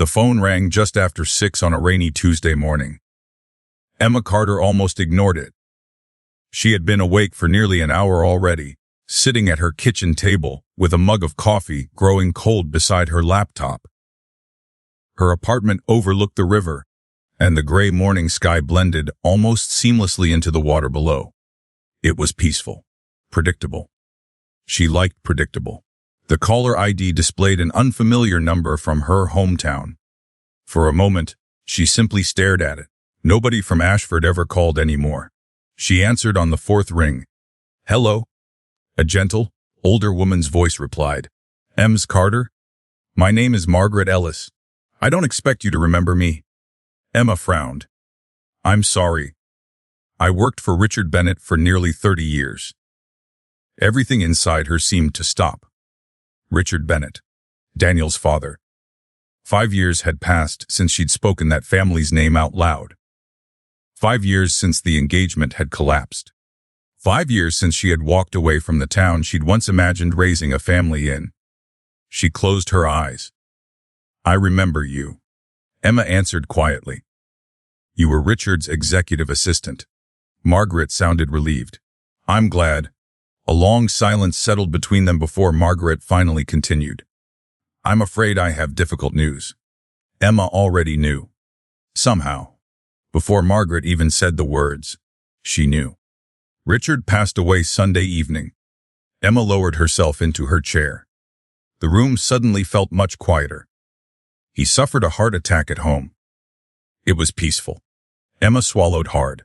The phone rang just after 6 on a rainy Tuesday morning. Emma Carter almost ignored it. She had been awake for nearly an hour already, sitting at her kitchen table with a mug of coffee growing cold beside her laptop. Her apartment overlooked the river, and the gray morning sky blended almost seamlessly into the water below. It was peaceful, predictable. She liked predictable. The caller ID displayed an unfamiliar number from her hometown. For a moment, she simply stared at it. Nobody from Ashford ever called anymore. She answered on the fourth ring. "Hello?" A gentle, older woman's voice replied. "Ms. Carter? My name is Margaret Ellis. I don't expect you to remember me." Emma frowned. "I'm sorry. I worked for Richard Bennett for nearly 30 years. Everything inside her seemed to stop. Richard Bennett, Daniel's father. 5 years had passed since she'd spoken that family's name out loud. 5 years since the engagement had collapsed. 5 years since she had walked away from the town she'd once imagined raising a family in. She closed her eyes. "I remember you," Emma answered quietly. "You were Richard's executive assistant." Margaret sounded relieved. "I'm glad." A long silence settled between them before Margaret finally continued. "I'm afraid I have difficult news." Emma already knew. Somehow, before Margaret even said the words, she knew. Richard passed away Sunday evening. Emma lowered herself into her chair. The room suddenly felt much quieter. He suffered a heart attack at home. It was peaceful. Emma swallowed hard.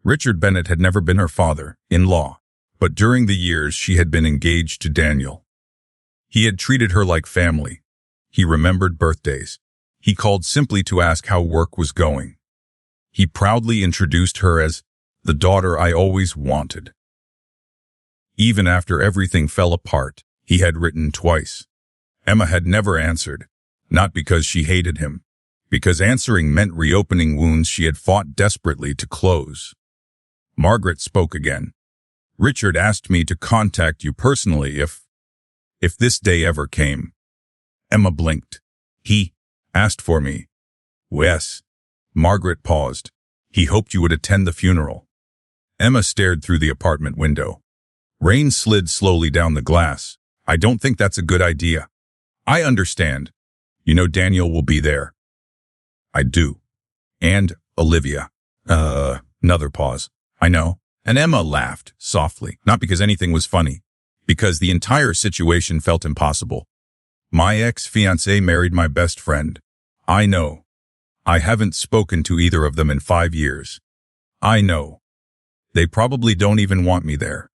Richard Bennett had never been her father-in-law, but during the years she had been engaged to Daniel. He had treated her like family. He remembered birthdays. He called simply to ask how work was going. He proudly introduced her as the daughter I always wanted. Even after everything fell apart, he had written twice. Emma had never answered, not because she hated him, because answering meant reopening wounds she had fought desperately to close. Margaret spoke again. "Richard asked me to contact you personally if this day ever came." Emma blinked. "He asked for me?" "Yes." Margaret paused. "He hoped you would attend the funeral." Emma stared through the apartment window. Rain slid slowly down the glass. "I don't think that's a good idea." "I understand. You know Daniel will be there." "I do. And Olivia." Another pause. "I know." And Emma laughed, softly, not because anything was funny, because the entire situation felt impossible. "My ex-fiancé married my best friend. I know. I haven't spoken to either of them in 5 years. I know. They probably don't even want me there."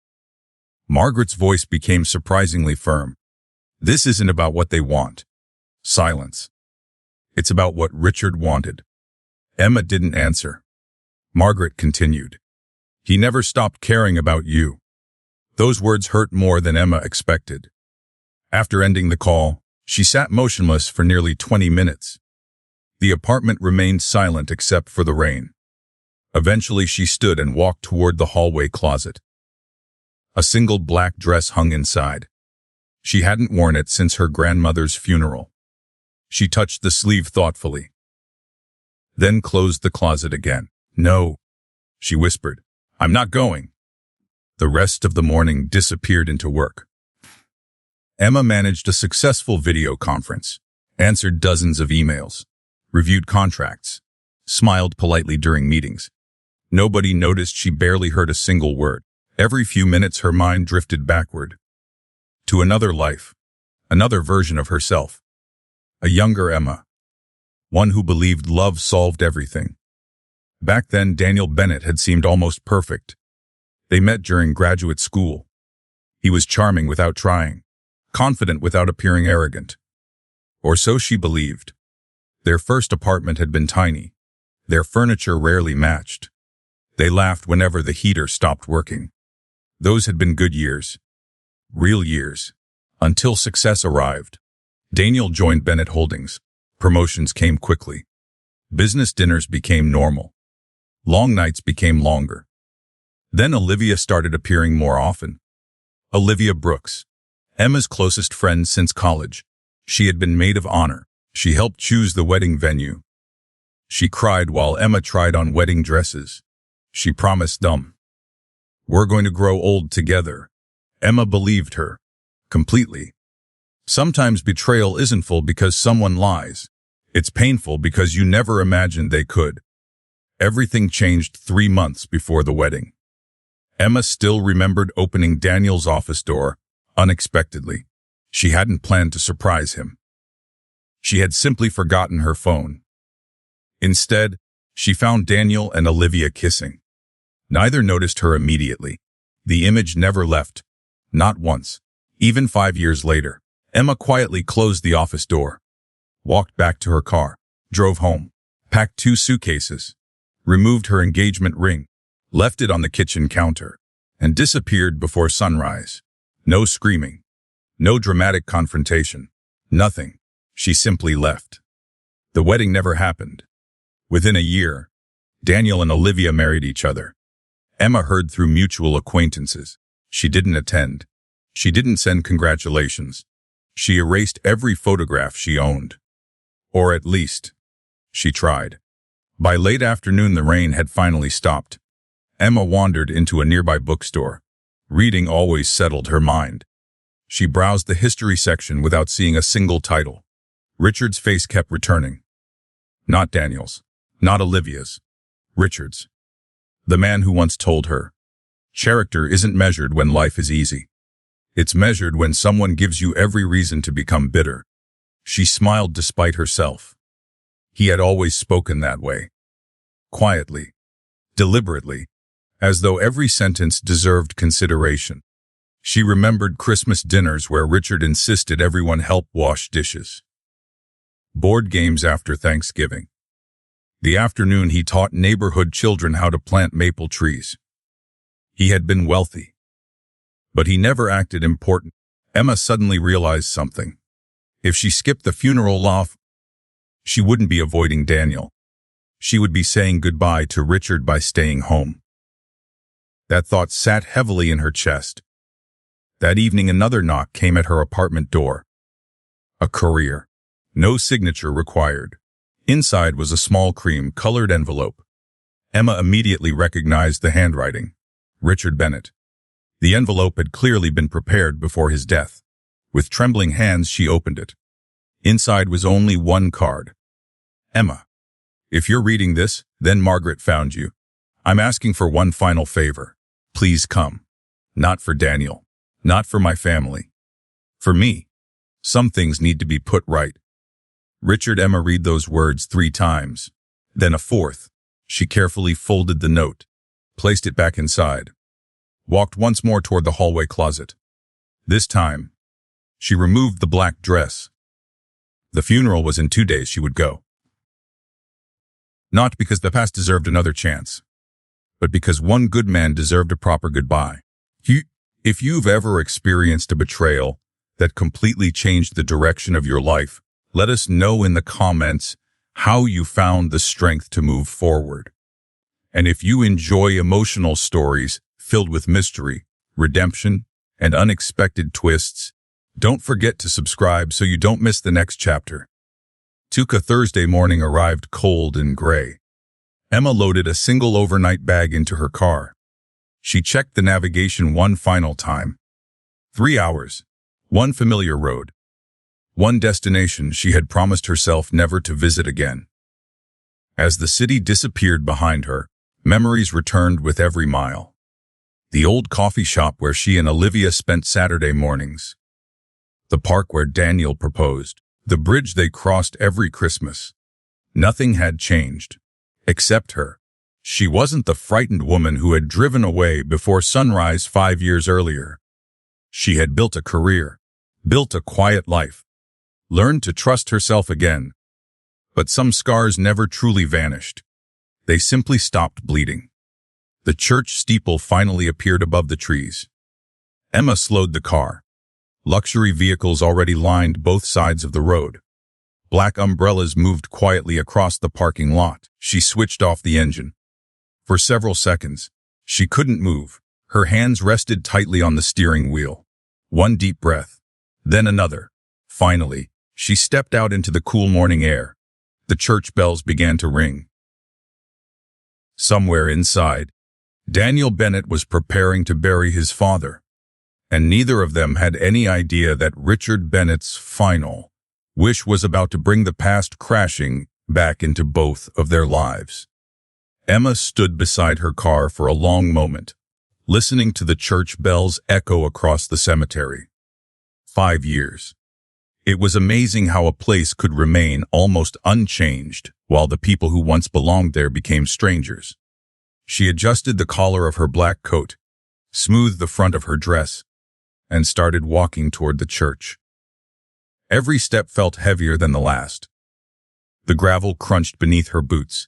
Margaret's voice became surprisingly firm. "This isn't about what they want." Silence. "It's about what Richard wanted." Emma didn't answer. Margaret continued. "He never stopped caring about you." Those words hurt more than Emma expected. After ending the call, she sat motionless for nearly 20 minutes. The apartment remained silent except for the rain. Eventually she stood and walked toward the hallway closet. A single black dress hung inside. She hadn't worn it since her grandmother's funeral. She touched the sleeve thoughtfully, then closed the closet again. "No," she whispered. "I'm not going." The rest of the morning disappeared into work. Emma managed a successful video conference, answered dozens of emails, reviewed contracts, smiled politely during meetings. Nobody noticed she barely heard a single word. Every few minutes her mind drifted backward to another life, another version of herself. A younger Emma, one who believed love solved everything. Back then, Daniel Bennett had seemed almost perfect. They met during graduate school. He was charming without trying, confident without appearing arrogant. Or so she believed. Their first apartment had been tiny. Their furniture rarely matched. They laughed whenever the heater stopped working. Those had been good years. Real years. Until success arrived. Daniel joined Bennett Holdings. Promotions came quickly. Business dinners became normal. Long nights became longer. Then Olivia started appearing more often. Olivia Brooks, Emma's closest friend since college. She had been maid of honor. She helped choose the wedding venue. She cried while Emma tried on wedding dresses. She promised them, "We're going to grow old together." Emma believed her. Completely. Sometimes betrayal isn't full because someone lies. It's painful because you never imagined they could. Everything changed 3 months before the wedding. Emma still remembered opening Daniel's office door unexpectedly. She hadn't planned to surprise him. She had simply forgotten her phone. Instead, she found Daniel and Olivia kissing. Neither noticed her immediately. The image never left. Not once. Even 5 years later, Emma quietly closed the office door, walked back to her car, drove home, packed 2 suitcases, removed her engagement ring, left it on the kitchen counter, and disappeared before sunrise. No screaming. No dramatic confrontation. Nothing. She simply left. The wedding never happened. Within a year, Daniel and Olivia married each other. Emma heard through mutual acquaintances. She didn't attend. She didn't send congratulations. She erased every photograph she owned. Or at least, she tried. By late afternoon, the rain had finally stopped. Emma wandered into a nearby bookstore. Reading always settled her mind. She browsed the history section without seeing a single title. Richard's face kept returning. Not Daniel's. Not Olivia's. Richard's. The man who once told her, "Character isn't measured when life is easy. It's measured when someone gives you every reason to become bitter." She smiled despite herself. He had always spoken that way. Quietly. Deliberately. As though every sentence deserved consideration. She remembered Christmas dinners where Richard insisted everyone help wash dishes. Board games after Thanksgiving. The afternoon he taught neighborhood children how to plant maple trees. He had been wealthy. But he never acted important. Emma suddenly realized something. If she skipped the funeral off, she wouldn't be avoiding Daniel. She would be saying goodbye to Richard by staying home. That thought sat heavily in her chest. That evening another knock came at her apartment door. A courier. No signature required. Inside was a small cream-colored envelope. Emma immediately recognized the handwriting. Richard Bennett. The envelope had clearly been prepared before his death. With trembling hands, she opened it. Inside was only one card. "Emma, if you're reading this, then Margaret found you. I'm asking for one final favor. Please come. Not for Daniel. Not for my family. For me. Some things need to be put right." Richard. Emma read those words 3 times. Then a 4th. She carefully folded the note, placed it back inside, walked once more toward the hallway closet. This time, she removed the black dress. The funeral was in 2 days. She would go. Not because the past deserved another chance, but because one good man deserved a proper goodbye. If you've ever experienced a betrayal that completely changed the direction of your life, let us know in the comments how you found the strength to move forward. And if you enjoy emotional stories filled with mystery, redemption, and unexpected twists, don't forget to subscribe so you don't miss the next chapter. Tuca. Thursday morning arrived cold and gray. Emma loaded a single overnight bag into her car. She checked the navigation one final time. 3 hours. One familiar road. One destination she had promised herself never to visit again. As the city disappeared behind her, memories returned with every mile. The old coffee shop where she and Olivia spent Saturday mornings. The park where Daniel proposed. The bridge they crossed every Christmas. Nothing had changed. Except her. She wasn't the frightened woman who had driven away before sunrise 5 years earlier. She had built a career. Built a quiet life. Learned to trust herself again. But some scars never truly vanished. They simply stopped bleeding. The church steeple finally appeared above the trees. Emma slowed the car. Luxury vehicles already lined both sides of the road. Black umbrellas moved quietly across the parking lot. She switched off the engine. For several seconds, she couldn't move. Her hands rested tightly on the steering wheel. One deep breath. Then another. Finally, She stepped out into the cool morning air. The church bells began to ring. Somewhere inside, Daniel Bennett was preparing to bury his father, and neither of them had any idea that Richard Bennett's final wish was about to bring the past crashing back into both of their lives. Emma stood beside her car for a long moment, listening to the church bells echo across the cemetery. 5 years. It was amazing how a place could remain almost unchanged while the people who once belonged there became strangers. She adjusted the collar of her black coat, smoothed the front of her dress, and started walking toward the church. Every step felt heavier than the last. The gravel crunched beneath her boots.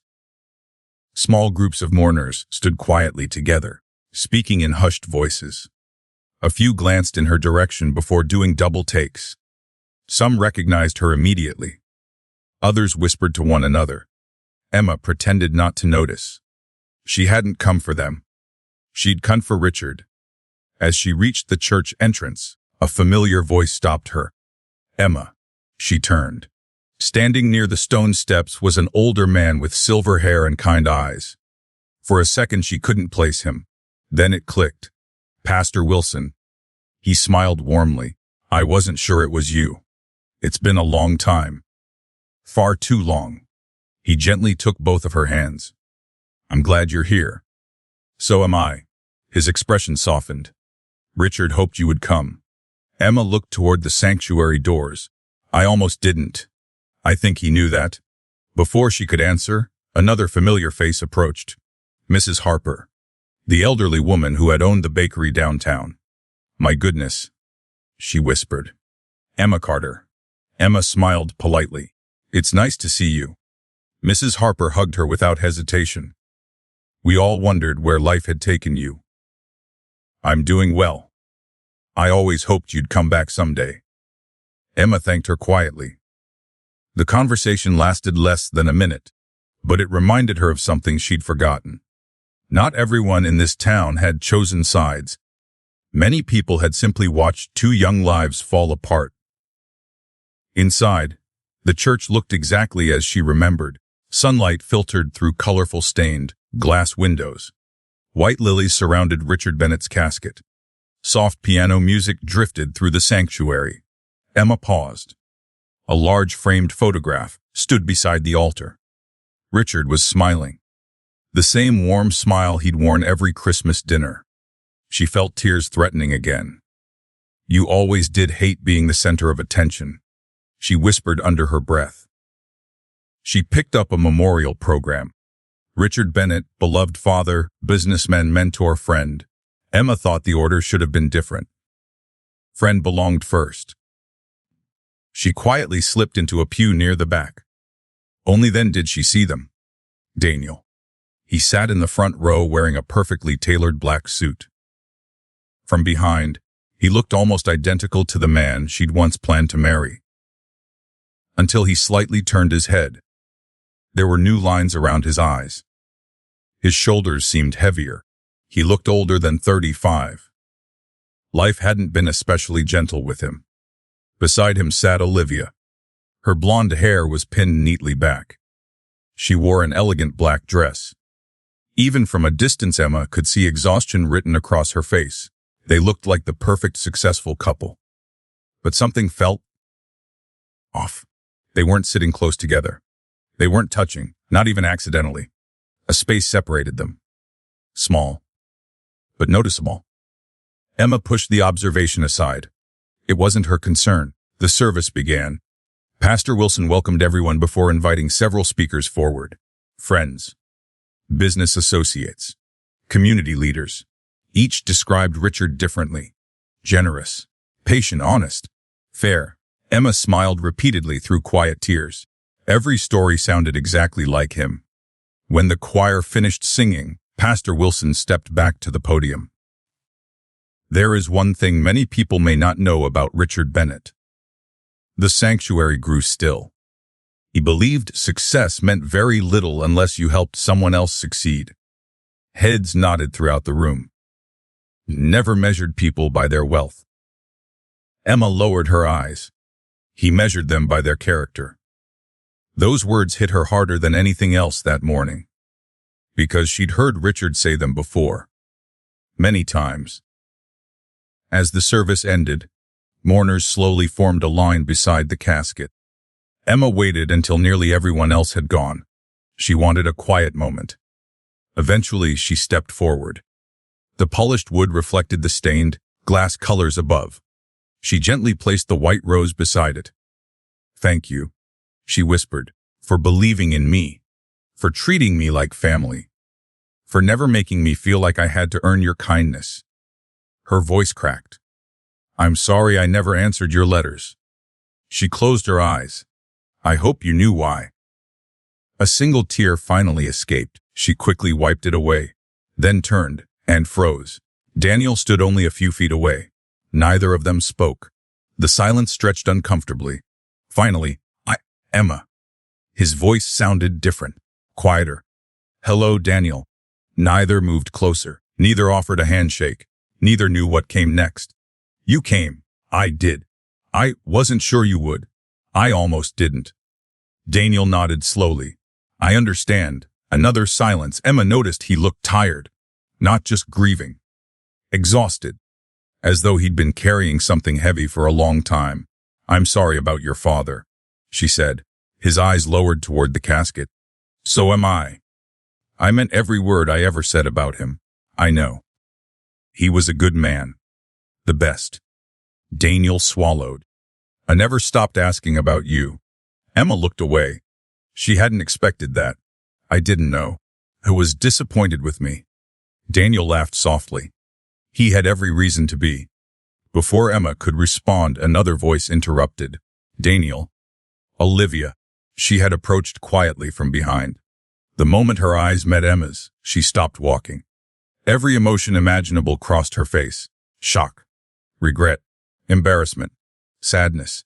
Small groups of mourners stood quietly together, speaking in hushed voices. A few glanced in her direction before doing double takes. Some recognized her immediately. Others whispered to one another. Emma pretended not to notice. She hadn't come for them. She'd come for Richard. As she reached the church entrance, a familiar voice stopped her. Emma. She turned. Standing near the stone steps was an older man with silver hair and kind eyes. For a second she couldn't place him. Then it clicked. Pastor Wilson. He smiled warmly. I wasn't sure it was you. It's been a long time. Far too long. He gently took both of her hands. I'm glad you're here. So am I. His expression softened. Richard hoped you would come. Emma looked toward the sanctuary doors. I almost didn't. I think he knew that. Before she could answer, another familiar face approached. Mrs. Harper, the elderly woman who had owned the bakery downtown. My goodness, she whispered. Emma Carter. Emma smiled politely. It's nice to see you. Mrs. Harper hugged her without hesitation. We all wondered where life had taken you. I'm doing well. I always hoped you'd come back someday. Emma thanked her quietly. The conversation lasted less than a minute, but it reminded her of something she'd forgotten. Not everyone in this town had chosen sides. Many people had simply watched two young lives fall apart. Inside, the church looked exactly as she remembered. Sunlight filtered through colorful stained glass windows. White lilies surrounded Richard Bennett's casket. Soft piano music drifted through the sanctuary. Emma paused. A large framed photograph stood beside the altar. Richard was smiling. The same warm smile he'd worn every Christmas dinner. She felt tears threatening again. You always did hate being the center of attention, she whispered under her breath. She picked up a memorial program. Richard Bennett, beloved father, businessman, mentor, friend. Emma thought the order should have been different. Friend belonged first. She quietly slipped into a pew near the back. Only then did she see them. Daniel. He sat in the front row wearing a perfectly tailored black suit. From behind, he looked almost identical to the man she'd once planned to marry. Until he slightly turned his head. There were new lines around his eyes. His shoulders seemed heavier. He looked older than 35. Life hadn't been especially gentle with him. Beside him sat Olivia. Her blonde hair was pinned neatly back. She wore an elegant black dress. Even from a distance, Emma could see exhaustion written across her face. They looked like the perfect, successful couple. But something felt off. They weren't sitting close together. They weren't touching, not even accidentally. A space separated them. Small, but noticeable. Emma pushed the observation aside. It wasn't her concern. The service began. Pastor Wilson welcomed everyone before inviting several speakers forward. Friends, business associates, community leaders. Each described Richard differently. Generous, patient, honest, fair. Emma smiled repeatedly through quiet tears. Every story sounded exactly like him. When the choir finished singing, Pastor Wilson stepped back to the podium. There is one thing many people may not know about Richard Bennett. The sanctuary grew still. He believed success meant very little unless you helped someone else succeed. Heads nodded throughout the room. Never measured people by their wealth. Emma lowered her eyes. He measured them by their character. Those words hit her harder than anything else that morning, because she'd heard Richard say them before, many times. As the service ended, mourners slowly formed a line beside the casket. Emma waited until nearly everyone else had gone. She wanted a quiet moment. Eventually, she stepped forward. The polished wood reflected the stained glass colors above. She gently placed the white rose beside it. "Thank you," she whispered, "for believing in me, for treating me like family, for never making me feel like I had to earn your kindness." Her voice cracked. "I'm sorry I never answered your letters." She closed her eyes. "I hope you knew why." A single tear finally escaped. She quickly wiped it away, then turned and froze. Daniel stood only a few feet away. Neither of them spoke. The silence stretched uncomfortably. Finally, Emma. His voice sounded different, quieter. "Hello, Daniel." Neither moved closer. Neither offered a handshake. Neither knew what came next. "You came." "I did." "I wasn't sure you would." "I almost didn't." Daniel nodded slowly. "I understand." Another silence. Emma noticed he looked tired. Not just grieving. Exhausted. As though he'd been carrying something heavy for a long time. "I'm sorry about your father," she said. His eyes lowered toward the casket. "So am I. I meant every word I ever said about him. I know. He was a good man. The best." Daniel swallowed. "I never stopped asking about you." Emma looked away. She hadn't expected that. "I didn't know. I was disappointed with me." Daniel laughed softly. He had every reason to be. Before Emma could respond, another voice interrupted. "Daniel." "Olivia." She had approached quietly from behind. The moment her eyes met Emma's, she stopped walking. Every emotion imaginable crossed her face. Shock, regret, embarrassment, sadness.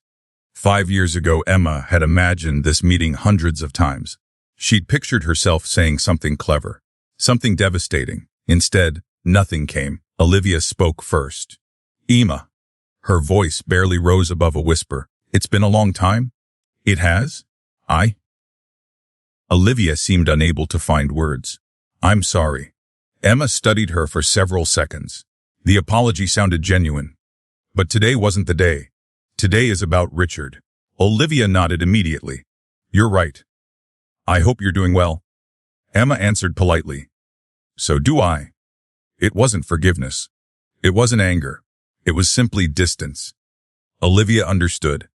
5 years ago, Emma had imagined this meeting hundreds of times. She'd pictured herself saying something clever, something devastating. Instead, nothing came. Olivia spoke first. "Emma." Her voice barely rose above a whisper. "It's been a long time?" "It has?" Olivia seemed unable to find words. "I'm sorry." Emma studied her for several seconds. The apology sounded genuine. "But today wasn't the day. Today is about Richard." Olivia nodded immediately. "You're right. I hope you're doing well." Emma answered politely. "So do I." It wasn't forgiveness. It wasn't anger. It was simply distance. Olivia understood.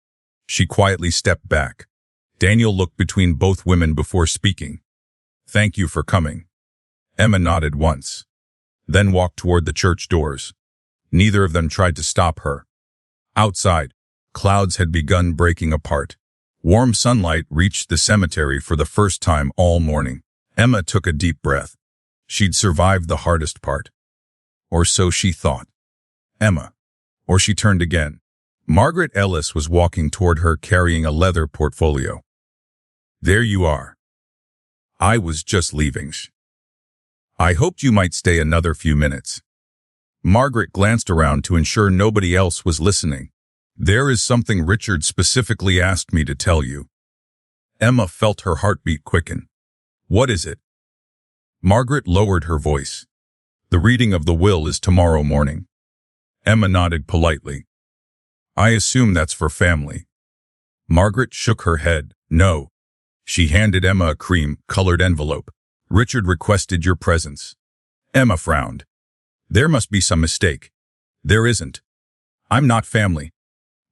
She quietly stepped back. Daniel looked between both women before speaking. "Thank you for coming." Emma nodded once, then walked toward the church doors. Neither of them tried to stop her. Outside, clouds had begun breaking apart. Warm sunlight reached the cemetery for the first time all morning. Emma took a deep breath. She'd survived the hardest part. Or so she thought. Emma. Or she turned again. Margaret Ellis was walking toward her carrying a leather portfolio. "There you are." "I was just leaving. I hoped you might stay another few minutes." Margaret glanced around to ensure nobody else was listening. "There is something Richard specifically asked me to tell you." Emma felt her heartbeat quicken. "What is it?" Margaret lowered her voice. "The reading of the will is tomorrow morning." Emma nodded politely. "I assume that's for family." Margaret shook her head. "No." She handed Emma a cream-colored envelope. "Richard requested your presence." Emma frowned. "There must be some mistake." "There isn't. I'm not family."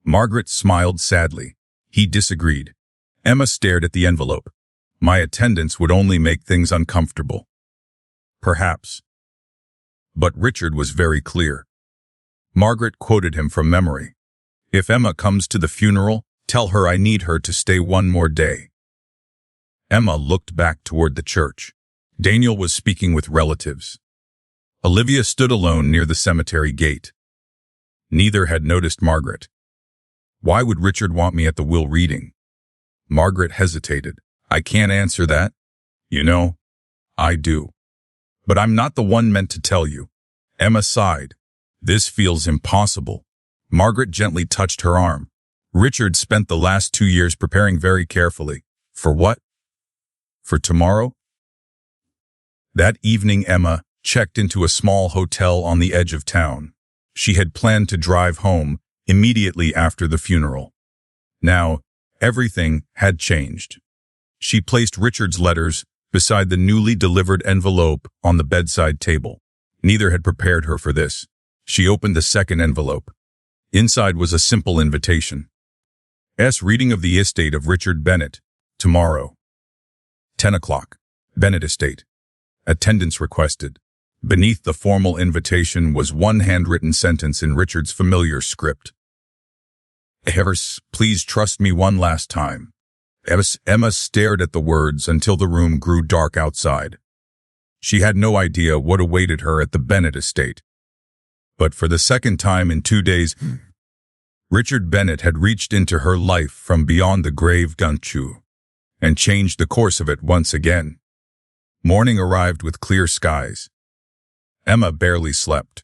Margaret smiled sadly. He disagreed. Emma stared at the envelope. "My attendance would only make things uncomfortable." Perhaps. But Richard was very clear. Margaret quoted him from memory. "If Emma comes to the funeral, tell her I need her to stay one more day." Emma looked back toward the church. Daniel was speaking with relatives. Olivia stood alone near the cemetery gate. Neither had noticed Margaret. "Why would Richard want me at the will reading?" Margaret hesitated. "I can't answer that. You know, I do. But I'm not the one meant to tell you." Emma sighed. "This feels impossible." Margaret gently touched her arm. Richard spent the last 2 years preparing very carefully. For what? For tomorrow? That evening, Emma checked into a small hotel on the edge of town. She had planned to drive home immediately after the funeral. Now, everything had changed. She placed Richard's letters beside the newly delivered envelope on the bedside table. Neither had prepared her for this. She opened the second envelope. Inside was a simple invitation. Reading of the estate of Richard Bennett, tomorrow. 10 o'clock, Bennett Estate. Attendance requested. Beneath the formal invitation was one handwritten sentence in Richard's familiar script. Please trust me one last time. Emma stared at the words until the room grew dark outside. She had no idea what awaited her at the Bennett Estate. But for the second time in 2 days, Richard Bennett had reached into her life from beyond the grave and changed the course of it once again. Morning arrived with clear skies. Emma barely slept.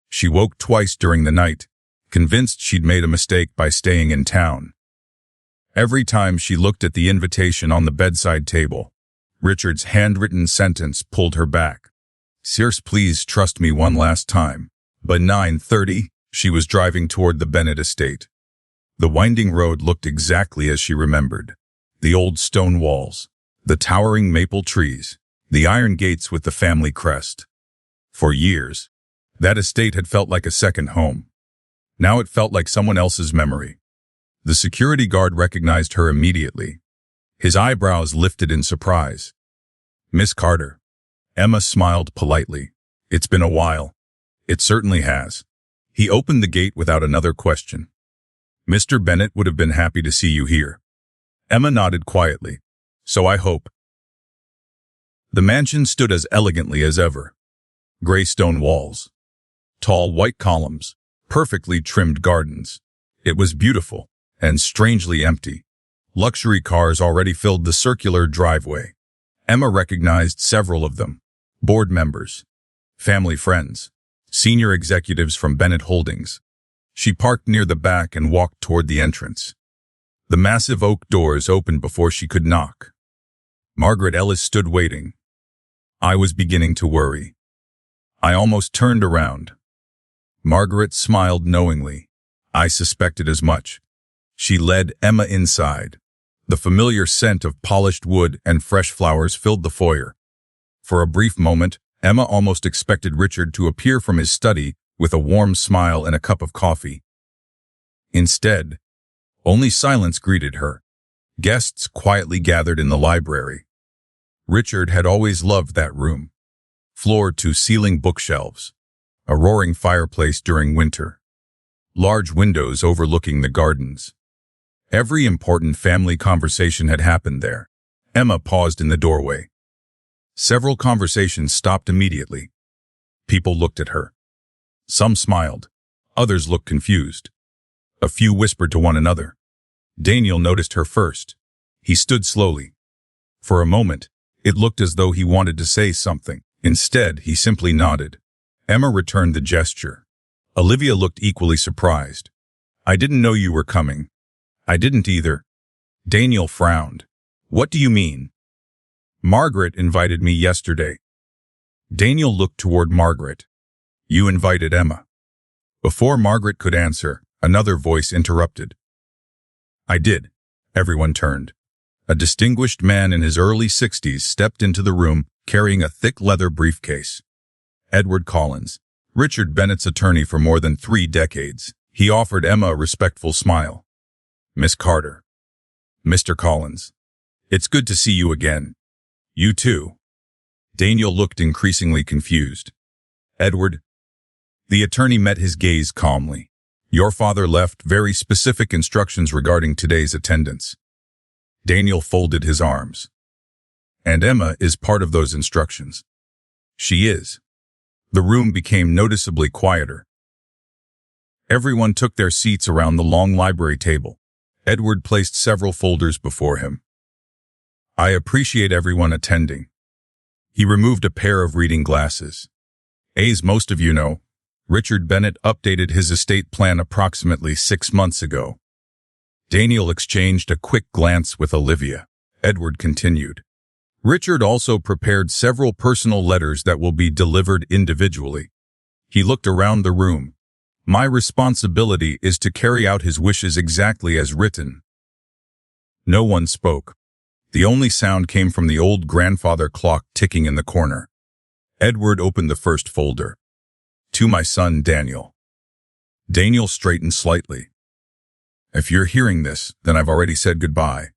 She woke twice during the night, convinced she'd made a mistake by staying in town. Every time she looked at the invitation on the bedside table, Richard's handwritten sentence pulled her back. Please trust me one last time. By 9:30, she was driving toward the Bennett Estate. The winding road looked exactly as she remembered. The old stone walls, the towering maple trees, the iron gates with the family crest. For years, that estate had felt like a second home. Now it felt like someone else's memory. The security guard recognized her immediately. His eyebrows lifted in surprise. Miss Carter. Emma smiled politely. It's been a while. It certainly has. He opened the gate without another question. Mr. Bennett would have been happy to see you here. Emma nodded quietly. So I hope. The mansion stood as elegantly as ever. Gray stone walls, tall white columns, perfectly trimmed gardens. It was beautiful and strangely empty. Luxury cars already filled the circular driveway. Emma recognized several of them. Board members, family friends, senior executives from Bennett Holdings. She parked near the back and walked toward the entrance. The massive oak doors opened before she could knock. Margaret Ellis stood waiting. I was beginning to worry. I almost turned around. Margaret smiled knowingly. I suspected as much. She led Emma inside. The familiar scent of polished wood and fresh flowers filled the foyer. For a brief moment, Emma almost expected Richard to appear from his study with a warm smile and a cup of coffee. Instead, only silence greeted her. Guests quietly gathered in the library. Richard had always loved that room. Floor-to-ceiling bookshelves, a roaring fireplace during winter, large windows overlooking the gardens. Every important family conversation had happened there. Emma paused in the doorway. Several conversations stopped immediately. People looked at her. Some smiled. Others looked confused. A few whispered to one another. Daniel noticed her first. He stood slowly. For a moment, it looked as though he wanted to say something. Instead, he simply nodded. Emma returned the gesture. Olivia looked equally surprised. I didn't know you were coming. I didn't either. Daniel frowned. What do you mean? Margaret invited me yesterday. Daniel looked toward Margaret. You invited Emma. Before Margaret could answer, another voice interrupted. I did. Everyone turned. A distinguished man in his early 60s stepped into the room carrying a thick leather briefcase. Edward Collins, Richard Bennett's attorney for more than 3 decades. He offered Emma a respectful smile. Miss Carter. Mr. Collins. It's good to see you again. You too. Daniel looked increasingly confused. Edward. The attorney met his gaze calmly. Your father left very specific instructions regarding today's attendance. Daniel folded his arms. And Emma is part of those instructions. She is. The room became noticeably quieter. Everyone took their seats around the long library table. Edward placed several folders before him. I appreciate everyone attending. He removed a pair of reading glasses. As most of you know, Richard Bennett updated his estate plan approximately 6 months ago. Daniel exchanged a quick glance with Olivia. Edward continued. Richard also prepared several personal letters that will be delivered individually. He looked around the room. My responsibility is to carry out his wishes exactly as written. No one spoke. The only sound came from the old grandfather clock ticking in the corner. Edward opened the first folder. To my son, Daniel. Daniel straightened slightly. If you're hearing this, then I've already said goodbye.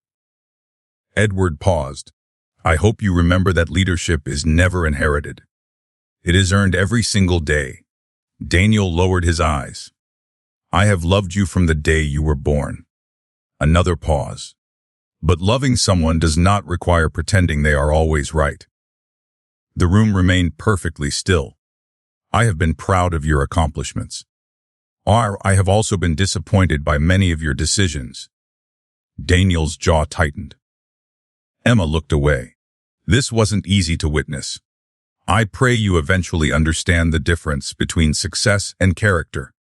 Edward paused. I hope you remember that leadership is never inherited. It is earned every single day. Daniel lowered his eyes. I have loved you from the day you were born. Another pause. But loving someone does not require pretending they are always right. The room remained perfectly still. I have been proud of your accomplishments. I have also been disappointed by many of your decisions. Daniel's jaw tightened. Emma looked away. This wasn't easy to witness. I pray you eventually understand the difference between success and character.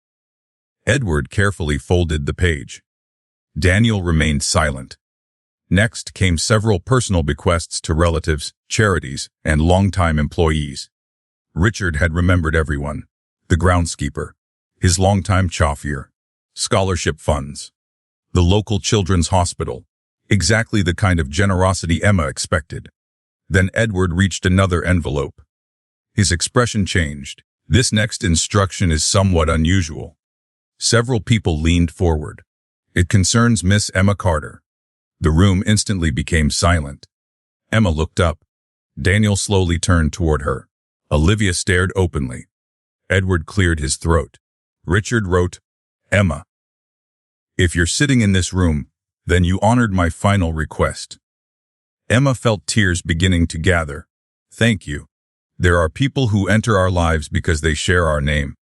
Edward carefully folded the page. Daniel remained silent. Next came several personal bequests to relatives, charities, and longtime employees. Richard had remembered everyone. The groundskeeper, his longtime chauffeur, scholarship funds, the local children's hospital, exactly the kind of generosity Emma expected. Then Edward reached another envelope. His expression changed. This next instruction is somewhat unusual. Several people leaned forward. It concerns Miss Emma Carter. The room instantly became silent. Emma looked up. Daniel slowly turned toward her. Olivia stared openly. Edward cleared his throat. Richard wrote, Emma, if you're sitting in this room, then you honored my final request. Emma felt tears beginning to gather. Thank you. There are people who enter our lives because they share our name.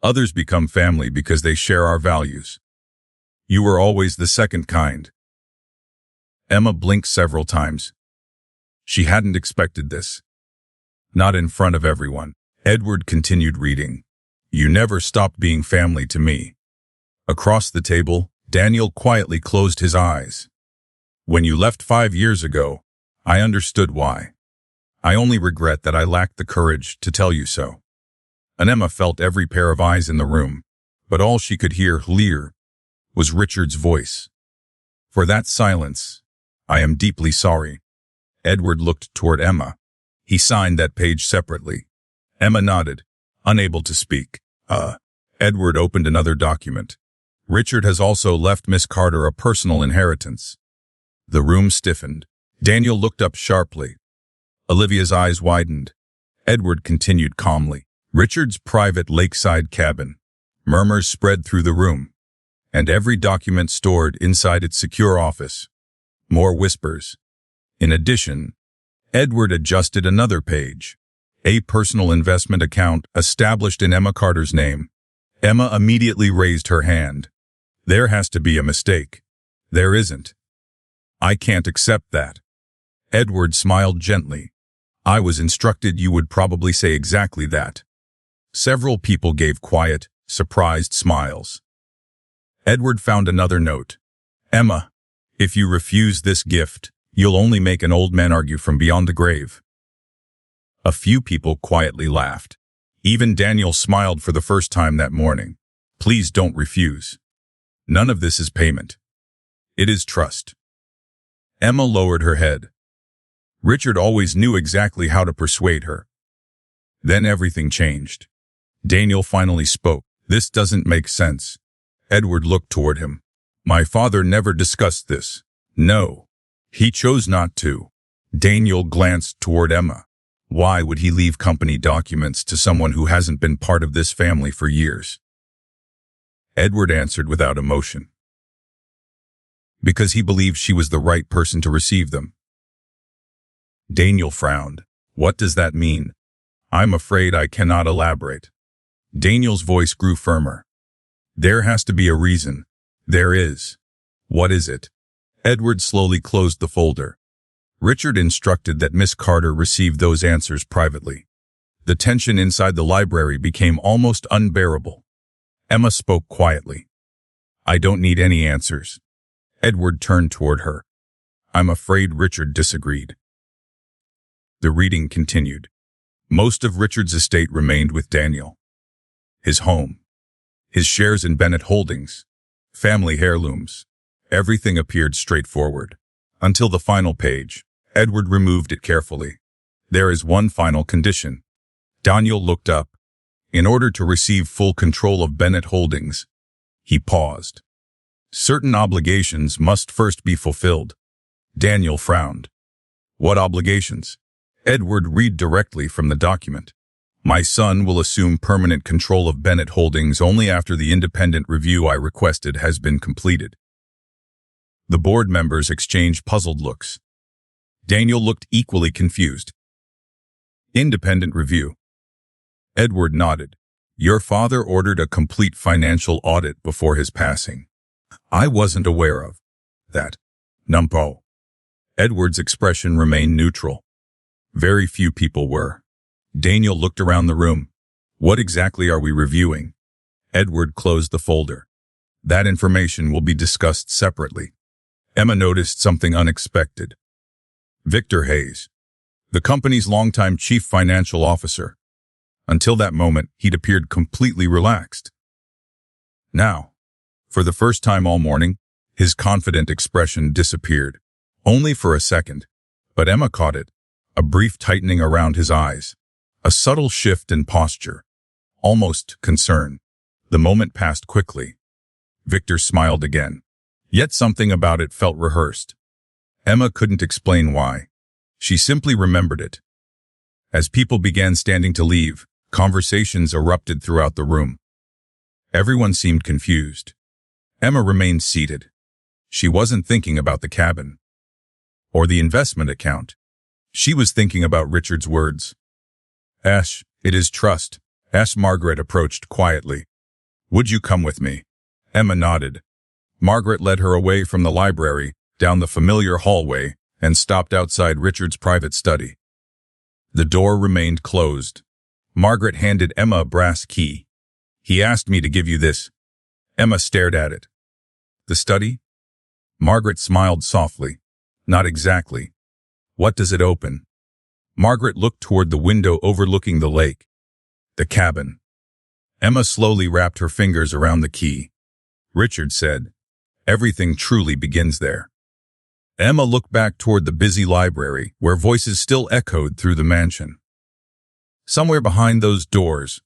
Others become family because they share our values. You were always the second kind. Emma blinked several times. She hadn't expected this. Not in front of everyone. Edward continued reading. You never stopped being family to me. Across the table, Daniel quietly closed his eyes. When you left 5 years ago, I understood why. I only regret that I lacked the courage to tell you so. And Emma felt every pair of eyes in the room, but all she could hear was Richard's voice. For that silence, I am deeply sorry. Edward looked toward Emma. He signed that page separately. Emma nodded, unable to speak. Edward opened another document. Richard has also left Miss Carter a personal inheritance. The room stiffened. Daniel looked up sharply. Olivia's eyes widened. Edward continued calmly. Richard's private lakeside cabin. Murmurs spread through the room, and every document stored inside its secure office. More whispers. In addition, Edward adjusted another page. A personal investment account established in Emma Carter's name. Emma immediately raised her hand. There has to be a mistake. There isn't. I can't accept that. Edward smiled gently. I was instructed you would probably say exactly that. Several people gave quiet, surprised smiles. Edward found another note. Emma, if you refuse this gift, you'll only make an old man argue from beyond the grave. A few people quietly laughed. Even Daniel smiled for the first time that morning. Please don't refuse. None of this is payment. It is trust. Emma lowered her head. Richard always knew exactly how to persuade her. Then everything changed. Daniel finally spoke. This doesn't make sense. Edward looked toward him. My father never discussed this. No. He chose not to. Daniel glanced toward Emma. Why would he leave company documents to someone who hasn't been part of this family for years? Edward answered without emotion. Because he believed she was the right person to receive them. Daniel frowned. What does that mean? I'm afraid I cannot elaborate. Daniel's voice grew firmer. There has to be a reason. There is. What is it? Edward slowly closed the folder. Richard instructed that Miss Carter receive those answers privately. The tension inside the library became almost unbearable. Emma spoke quietly. I don't need any answers. Edward turned toward her. I'm afraid Richard disagreed. The reading continued. Most of Richard's estate remained with Daniel. His home, his shares in Bennett Holdings, family heirlooms, everything appeared straightforward. Until the final page, Edward removed it carefully. There is one final condition. Daniel looked up. In order to receive full control of Bennett Holdings, he paused. Certain obligations must first be fulfilled. Daniel frowned. What obligations? Edward read directly from the document. My son will assume permanent control of Bennett Holdings only after the independent review I requested has been completed. The board members exchanged puzzled looks. Daniel looked equally confused. Independent review. Edward nodded. Your father ordered a complete financial audit before his passing. I wasn't aware of that. Numpo. Edward's expression remained neutral. Very few people were. Daniel looked around the room. What exactly are we reviewing? Edward closed the folder. That information will be discussed separately. Emma noticed something unexpected. Victor Hayes, the company's longtime chief financial officer. Until that moment, he'd appeared completely relaxed. Now, for the first time all morning, his confident expression disappeared. Only for a second, but Emma caught it. A brief tightening around his eyes. A subtle shift in posture. Almost concern. The moment passed quickly. Victor smiled again. Yet something about it felt rehearsed. Emma couldn't explain why. She simply remembered it. As people began standing to leave, conversations erupted throughout the room. Everyone seemed confused. Emma remained seated. She wasn't thinking about the cabin or the investment account. She was thinking about Richard's words. Ash, it is trust. Ash. Margaret approached quietly. Would you come with me? Emma nodded. Margaret led her away from the library, down the familiar hallway, and stopped outside Richard's private study. The door remained closed. Margaret handed Emma a brass key. He asked me to give you this. Emma stared at it. The study? Margaret smiled softly. Not exactly. What does it open? Margaret looked toward the window overlooking the lake. The cabin. Emma slowly wrapped her fingers around the key. Richard said, everything truly begins there. Emma looked back toward the busy library, where voices still echoed through the mansion. Somewhere behind those doors,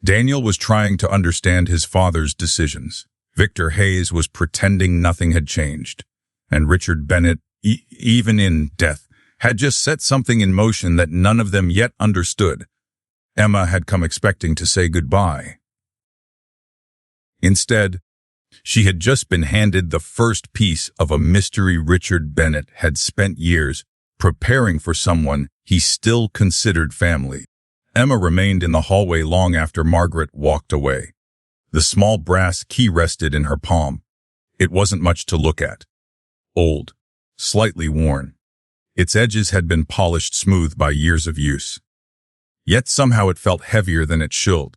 Daniel was trying to understand his father's decisions. Victor Hayes was pretending nothing had changed. And Richard Bennett, even in death, had just set something in motion that none of them yet understood. Emma had come expecting to say goodbye. Instead, she had just been handed the first piece of a mystery Richard Bennett had spent years preparing for someone he still considered family. Emma remained in the hallway long after Margaret walked away. The small brass key rested in her palm. It wasn't much to look at. Old, slightly worn. Its edges had been polished smooth by years of use. Yet somehow it felt heavier than it should.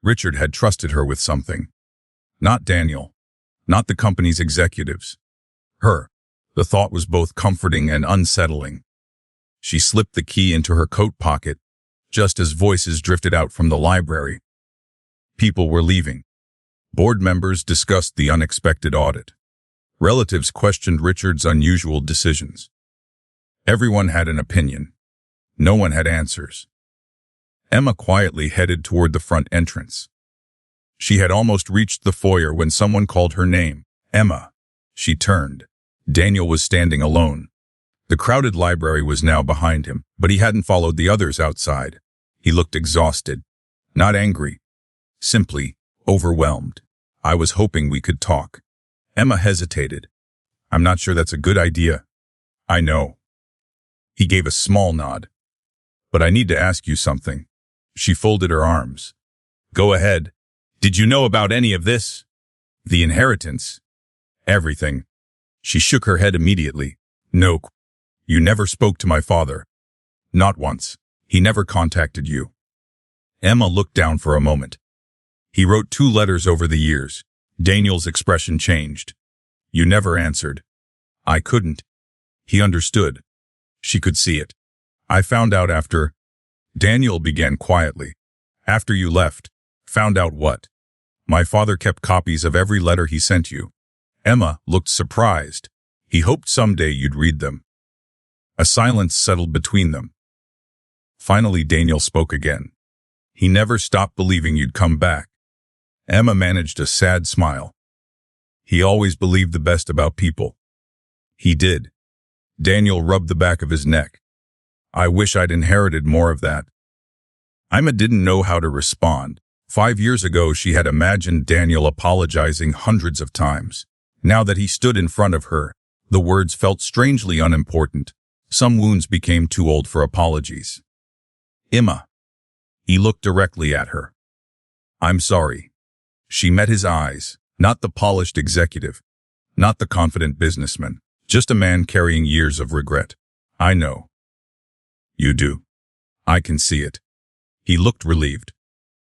Richard had trusted her with something. Not Daniel. Not the company's executives. Her. The thought was both comforting and unsettling. She slipped the key into her coat pocket, just as voices drifted out from the library. People were leaving. Board members discussed the unexpected audit. Relatives questioned Richard's unusual decisions. Everyone had an opinion. No one had answers. Emma quietly headed toward the front entrance. She had almost reached the foyer when someone called her name. Emma. She turned. Daniel was standing alone. The crowded library was now behind him, but he hadn't followed the others outside. He looked exhausted. Not angry. Simply overwhelmed. I was hoping we could talk. Emma hesitated. I'm not sure that's a good idea. I know. He gave a small nod. But I need to ask you something. She folded her arms. Go ahead. Did you know about any of this? The inheritance? Everything. She shook her head immediately. No. You never spoke to my father. Not once. He never contacted you. Emma looked down for a moment. He wrote 2 letters over the years. Daniel's expression changed. You never answered. I couldn't. He understood. She could see it. I found out after. Daniel began quietly. After you left. Found out what? My father kept copies of every letter he sent you. Emma looked surprised. He hoped someday you'd read them. A silence settled between them. Finally, Daniel spoke again. He never stopped believing you'd come back. Emma managed a sad smile. He always believed the best about people. He did. Daniel rubbed the back of his neck. I wish I'd inherited more of that. Emma didn't know how to respond. 5 years ago, she had imagined Daniel apologizing hundreds of times. Now that he stood in front of her, the words felt strangely unimportant. Some wounds became too old for apologies. Emma. He looked directly at her. I'm sorry. She met his eyes, not the polished executive, not the confident businessman, just a man carrying years of regret. I know. You do. I can see it. He looked relieved.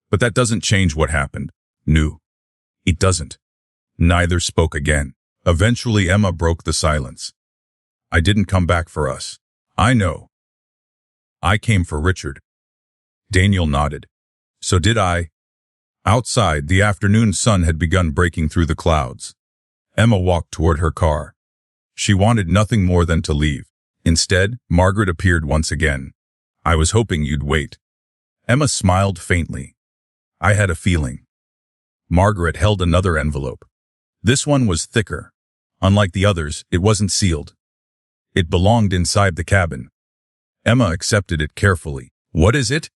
But that doesn't change what happened. No. It doesn't. Neither spoke again. Eventually, Emma broke the silence. I didn't come back for us. I know. I came for Richard. Daniel nodded. So did I. Outside, the afternoon sun had begun breaking through the clouds. Emma walked toward her car. She wanted nothing more than to leave. Instead, Margaret appeared once again. I was hoping you'd wait. Emma smiled faintly. I had a feeling. Margaret held another envelope. This one was thicker. Unlike the others, it wasn't sealed. It belonged inside the cabin. Emma accepted it carefully. What is it?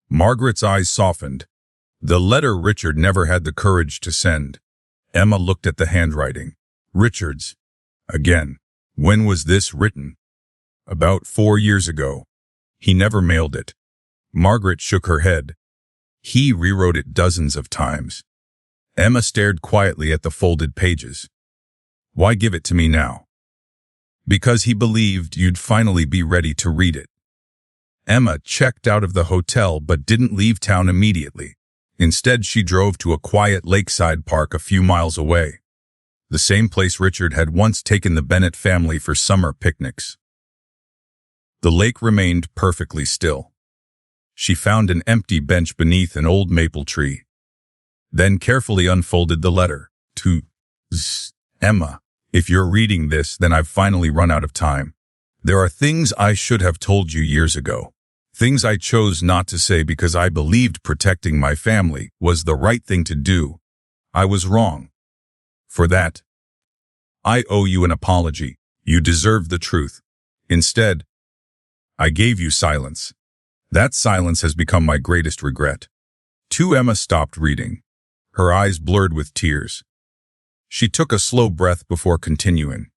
Margaret's eyes softened. The letter Richard never had the courage to send. Emma looked at the handwriting. Richard's. Again. When was this written? About 4 years ago. He never mailed it. Margaret shook her head. He rewrote it dozens of times. Emma stared quietly at the folded pages. Why give it to me now? Because he believed you'd finally be ready to read it. Emma checked out of the hotel but didn't leave town immediately. Instead, she drove to a quiet lakeside park a few miles away. The same place Richard had once taken the Bennett family for summer picnics. The lake remained perfectly still. She found an empty bench beneath an old maple tree. Then carefully unfolded the letter. To Emma, if you're reading this, then I've finally run out of time. There are things I should have told you years ago. Things I chose not to say because I believed protecting my family was the right thing to do. I was wrong. For that, I owe you an apology. You deserve the truth. Instead, I gave you silence. That silence has become my greatest regret. Emma stopped reading. Her eyes blurred with tears. She took a slow breath before continuing.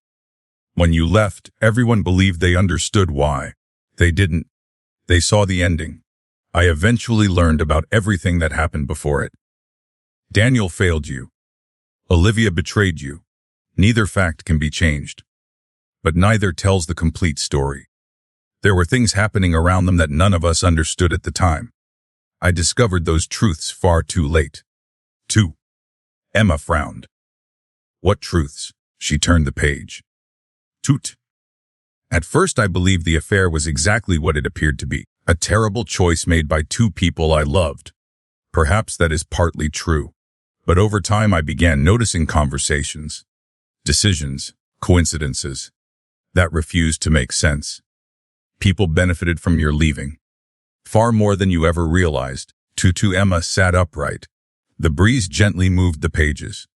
When you left, everyone believed they understood why. They didn't. They saw the ending. I eventually learned about everything that happened before it. Daniel failed you. Olivia betrayed you. Neither fact can be changed. But neither tells the complete story. There were things happening around them that none of us understood at the time. I discovered those truths far too late. Emma frowned. What truths? She turned the page. Toot. At first I believed the affair was exactly what it appeared to be, a terrible choice made by two people I loved. Perhaps that is partly true. But over time I began noticing conversations, decisions, coincidences, that refused to make sense. People benefited from your leaving. Far more than you ever realized. Emma sat upright. The breeze gently moved the pages.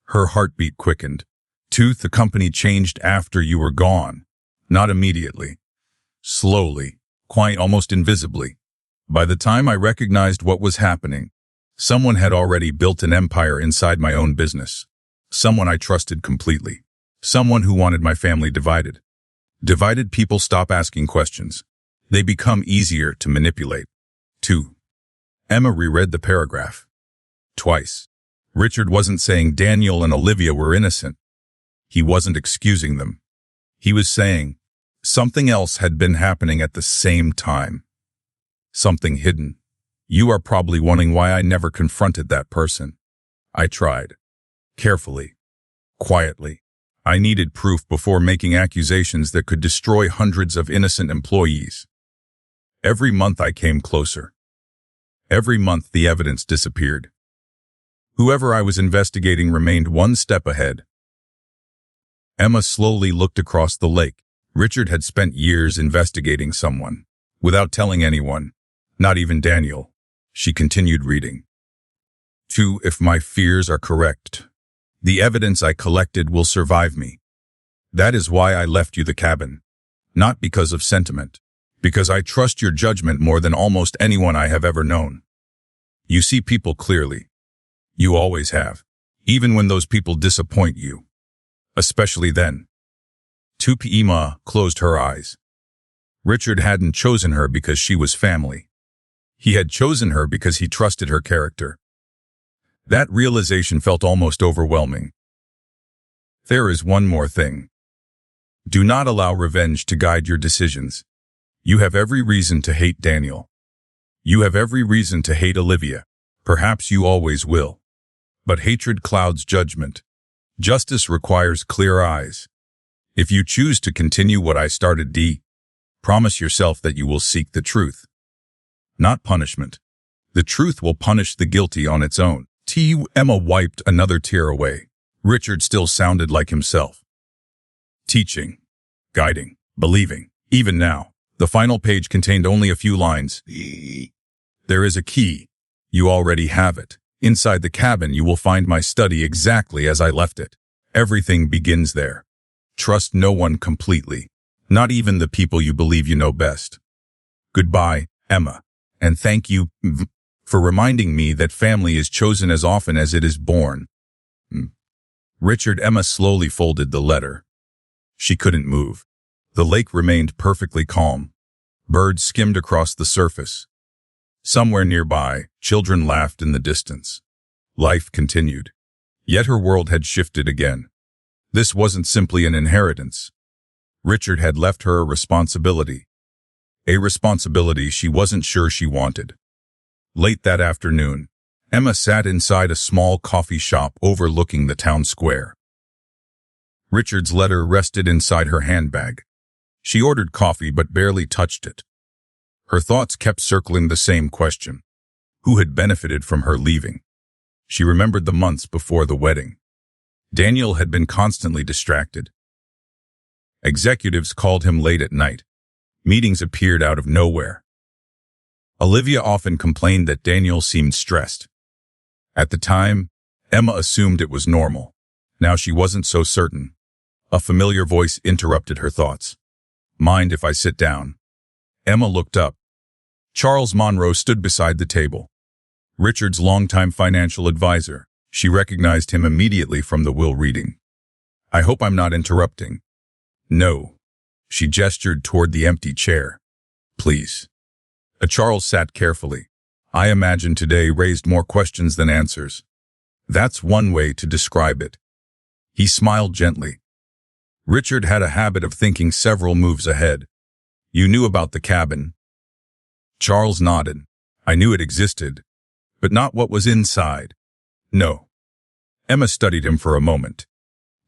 Her heartbeat quickened. The company changed after you were gone. Not immediately. Slowly, quite almost invisibly. By the time I recognized what was happening, someone had already built an empire inside my own business. Someone I trusted completely. Someone who wanted my family divided. Divided people stop asking questions. They become easier to manipulate. Emma reread the paragraph. Twice. Richard wasn't saying Daniel and Olivia were innocent. He wasn't excusing them. He was saying something else had been happening at the same time. Something hidden. You are probably wondering why I never confronted that person. I tried. Carefully, quietly. I needed proof before making accusations that could destroy hundreds of innocent employees. Every month I came closer. Every month the evidence disappeared. Whoever I was investigating remained one step ahead. Emma slowly looked across the lake. Richard had spent years investigating someone, without telling anyone, not even Daniel. She continued reading. 2. If my fears are correct, the evidence I collected will survive me. That is why I left you the cabin. Not because of sentiment, because I trust your judgment more than almost anyone I have ever known. You see people clearly. You always have, even when those people disappoint you. Especially then. 2. Emma closed her eyes. Richard hadn't chosen her because she was family. He had chosen her because he trusted her character. That realization felt almost overwhelming. There is one more thing. Do not allow revenge to guide your decisions. You have every reason to hate Daniel. You have every reason to hate Olivia. Perhaps you always will. But hatred clouds judgment. Justice requires clear eyes. If you choose to continue what I started, promise yourself that you will seek the truth. Not punishment. The truth will punish the guilty on its own. Emma wiped another tear away. Richard still sounded like himself. Teaching, guiding, believing. Even now, the final page contained only a few lines. There is a key. You already have it. Inside the cabin you will find my study exactly as I left it. Everything begins there. Trust no one completely, not even the people you believe you know best. Goodbye, Emma, and thank you for reminding me that family is chosen as often as it is born. Emma slowly folded the letter. She couldn't move. The lake remained perfectly calm. Birds skimmed across the surface. Somewhere nearby, children laughed in the distance. Life continued. Yet her world had shifted again. This wasn't simply an inheritance. Richard had left her a responsibility. A responsibility she wasn't sure she wanted. Late that afternoon, Emma sat inside a small coffee shop overlooking the town square. Richard's letter rested inside her handbag. She ordered coffee but barely touched it. Her thoughts kept circling the same question. Who had benefited from her leaving? She remembered the months before the wedding. Daniel had been constantly distracted. Executives called him late at night. Meetings appeared out of nowhere. Olivia often complained that Daniel seemed stressed. At the time, Emma assumed it was normal. Now she wasn't so certain. A familiar voice interrupted her thoughts. Mind if I sit down? Emma looked up. Charles Monroe stood beside the table. Richard's longtime financial advisor. She recognized him immediately from the will reading. I hope I'm not interrupting. No. She gestured toward the empty chair. Please. Charles sat carefully. I imagine today raised more questions than answers. That's one way to describe it. He smiled gently. Richard had a habit of thinking several moves ahead. You knew about the cabin. Charles nodded. I knew it existed, but not what was inside. No. Emma studied him for a moment.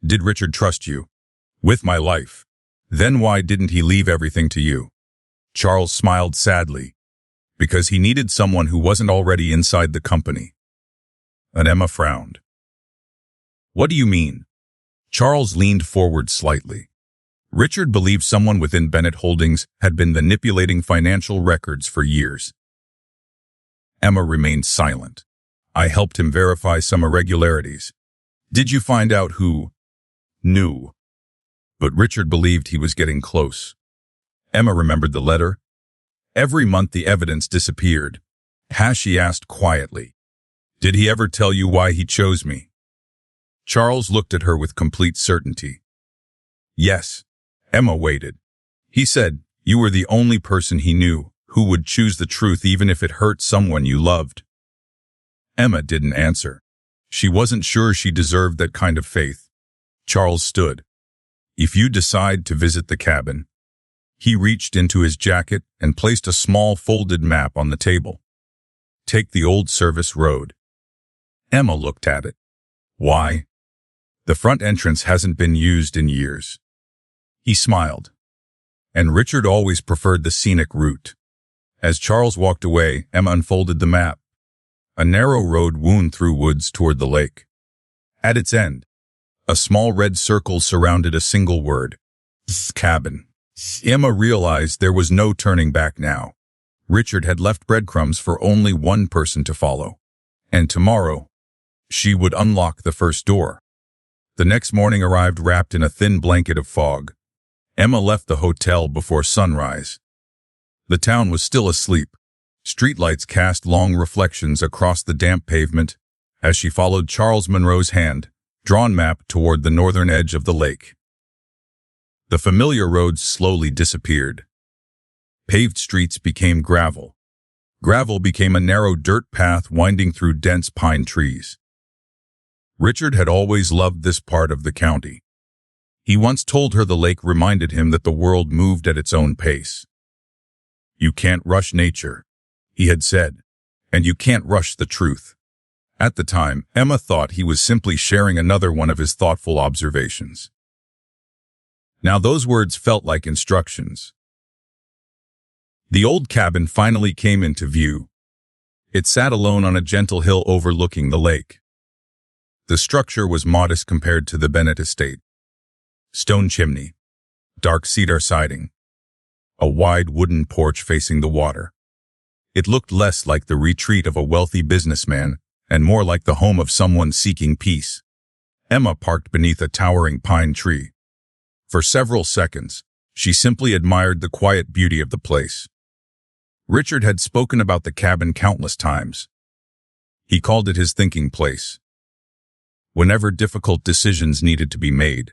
Did Richard trust you? With my life. Then why didn't he leave everything to you? Charles smiled sadly. Because he needed someone who wasn't already inside the company. And Emma frowned. What do you mean? Charles leaned forward slightly. Richard believed someone within Bennett Holdings had been manipulating financial records for years. Emma remained silent. I helped him verify some irregularities. Did you find out who? Knew. But Richard believed he was getting close. Emma remembered the letter. Every month the evidence disappeared. She asked quietly. Did he ever tell you why he chose me? Charles looked at her with complete certainty. Yes. Emma waited. He said, you were the only person he knew who would choose the truth even if it hurt someone you loved. Emma didn't answer. She wasn't sure she deserved that kind of faith. Charles stood. If you decide to visit the cabin. He reached into his jacket and placed a small folded map on the table. Take the old service road. Emma looked at it. Why? The front entrance hasn't been used in years. He smiled. And Richard always preferred the scenic route. As Charles walked away, Emma unfolded the map. A narrow road wound through woods toward the lake. At its end, a small red circle surrounded a single word. Cabin. Emma realized there was no turning back now. Richard had left breadcrumbs for only one person to follow. And tomorrow, she would unlock the first door. The next morning arrived wrapped in a thin blanket of fog. Emma left the hotel before sunrise. The town was still asleep. Streetlights cast long reflections across the damp pavement as she followed Charles Monroe's hand, drawn map toward the northern edge of the lake. The familiar roads slowly disappeared. Paved streets became gravel. Gravel became a narrow dirt path winding through dense pine trees. Richard had always loved this part of the county. He once told her the lake reminded him that the world moved at its own pace. "You can't rush nature," he had said, "and you can't rush the truth." At the time, Emma thought he was simply sharing another one of his thoughtful observations. Now those words felt like instructions. The old cabin finally came into view. It sat alone on a gentle hill overlooking the lake. The structure was modest compared to the Bennett estate. Stone chimney, dark cedar siding, a wide wooden porch facing the water. It looked less like the retreat of a wealthy businessman and more like the home of someone seeking peace. Emma parked beneath a towering pine tree. For several seconds, she simply admired the quiet beauty of the place. Richard had spoken about the cabin countless times. He called it his thinking place. Whenever difficult decisions needed to be made,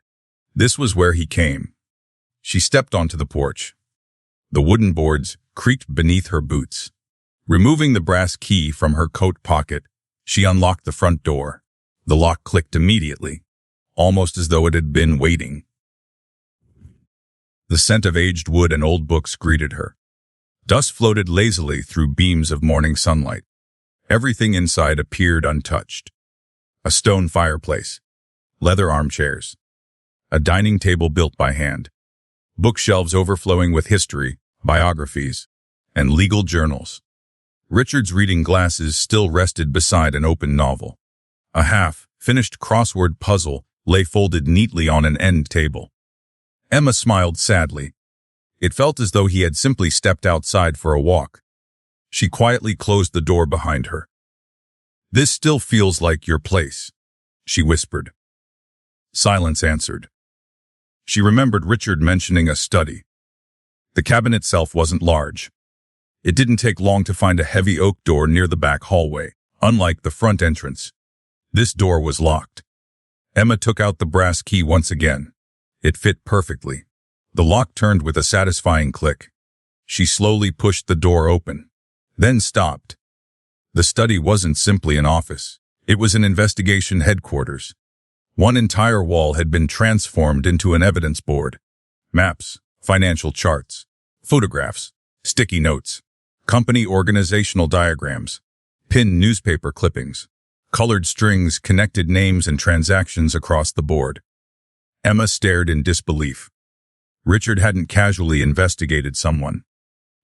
this was where he came. She stepped onto the porch. The wooden boards creaked beneath her boots. Removing the brass key from her coat pocket, she unlocked the front door. The lock clicked immediately, almost as though it had been waiting. The scent of aged wood and old books greeted her. Dust floated lazily through beams of morning sunlight. Everything inside appeared untouched. A stone fireplace, leather armchairs, a dining table built by hand, bookshelves overflowing with history, biographies, and legal journals. Richard's reading glasses still rested beside an open novel. A half-finished crossword puzzle lay folded neatly on an end table. Emma smiled sadly. It felt as though he had simply stepped outside for a walk. She quietly closed the door behind her. "This still feels like your place," she whispered. Silence answered. She remembered Richard mentioning a study. The cabin itself wasn't large. It didn't take long to find a heavy oak door near the back hallway. Unlike the front entrance, this door was locked. Emma took out the brass key once again. It fit perfectly. The lock turned with a satisfying click. She slowly pushed the door open, then stopped. The study wasn't simply an office. It was an investigation headquarters. One entire wall had been transformed into an evidence board. Maps, financial charts, photographs, sticky notes, company organizational diagrams, pinned newspaper clippings, colored strings connected names and transactions across the board. Emma stared in disbelief. Richard hadn't casually investigated someone.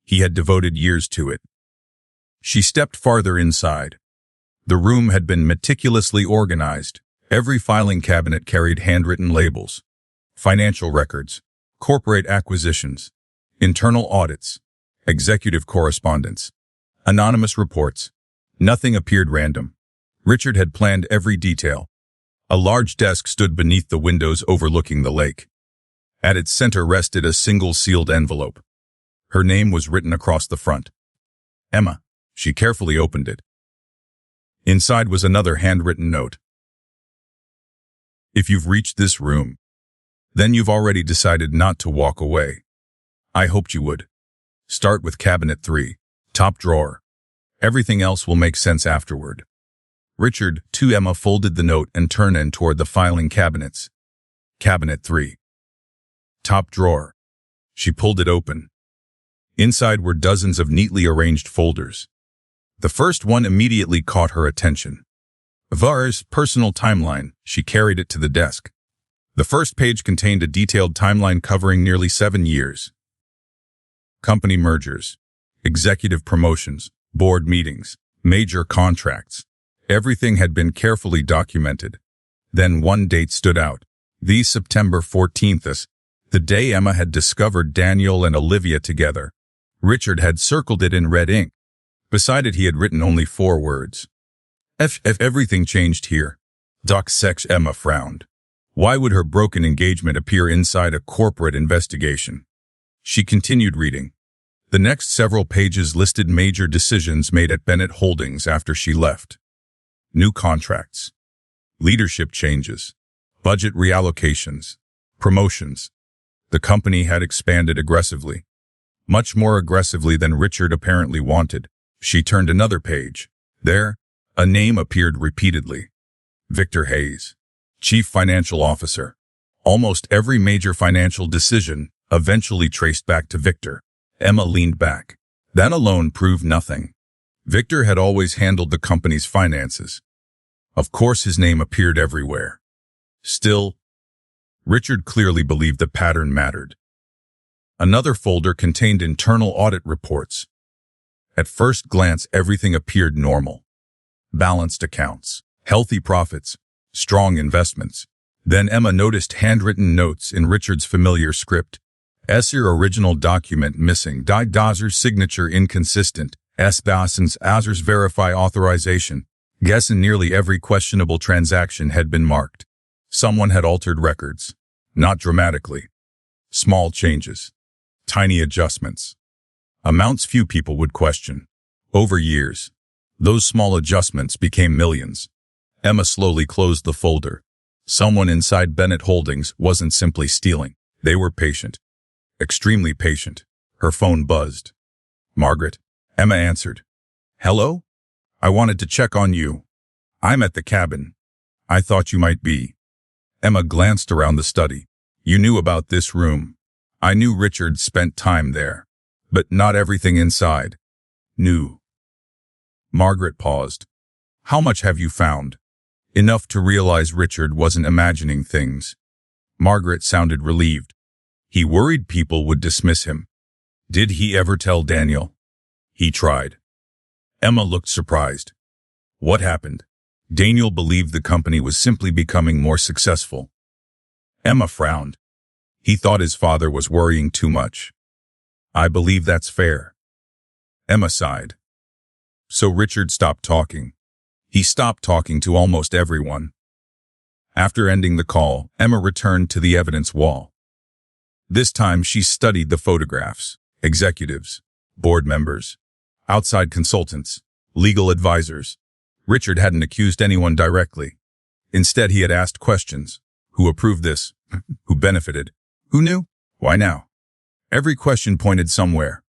He had devoted years to it. She stepped farther inside. The room had been meticulously organized. Every filing cabinet carried handwritten labels, financial records, corporate acquisitions, internal audits, executive correspondence, anonymous reports. Nothing appeared random. Richard had planned every detail. A large desk stood beneath the windows overlooking the lake. At its center rested a single sealed envelope. Her name was written across the front. Emma. She carefully opened it. Inside was another handwritten note. "If you've reached this room, then you've already decided not to walk away. I hoped you would. Start with cabinet 3, top drawer. Everything else will make sense afterward." Richard, to Emma, folded the note and turned in toward the filing cabinets. Cabinet 3. Top drawer. She pulled it open. Inside were dozens of neatly arranged folders. The first one immediately caught her attention. Var's personal timeline. She carried it to the desk. The first page contained a detailed timeline covering nearly 7 years. Company mergers, executive promotions, board meetings, major contracts. Everything had been carefully documented. Then one date stood out. The September 14th, the day Emma had discovered Daniel and Olivia together. Richard had circled it in red ink. Beside it he had written only 4 words. If everything changed here. Doc Sex. Emma frowned. Why would her broken engagement appear inside a corporate investigation? She continued reading. The next several pages listed major decisions made at Bennett Holdings after she left. New contracts, leadership changes, budget reallocations, promotions. The company had expanded aggressively, much more aggressively than Richard apparently wanted. She turned another page. There, a name appeared repeatedly. Victor Hayes, Chief Financial Officer. Almost every major financial decision eventually traced back to Victor. Emma leaned back. That alone proved nothing. Victor had always handled the company's finances. Of course his name appeared everywhere. Still, Richard clearly believed the pattern mattered. Another folder contained internal audit reports. At first glance, everything appeared normal. Balanced accounts, healthy profits, strong investments. Then Emma noticed handwritten notes in Richard's familiar script. Your original document missing. Dazer's signature inconsistent. Basins Azer's verify authorization. Guessing nearly every questionable transaction had been marked. Someone had altered records. Not dramatically. Small changes. Tiny adjustments. Amounts few people would question. Over years, those small adjustments became millions. Emma slowly closed the folder. Someone inside Bennett Holdings wasn't simply stealing. They were patient. Extremely patient. Her phone buzzed. Margaret. Emma answered. Hello? I wanted to check on you. I'm at the cabin. I thought you might be. Emma glanced around the study. You knew about this room. I knew Richard spent time there. But not everything inside. Knew. Margaret paused. How much have you found? Enough to realize Richard wasn't imagining things. Margaret sounded relieved. He worried people would dismiss him. Did he ever tell Daniel? He tried. Emma looked surprised. What happened? Daniel believed the company was simply becoming more successful. Emma frowned. He thought his father was worrying too much. I believe that's fair. Emma sighed. So Richard stopped talking. He stopped talking to almost everyone. After ending the call, Emma returned to the evidence wall. This time she studied the photographs, executives, board members, outside consultants, legal advisors. Richard hadn't accused anyone directly. Instead, he had asked questions. Who approved this? Who benefited? Who knew? Why now? Every question pointed somewhere,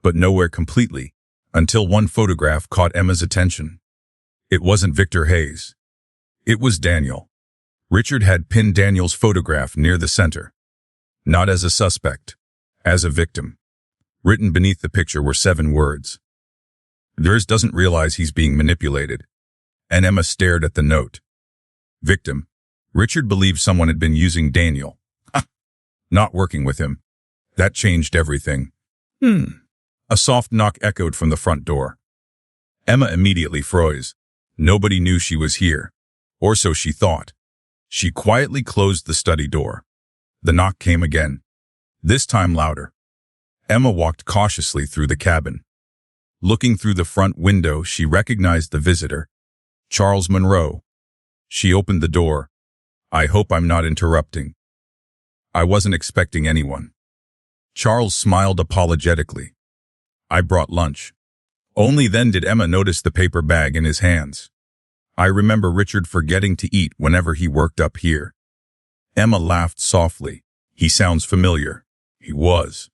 but nowhere completely, until one photograph caught Emma's attention. It wasn't Victor Hayes. It was Daniel. Richard had pinned Daniel's photograph near the center. Not as a suspect, as a victim. Written beneath the picture were 7 words. Durs doesn't realize he's being manipulated. And Emma stared at the note. Victim. Richard believed someone had been using Daniel. Not working with him. That changed everything. A soft knock echoed from the front door. Emma immediately froze. Nobody knew she was here. Or so she thought. She quietly closed the study door. The knock came again. This time louder. Emma walked cautiously through the cabin. Looking through the front window, she recognized the visitor. Charles Monroe. She opened the door. I hope I'm not interrupting. I wasn't expecting anyone. Charles smiled apologetically. I brought lunch. Only then did Emma notice the paper bag in his hands. I remember Richard forgetting to eat whenever he worked up here. Emma laughed softly. He sounds familiar. He was.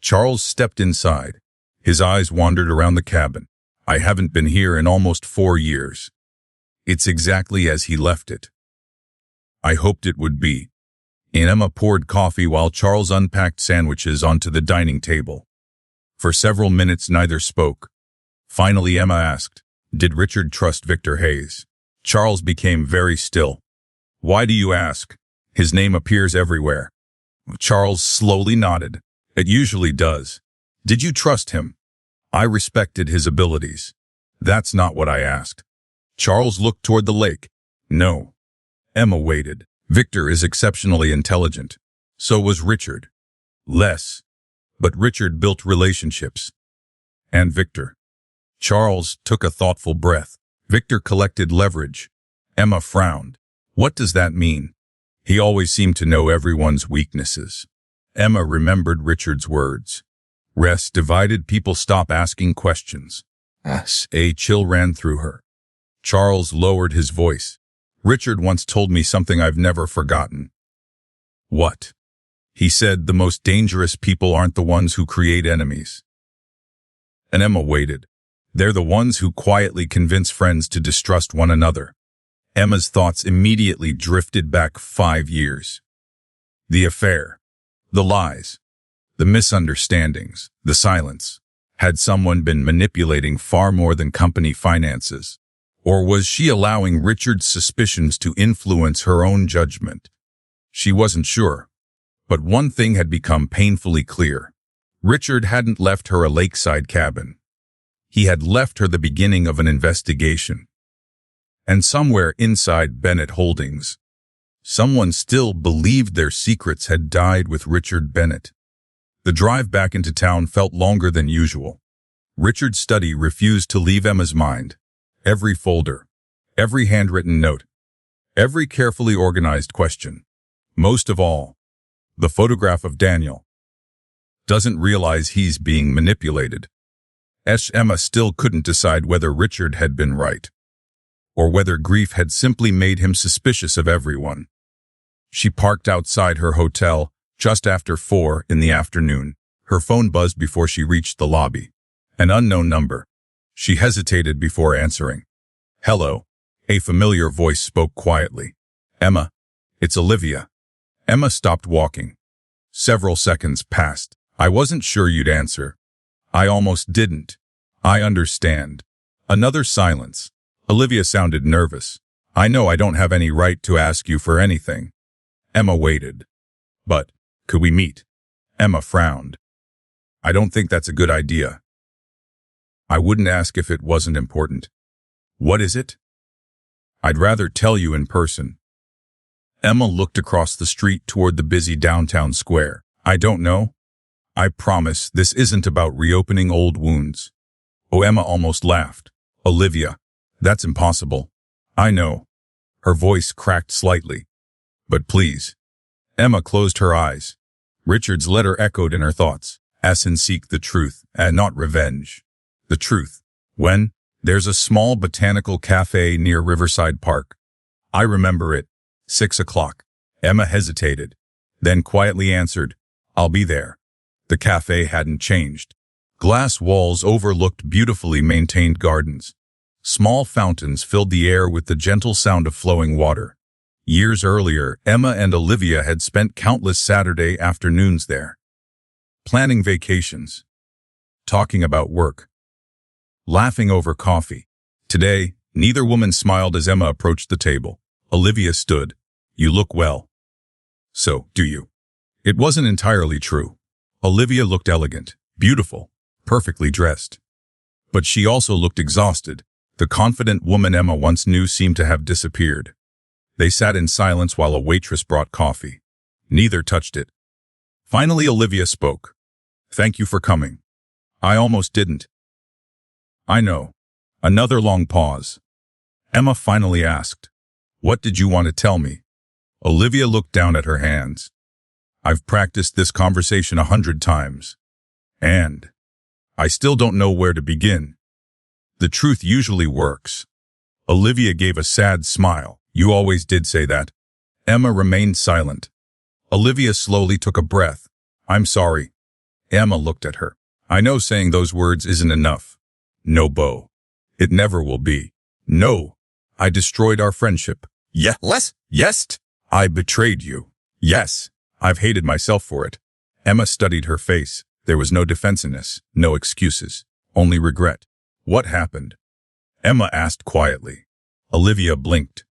Charles stepped inside. His eyes wandered around the cabin. I haven't been here in almost 4 years. It's exactly as he left it. I hoped it would be. And Emma poured coffee while Charles unpacked sandwiches onto the dining table. For several minutes neither spoke. Finally Emma asked, did Richard trust Victor Hayes? Charles became very still. Why do you ask? His name appears everywhere. Charles slowly nodded. It usually does. Did you trust him? I respected his abilities. That's not what I asked. Charles looked toward the lake. No. Emma waited. Victor is exceptionally intelligent. So was Richard. Less. But Richard built relationships. And Victor. Charles took a thoughtful breath. Victor collected leverage. Emma frowned. What does that mean? He always seemed to know everyone's weaknesses. Emma remembered Richard's words. Rest divided, people stop asking questions. A chill ran through her. Charles lowered his voice. Richard once told me something I've never forgotten. What? He said the most dangerous people aren't the ones who create enemies. And Emma waited. They're the ones who quietly convince friends to distrust one another. Emma's thoughts immediately drifted back 5 years. The affair, the lies, the misunderstandings, the silence. Had someone been manipulating far more than company finances? Or was she allowing Richard's suspicions to influence her own judgment? She wasn't sure. But one thing had become painfully clear. Richard hadn't left her a lakeside cabin. He had left her the beginning of an investigation. And somewhere inside Bennett Holdings, someone still believed their secrets had died with Richard Bennett. The drive back into town felt longer than usual. Richard's study refused to leave Emma's mind. Every folder, every handwritten note, every carefully organized question. Most of all, the photograph of Daniel. Doesn't realize he's being manipulated. Emma still couldn't decide whether Richard had been right, or whether grief had simply made him suspicious of everyone. She parked outside her hotel just after 4 in the afternoon. Her phone buzzed before she reached the lobby. An unknown number. She hesitated before answering. Hello. A familiar voice spoke quietly. Emma, it's Olivia. Emma stopped walking. Several seconds passed. I wasn't sure you'd answer. I almost didn't. I understand. Another silence. Olivia sounded nervous. I know I don't have any right to ask you for anything. Emma waited. But, could we meet? Emma frowned. I don't think that's a good idea. I wouldn't ask if it wasn't important. What is it? I'd rather tell you in person. Emma looked across the street toward the busy downtown square. I don't know. I promise this isn't about reopening old wounds. Oh, Emma almost laughed. Olivia, that's impossible. I know. Her voice cracked slightly. But please. Emma closed her eyes. Richard's letter echoed in her thoughts. Ask and seek the truth, and not revenge. The truth. When? There's a small botanical cafe near Riverside Park. I remember it. 6 o'clock. Emma hesitated, then quietly answered, I'll be there. The cafe hadn't changed. Glass walls overlooked beautifully maintained gardens. Small fountains filled the air with the gentle sound of flowing water. Years earlier, Emma and Olivia had spent countless Saturday afternoons there. Planning vacations. Talking about work. Laughing over coffee. Today, neither woman smiled as Emma approached the table. Olivia stood. You look well. So, do you? It wasn't entirely true. Olivia looked elegant, beautiful, perfectly dressed. But she also looked exhausted. The confident woman Emma once knew seemed to have disappeared. They sat in silence while a waitress brought coffee. Neither touched it. Finally, Olivia spoke. Thank you for coming. I almost didn't. I know. Another long pause. Emma finally asked, What did you want to tell me? Olivia looked down at her hands. I've practiced this conversation 100 times. And I still don't know where to begin. The truth usually works. Olivia gave a sad smile. You always did say that. Emma remained silent. Olivia slowly took a breath. I'm sorry. Emma looked at her. I know saying those words isn't enough. No, Bo. It never will be. No. I destroyed our friendship. Yes. I betrayed you. Yes. I've hated myself for it. Emma studied her face. There was no defensiveness, no excuses, only regret. What happened? Emma asked quietly. Olivia blinked.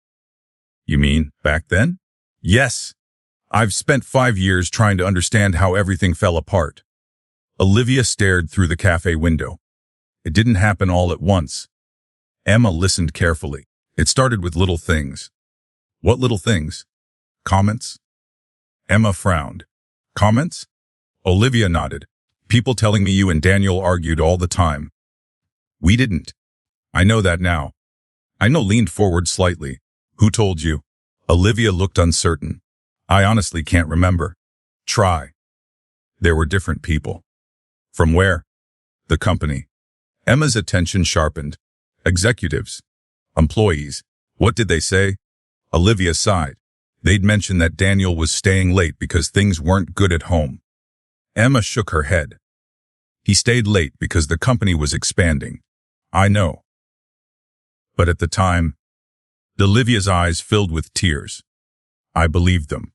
You mean, back then? Yes. I've spent 5 years trying to understand how everything fell apart. Olivia stared through the cafe window. It didn't happen all at once. Emma listened carefully. It started with little things. What little things? Comments? Emma frowned. Comments? Olivia nodded. People telling me you and Daniel argued all the time. We didn't. I know that now. I leaned forward slightly. Who told you? Olivia looked uncertain. I honestly can't remember. Try. There were different people. From where? The company. Emma's attention sharpened. Executives. Employees. What did they say? Olivia sighed. They'd mentioned that Daniel was staying late because things weren't good at home. Emma shook her head. He stayed late because the company was expanding. I know. But at the time, Olivia's eyes filled with tears. I believed them.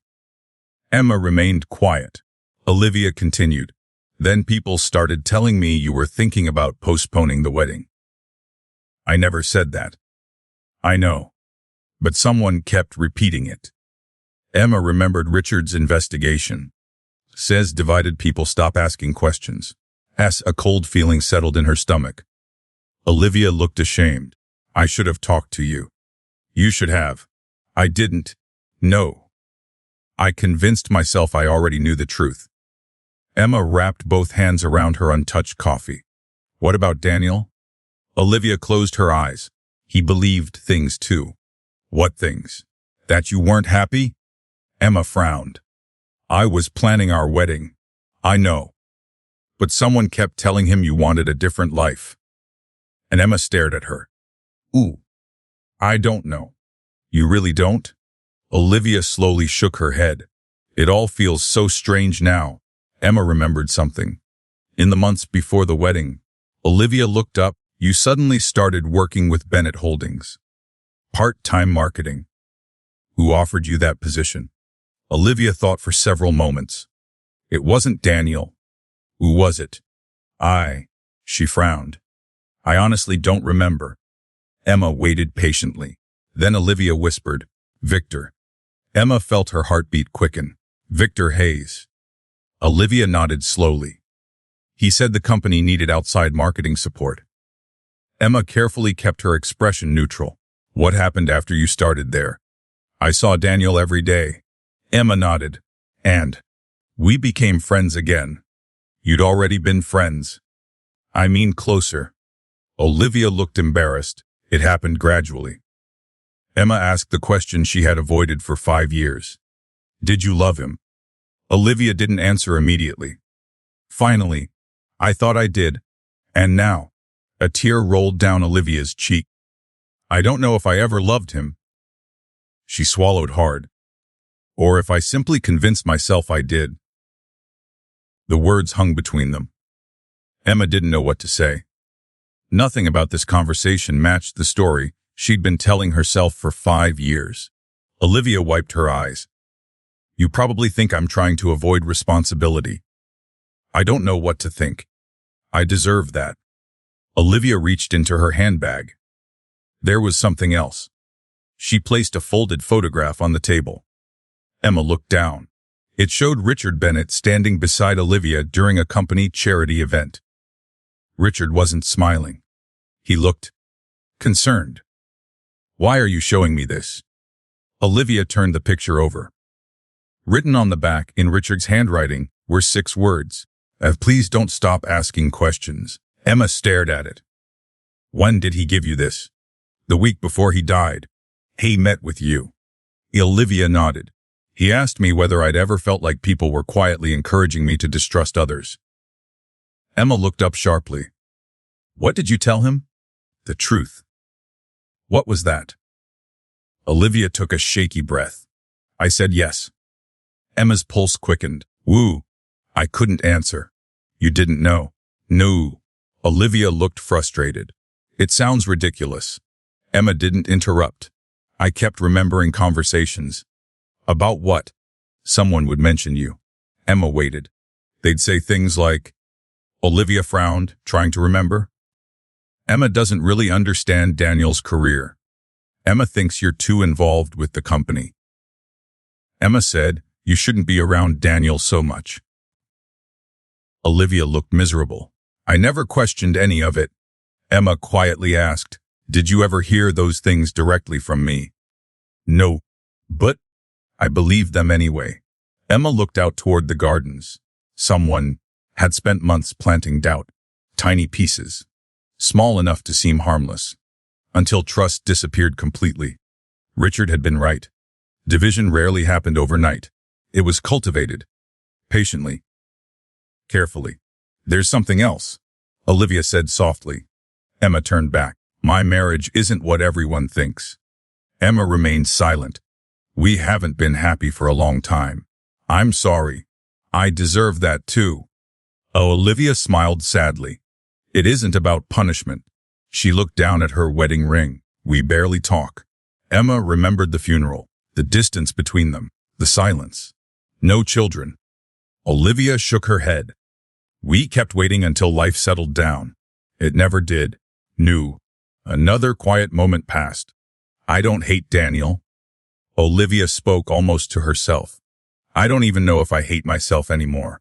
Emma remained quiet. Olivia continued. Then people started telling me you were thinking about postponing the wedding. I never said that. I know. But someone kept repeating it. Emma remembered Richard's investigation. Says divided people stop asking questions. As a cold feeling settled in her stomach. Olivia looked ashamed. I should have talked to you. You should have. I didn't. No. I convinced myself I already knew the truth. Emma wrapped both hands around her untouched coffee. What about Daniel? Olivia closed her eyes. He believed things too. What things? That you weren't happy? Emma frowned. I was planning our wedding. I know. But someone kept telling him you wanted a different life. And Emma stared at her. Ooh. I don't know. You really don't? Olivia slowly shook her head. It all feels so strange now. Emma remembered something. In the months before the wedding, Olivia looked up. You suddenly started working with Bennett Holdings. Part-time marketing. Who offered you that position? Olivia thought for several moments. It wasn't Daniel. Who was it? She frowned. I honestly don't remember. Emma waited patiently. Then Olivia whispered, Victor. Emma felt her heartbeat quicken. Victor Hayes. Olivia nodded slowly. He said the company needed outside marketing support. Emma carefully kept her expression neutral. What happened after you started there? I saw Daniel every day. Emma nodded. And we became friends again. You'd already been friends. I mean closer. Olivia looked embarrassed. It happened gradually. Emma asked the question she had avoided for 5 years. Did you love him? Olivia didn't answer immediately. Finally, I thought I did. And now, a tear rolled down Olivia's cheek. I don't know if I ever loved him. She swallowed hard. Or if I simply convinced myself I did. The words hung between them. Emma didn't know what to say. Nothing about this conversation matched the story she'd been telling herself for 5 years. Olivia wiped her eyes. You probably think I'm trying to avoid responsibility. I don't know what to think. I deserve that. Olivia reached into her handbag. There was something else. She placed a folded photograph on the table. Emma looked down. It showed Richard Bennett standing beside Olivia during a company charity event. Richard wasn't smiling. He looked concerned. Why are you showing me this? Olivia turned the picture over. Written on the back in Richard's handwriting were 6 words. Please don't stop asking questions. Emma stared at it. When did he give you this? The week before he died. He met with you. Olivia nodded. He asked me whether I'd ever felt like people were quietly encouraging me to distrust others. Emma looked up sharply. What did you tell him? The truth. What was that? Olivia took a shaky breath. I said yes. Emma's pulse quickened. Woo. I couldn't answer. You didn't know. No. Olivia looked frustrated. It sounds ridiculous. Emma didn't interrupt. I kept remembering conversations. About what? Someone would mention you. Emma waited. They'd say things like, Olivia frowned, trying to remember. Emma doesn't really understand Daniel's career. Emma thinks you're too involved with the company. Emma said, you shouldn't be around Daniel so much. Olivia looked miserable. I never questioned any of it. Emma quietly asked, did you ever hear those things directly from me? No, but I believed them anyway. Emma looked out toward the gardens. Someone had spent months planting doubt, tiny pieces, small enough to seem harmless, until trust disappeared completely. Richard had been right. Division rarely happened overnight. It was cultivated, patiently, carefully. There's something else, Olivia said softly. Emma turned back. My marriage isn't what everyone thinks. Emma remained silent. We haven't been happy for a long time. I'm sorry. I deserve that too. Oh, Olivia smiled sadly. It isn't about punishment. She looked down at her wedding ring. We barely talk. Emma remembered the funeral, the distance between them, the silence. No children. Olivia shook her head. We kept waiting until life settled down. It never did. Another quiet moment passed. I don't hate Daniel. Olivia spoke almost to herself. I don't even know if I hate myself anymore.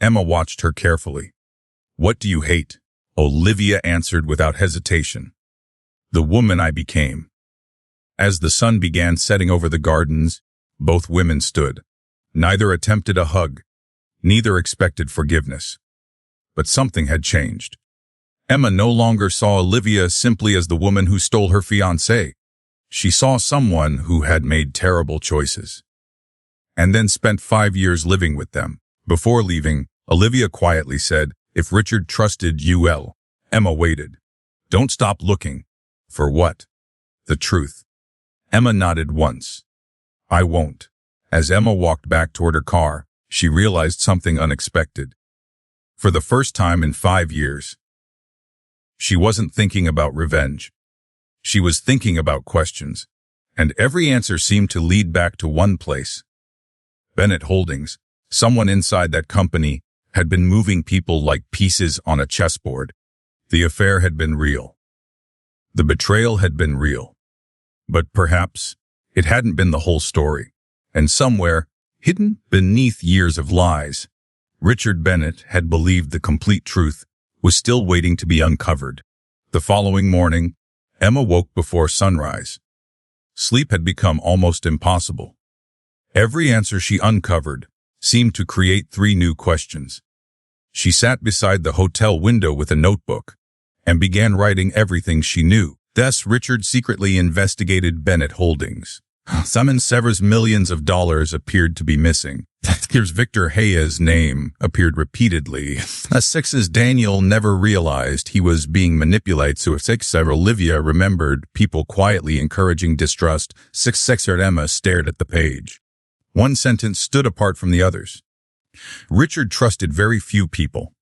Emma watched her carefully. What do you hate? Olivia answered without hesitation. The woman I became. As the sun began setting over the gardens, both women stood. Neither attempted a hug. Neither expected forgiveness. But something had changed. Emma no longer saw Olivia simply as the woman who stole her fiancé. She saw someone who had made terrible choices. And then spent 5 years living with them. Before leaving, Olivia quietly said, if Richard trusted you well. Emma waited. Don't stop looking. For what? The truth. Emma nodded once. I won't. As Emma walked back toward her car, she realized something unexpected. For the first time in 5 years, she wasn't thinking about revenge. She was thinking about questions, and every answer seemed to lead back to one place. Bennett Holdings, someone inside that company, had been moving people like pieces on a chessboard. The affair had been real. The betrayal had been real. But perhaps it hadn't been the whole story. And somewhere, hidden beneath years of lies, Richard Bennett had believed the complete truth was still waiting to be uncovered. The following morning, Emma woke before sunrise. Sleep had become almost impossible. Every answer she uncovered seemed to create 3 new questions. She sat beside the hotel window with a notebook and began writing everything she knew. Thus, Richard secretly investigated Bennett Holdings. Some several millions of dollars appeared to be missing. Here's Victor Hayes' name appeared repeatedly. Six's Daniel never realized he was being manipulated, so Olivia remembered people quietly encouraging distrust. Emma stared at the page. One sentence stood apart from the others. Richard trusted very few people.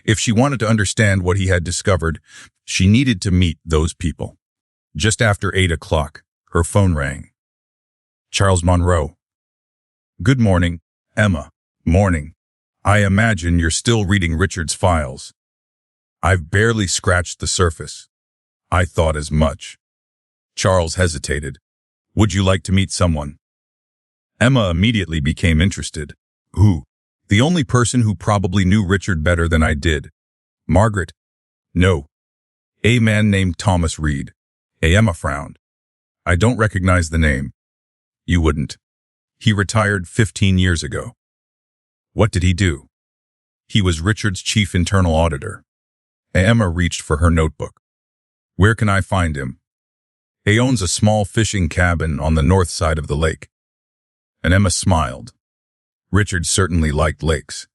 If she wanted to understand what he had discovered, she needed to meet those people. Just after 8 o'clock, her phone rang. Charles Monroe. Good morning, Emma. Morning. I imagine you're still reading Richard's files. I've barely scratched the surface. I thought as much. Charles hesitated. Would you like to meet someone? Emma immediately became interested. Who? The only person who probably knew Richard better than I did. Margaret. No. A man named Thomas Reed. Emma frowned. I don't recognize the name. You wouldn't. He retired 15 years ago. What did he do? He was Richard's chief internal auditor. Emma reached for her notebook. Where can I find him? He owns a small fishing cabin on the north side of the lake. And Emma smiled. Richard certainly liked lakes.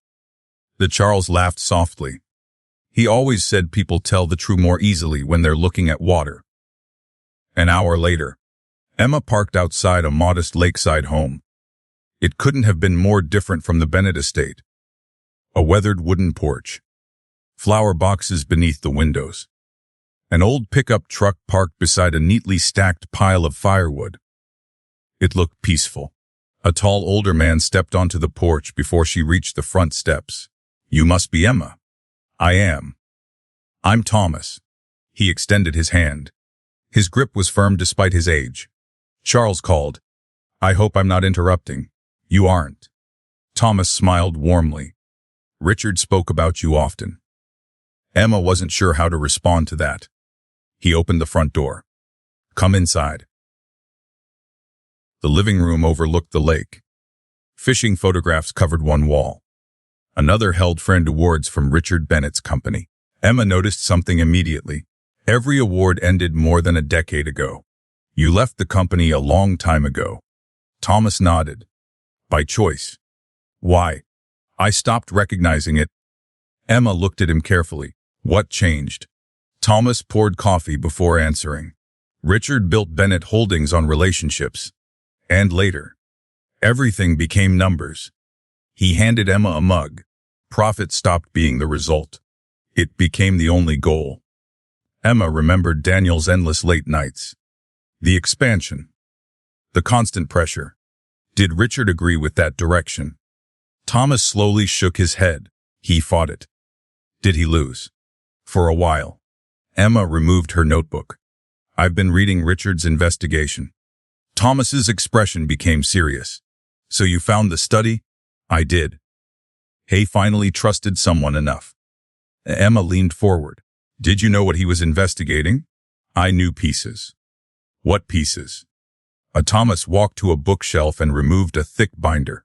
The Charles laughed softly. He always said people tell the truth more easily when they're looking at water. An hour later, Emma parked outside a modest lakeside home. It couldn't have been more different from the Bennett estate. A weathered wooden porch. Flower boxes beneath the windows. An old pickup truck parked beside a neatly stacked pile of firewood. It looked peaceful. A tall older man stepped onto the porch before she reached the front steps. You must be Emma. I am. I'm Thomas. He extended his hand. His grip was firm despite his age. Charles called. "I hope I'm not interrupting." "You aren't." Thomas smiled warmly. "Richard spoke about you often." Emma wasn't sure how to respond to that. He opened the front door. "Come inside." The living room overlooked the lake. Fishing photographs covered one wall. Another held friend awards from Richard Bennett's company. Emma noticed something immediately. Every award ended more than a decade ago. "You left the company a long time ago." Thomas nodded. "By choice." "Why?" "I stopped recognizing it." Emma looked at him carefully. "What changed?" Thomas poured coffee before answering. "Richard built Bennett Holdings on relationships. And later, everything became numbers." He handed Emma a mug. Profit stopped being the result. It became the only goal. Emma remembered Daniel's endless late nights. The expansion. The constant pressure. Did Richard agree with that direction? Thomas slowly shook his head. He fought it. Did he lose? For a while. Emma removed her notebook. "I've been reading Richard's investigation." Thomas's expression became serious. "So you found the study?" "I did." He finally trusted someone enough. Emma leaned forward. "Did you know what he was investigating?" "I knew pieces." "What pieces?" Thomas walked to a bookshelf and removed a thick binder.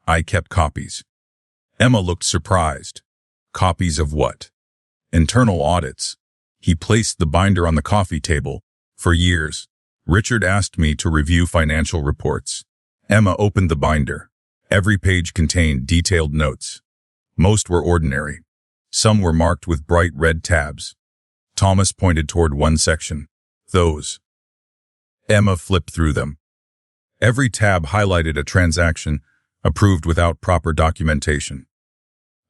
"I kept copies." Emma looked surprised. "Copies of what?" "Internal audits." He placed the binder on the coffee table. "For years, Richard asked me to review financial reports." Emma opened the binder. Every page contained detailed notes. Most were ordinary. Some were marked with bright red tabs. Thomas pointed toward one section. "Those." Emma flipped through them. Every tab highlighted a transaction approved without proper documentation.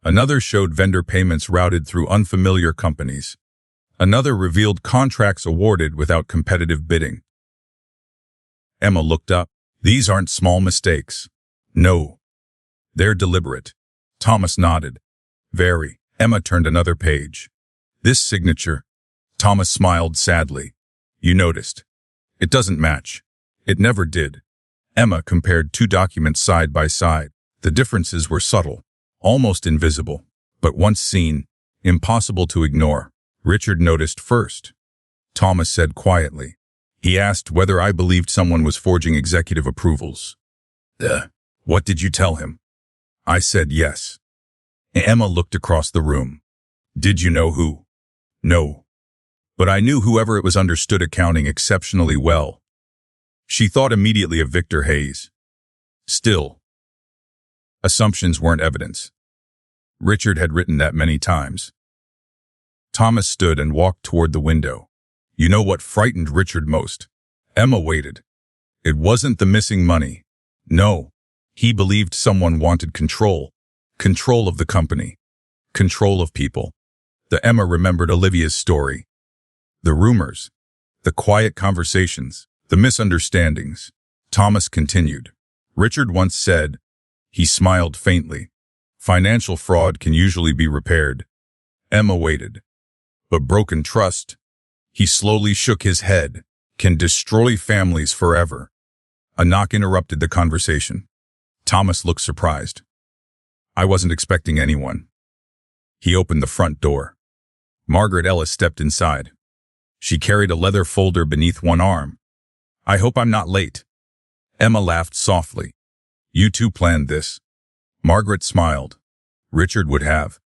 Another showed vendor payments routed through unfamiliar companies. Another revealed contracts awarded without competitive bidding. Emma looked up. "These aren't small mistakes." "No. They're deliberate." Thomas nodded. "Very." Emma turned another page. "This signature." Thomas smiled sadly. "You noticed. It doesn't match." It never did. Emma compared two documents side by side. The differences were subtle, almost invisible, but once seen, impossible to ignore. Richard noticed first. Thomas said quietly. "He asked whether I believed someone was forging executive approvals." "What did you tell him?" "I said yes." Emma looked across the room. "Did you know who?" "No. But I knew whoever it was understood accounting exceptionally well." She thought immediately of Victor Hayes. Still, assumptions weren't evidence. Richard had written that many times. Thomas stood and walked toward the window. "You know what frightened Richard most?" Emma waited. "It wasn't the missing money. No. He believed someone wanted control. Control of the company. Control of people." Emma remembered Olivia's story. The rumors. The quiet conversations. The misunderstandings. Thomas continued. "Richard once said," he smiled faintly, "financial fraud can usually be repaired." Emma waited. "But broken trust," he slowly shook his head, "can destroy families forever." A knock interrupted the conversation. Thomas looked surprised. "I wasn't expecting anyone." He opened the front door. Margaret Ellis stepped inside. She carried a leather folder beneath one arm. "I hope I'm not late." Emma laughed softly. "You two planned this." Margaret smiled. "Richard would have."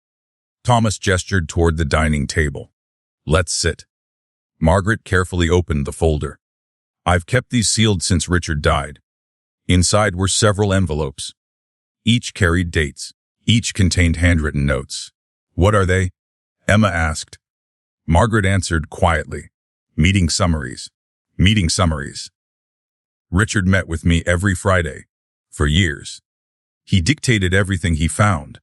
Thomas gestured toward the dining table. "Let's sit." Margaret carefully opened the folder. "I've kept these sealed since Richard died." Inside were several envelopes. Each carried dates. Each contained handwritten notes. "What are they?" Emma asked. Margaret answered quietly. "Meeting summaries." "Meeting summaries." "Richard met with me every Friday. For years. He dictated everything he found."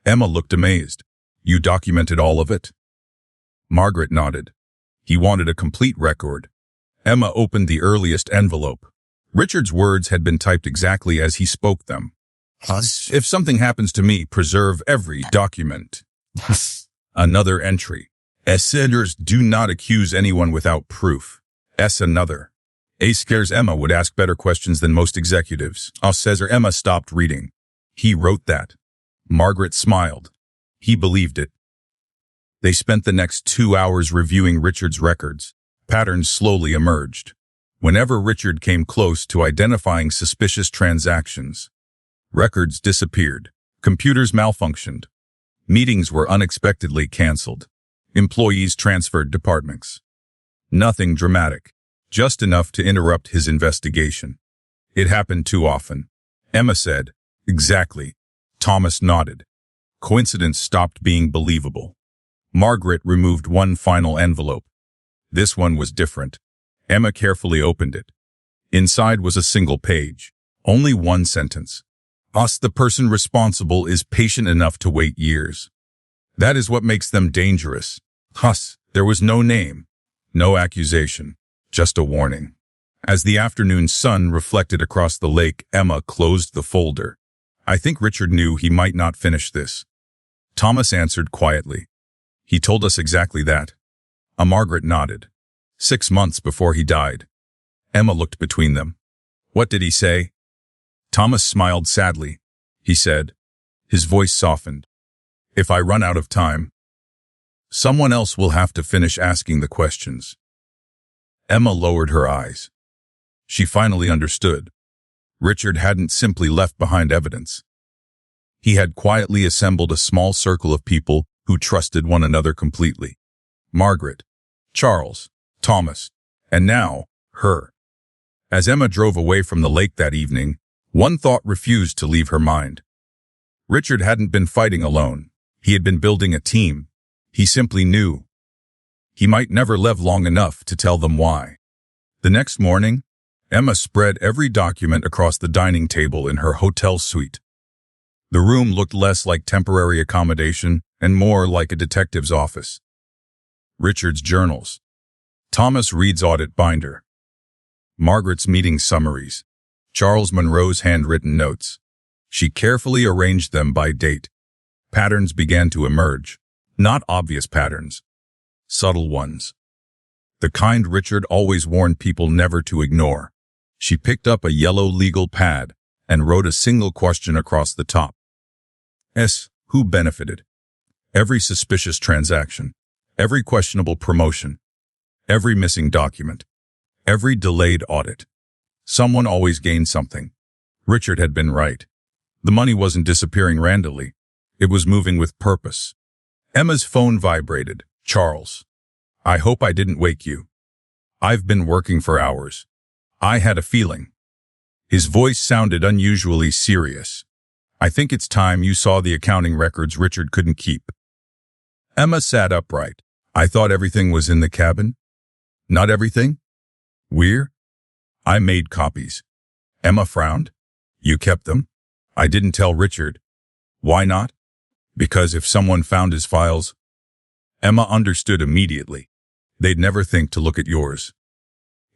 Emma looked amazed. "You documented all of it?" Margaret nodded. "He wanted a complete record." Emma opened the earliest envelope. Richard's words had been typed exactly as he spoke them. "If something happens to me, preserve every document." Another entry. "Senators do not accuse anyone without proof." Another. A scares Emma would ask better questions than most executives. Says Emma stopped reading. He wrote that. Margaret smiled. He believed it. They spent the next 2 hours reviewing Richard's records. Patterns slowly emerged. Whenever Richard came close to identifying suspicious transactions, records disappeared. Computers malfunctioned. Meetings were unexpectedly canceled. Employees transferred departments. Nothing dramatic, just enough to interrupt his investigation. It happened too often. Emma said, "Exactly." Thomas nodded. Coincidence stopped being believable. Margaret removed one final envelope. This one was different. Emma carefully opened it. Inside was a single page. Only one sentence. The person responsible is patient enough to wait years. That is what makes them dangerous. There was no name, no accusation, just a warning. As the afternoon sun reflected across the lake, Emma closed the folder. I think Richard knew he might not finish this. Thomas answered quietly. He told us exactly that. Margaret nodded. 6 months before he died. Emma looked between them. What did he say? Thomas smiled sadly. He said, his voice softened. If I run out of time, someone else will have to finish asking the questions. Emma lowered her eyes. She finally understood. Richard hadn't simply left behind evidence. He had quietly assembled a small circle of people who trusted one another completely. Margaret, Charles, Thomas, and now, her. As Emma drove away from the lake that evening, one thought refused to leave her mind. Richard hadn't been fighting alone. He had been building a team. He simply knew. He might never live long enough to tell them why. The next morning, Emma spread every document across the dining table in her hotel suite. The room looked less like temporary accommodation and more like a detective's office. Richard's journals. Thomas Reed's audit binder. Margaret's meeting summaries. Charles Monroe's handwritten notes. She carefully arranged them by date. Patterns began to emerge. Not obvious patterns. Subtle ones. The kind Richard always warned people never to ignore. She picked up a yellow legal pad and wrote a single question across the top. Who benefited? Every suspicious transaction. Every questionable promotion. Every missing document. Every delayed audit. Someone always gained something. Richard had been right. The money wasn't disappearing randomly. It was moving with purpose. Emma's phone vibrated. Charles. I hope I didn't wake you. I've been working for hours. I had a feeling. His voice sounded unusually serious. I think it's time you saw the accounting records Richard couldn't keep. Emma sat upright. I thought everything was in the cabin. Not everything? I made copies. Emma frowned. You kept them? I didn't tell Richard. Why not? Because if someone found his files... Emma understood immediately. They'd never think to look at yours.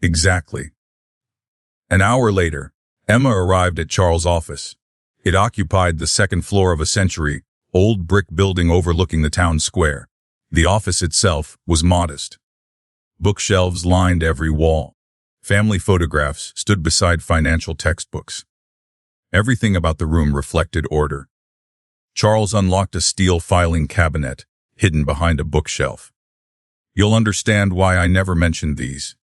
Exactly. An hour later, Emma arrived at Charles' office. It occupied the second floor of a century-old brick building overlooking the town square. The office itself was modest. Bookshelves lined every wall. Family photographs stood beside financial textbooks. Everything about the room reflected order. Charles unlocked a steel filing cabinet, hidden behind a bookshelf. You'll understand why I never mentioned these.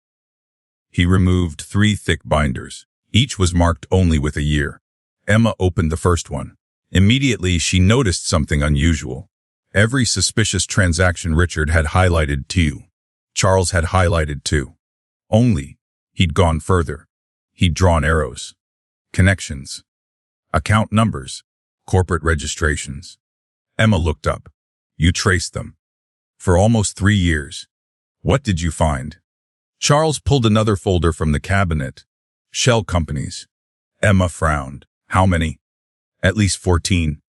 He removed 3 thick binders. Each was marked only with a year. Emma opened the first one. Immediately, she noticed something unusual. Every suspicious transaction Richard had highlighted too. Charles had highlighted too. Only, he'd gone further. He'd drawn arrows. Connections. Account numbers. Corporate registrations. Emma looked up. You traced them. For almost 3 years. What did you find? Charles pulled another folder from the cabinet. Shell companies. Emma frowned. How many? At least 14.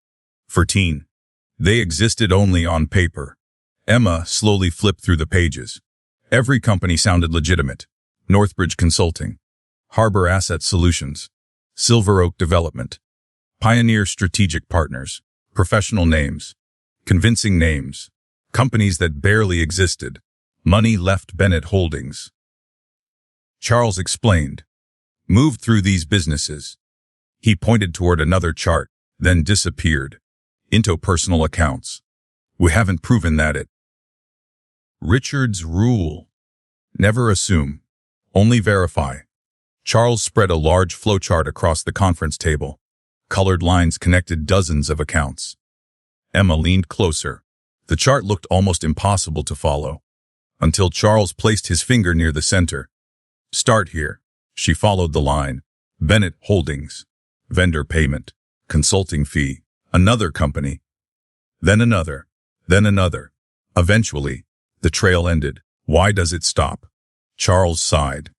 14. They existed only on paper. Emma slowly flipped through the pages. Every company sounded legitimate. Northbridge Consulting. Harbor Asset Solutions. Silver Oak Development. Pioneer Strategic Partners. Professional names. Convincing names. Companies that barely existed. Money left Bennett Holdings. Charles explained. Moved through these businesses. He pointed toward another chart, then disappeared. Into personal accounts. We haven't proven that it. Richard's rule. Never assume. Only verify. Charles spread a large flowchart across the conference table. Colored lines connected dozens of accounts. Emma leaned closer. The chart looked almost impossible to follow. Until Charles placed his finger near the center. Start here. She followed the line. Bennett Holdings. Vendor payment. Consulting fee. Another company. Then another. Then another. Eventually, the trail ended. Why does it stop? Charles sighed.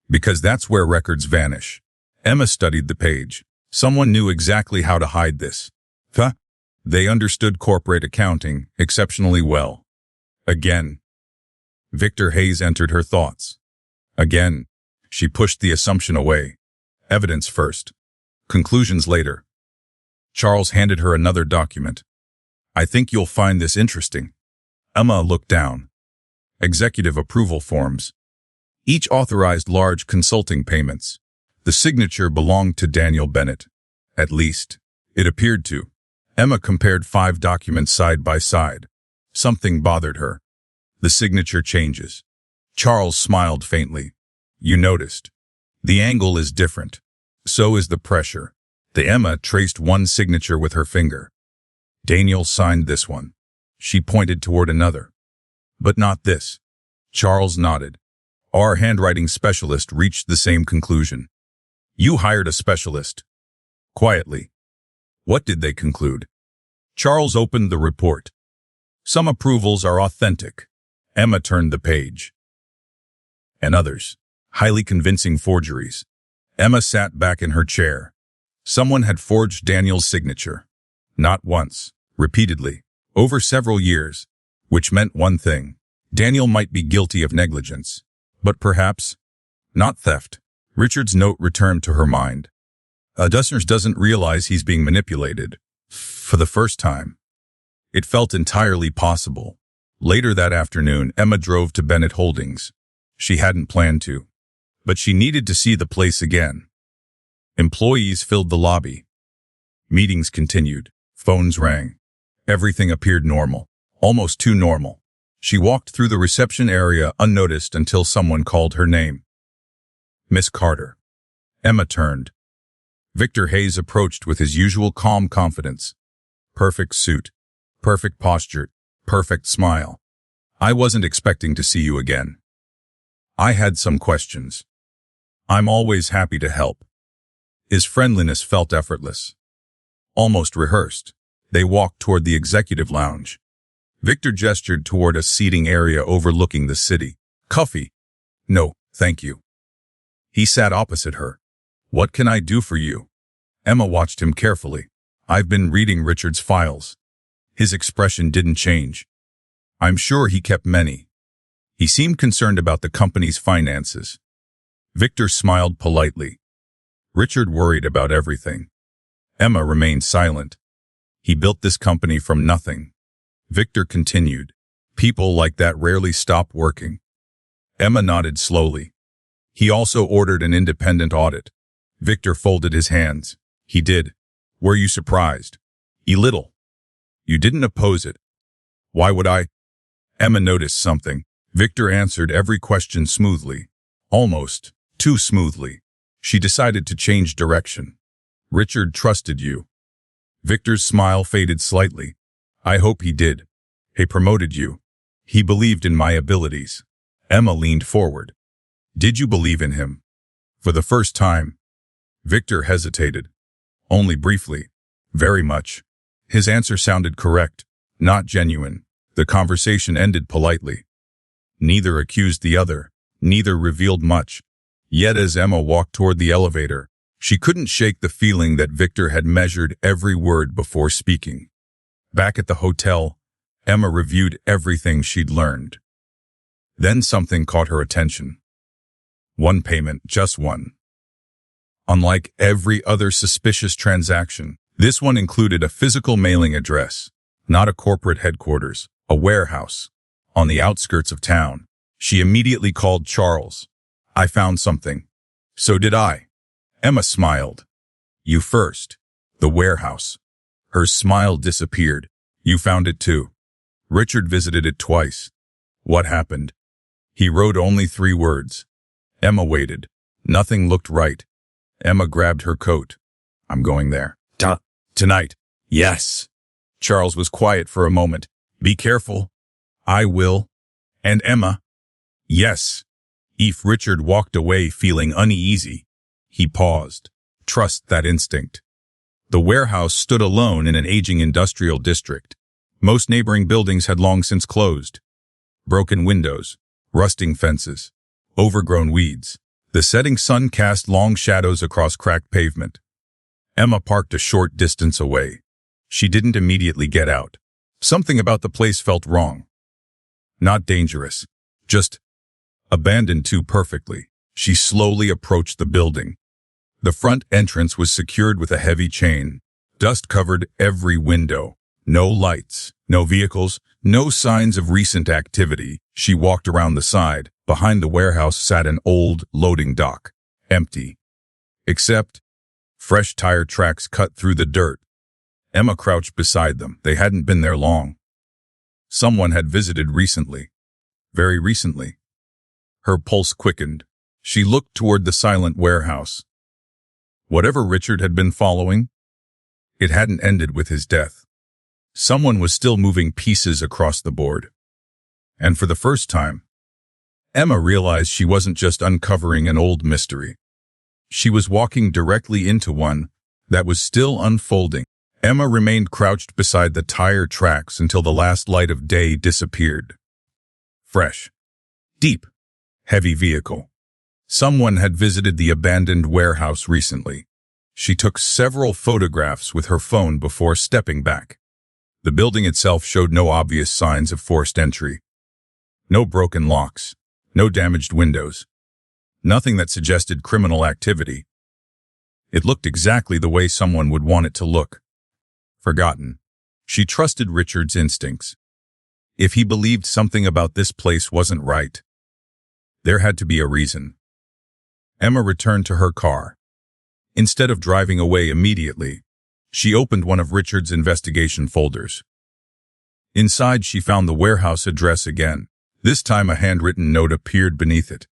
Because that's where records vanish. Emma studied the page. Someone knew exactly how to hide this. Huh? They understood corporate accounting exceptionally well. Again. Victor Hayes entered her thoughts. Again. She pushed the assumption away. Evidence first. Conclusions later. Charles handed her another document. I think you'll find this interesting. Emma looked down. Executive approval forms. Each authorized large consulting payments. The signature belonged to Daniel Bennett. At least, it appeared to. Emma compared 5 documents side by side. Something bothered her. The signature changes. Charles smiled faintly. You noticed. The angle is different. So is the pressure. The Emma traced one signature with her finger. Daniel signed this one. She pointed toward another. But not this. Charles nodded. Our handwriting specialist reached the same conclusion. You hired a specialist. Quietly. What did they conclude? Charles opened the report. Some approvals are authentic. Emma turned the page. And others, highly convincing forgeries. Emma sat back in her chair. Someone had forged Daniel's signature. Not once, repeatedly, over several years, which meant one thing. Daniel might be guilty of negligence, but perhaps not theft. Richard's note returned to her mind. Dustners doesn't realize he's being manipulated. For the first time. It felt entirely possible. Later that afternoon, Emma drove to Bennett Holdings. She hadn't planned to, but she needed to see the place again. Employees filled the lobby. Meetings continued. Phones rang. Everything appeared normal, almost too normal. She walked through the reception area unnoticed until someone called her name. Miss Carter. Emma turned. Victor Hayes approached with his usual calm confidence. Perfect suit. Perfect posture. Perfect smile. I wasn't expecting to see you again. I had some questions. I'm always happy to help. His friendliness felt effortless. Almost rehearsed. They walked toward the executive lounge. Victor gestured toward a seating area overlooking the city. Coffee? No, thank you. He sat opposite her. What can I do for you? Emma watched him carefully. I've been reading Richard's files. His expression didn't change. I'm sure he kept many. He seemed concerned about the company's finances. Victor smiled politely. Richard worried about everything. Emma remained silent. He built this company from nothing. Victor continued. People like that rarely stop working. Emma nodded slowly. He also ordered an independent audit. Victor folded his hands. He did. Were you surprised? A little. You didn't oppose it. Why would I? Emma noticed something. Victor answered every question smoothly. Almost too smoothly. She decided to change direction. Richard trusted you. Victor's smile faded slightly. I hope he did. He promoted you. He believed in my abilities. Emma leaned forward. Did you believe in him? For the first time. Victor hesitated. Only briefly. Very much. His answer sounded correct, not genuine. The conversation ended politely. Neither accused the other. Neither revealed much. Yet as Emma walked toward the elevator, she couldn't shake the feeling that Victor had measured every word before speaking. Back at the hotel, Emma reviewed everything she'd learned. Then something caught her attention. One payment, just one. Unlike every other suspicious transaction, this one included a physical mailing address, not a corporate headquarters, a warehouse, on the outskirts of town. She immediately called Charles. I found something. So did I. Emma smiled. You first. The warehouse. Her smile disappeared. You found it too. Richard visited it twice. What happened? He wrote only 3 words. Emma waited. Nothing looked right. Emma grabbed her coat. I'm going there. Tonight. Yes. Charles was quiet for a moment. Be careful. I will. And Emma? Yes. If Richard walked away feeling uneasy, he paused. Trust that instinct. The warehouse stood alone in an aging industrial district. Most neighboring buildings had long since closed. Broken windows, rusting fences, overgrown weeds. The setting sun cast long shadows across cracked pavement. Emma parked a short distance away. She didn't immediately get out. Something about the place felt wrong. Not dangerous, just abandoned too perfectly. She slowly approached the building. The front entrance was secured with a heavy chain. Dust covered every window. No lights, no vehicles, no signs of recent activity. She walked around the side. Behind the warehouse sat an old loading dock, empty. Except fresh tire tracks cut through the dirt. Emma crouched beside them. They hadn't been there long. Someone had visited recently. Very recently. Her pulse quickened. She looked toward the silent warehouse. Whatever Richard had been following, it hadn't ended with his death. Someone was still moving pieces across the board. And for the first time, Emma realized she wasn't just uncovering an old mystery. She was walking directly into one that was still unfolding. Emma remained crouched beside the tire tracks until the last light of day disappeared. Fresh, deep, heavy vehicle. Someone had visited the abandoned warehouse recently. She took several photographs with her phone before stepping back. The building itself showed no obvious signs of forced entry. No broken locks, no damaged windows. Nothing that suggested criminal activity. It looked exactly the way someone would want it to look. Forgotten. She trusted Richard's instincts. If he believed something about this place wasn't right, there had to be a reason. Emma returned to her car. Instead of driving away immediately, she opened one of Richard's investigation folders. Inside, she found the warehouse address again. This time a handwritten note appeared beneath it.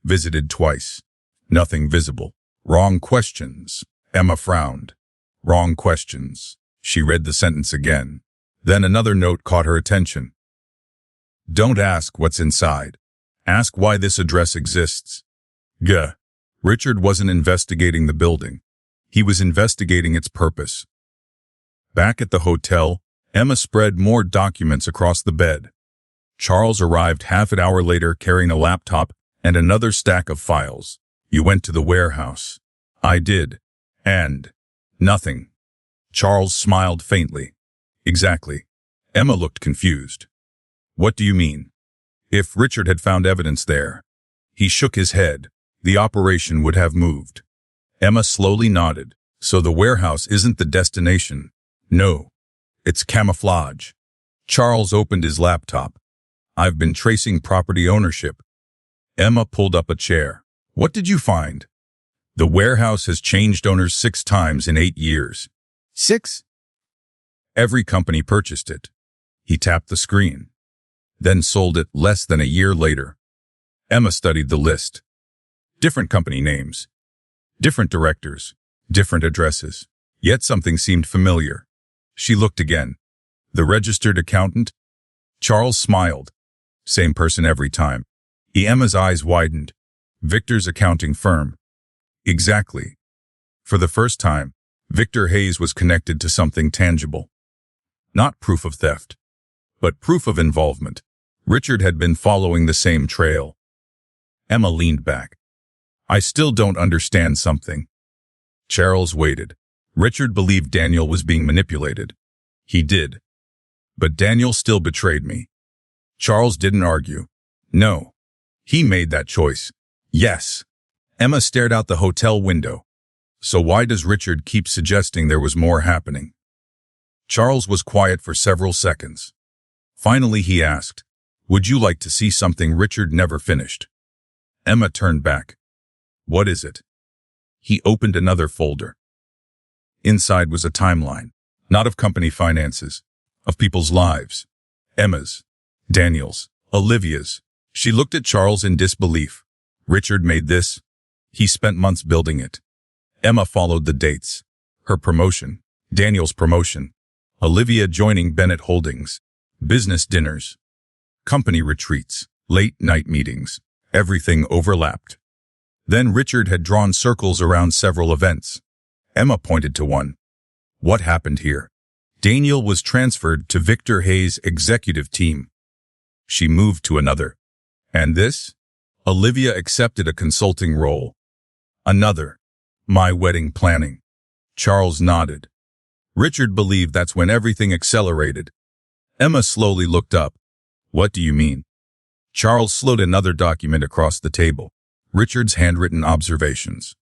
Visited twice. Nothing visible. Wrong questions. Emma frowned. Wrong questions. She read the sentence again. Then another note caught her attention. Don't ask what's inside. Ask why this address exists. Gah. Richard wasn't investigating the building. He was investigating its purpose. Back at the hotel, Emma spread more documents across the bed. Charles arrived half an hour later carrying a laptop and another stack of files. You went to the warehouse. I did. And nothing. Charles smiled faintly. Exactly. Emma looked confused. What do you mean? If Richard had found evidence there. He shook his head. The operation would have moved. Emma slowly nodded. So the warehouse isn't the destination. No. It's camouflage. Charles opened his laptop. I've been tracing property ownership. Emma pulled up a chair. What did you find? The warehouse has changed owners 6 times in 8 years. 6? Every company purchased it. He tapped the screen. Then sold it less than a year later. Emma studied the list. Different company names. Different directors. Different addresses. Yet something seemed familiar. She looked again. The registered accountant? Charles smiled. Same person every time. Emma's eyes widened. Victor's accounting firm. Exactly. For the first time, Victor Hayes was connected to something tangible. Not proof of theft, but proof of involvement. Richard had been following the same trail. Emma leaned back. I still don't understand something. Charles waited. Richard believed Daniel was being manipulated. He did. But Daniel still betrayed me. Charles didn't argue. No. He made that choice. Yes. Emma stared out the hotel window. So why does Richard keep suggesting there was more happening? Charles was quiet for several seconds. Finally he asked, would you like to see something Richard never finished? Emma turned back. What is it? He opened another folder. Inside was a timeline, not of company finances, of people's lives. Emma's, Daniel's, Olivia's. She looked at Charles in disbelief. Richard made this. He spent months building it. Emma followed the dates. Her promotion, Daniel's promotion, Olivia joining Bennett Holdings, business dinners, company retreats, late-night meetings. Everything overlapped. Then Richard had drawn circles around several events. Emma pointed to one. What happened here? Daniel was transferred to Victor Hayes' executive team. She moved to another. And this? Olivia accepted a consulting role. Another. My wedding planning. Charles nodded. Richard believed that's when everything accelerated. Emma slowly looked up. What do you mean? Charles slid another document across the table. Richard's handwritten observations.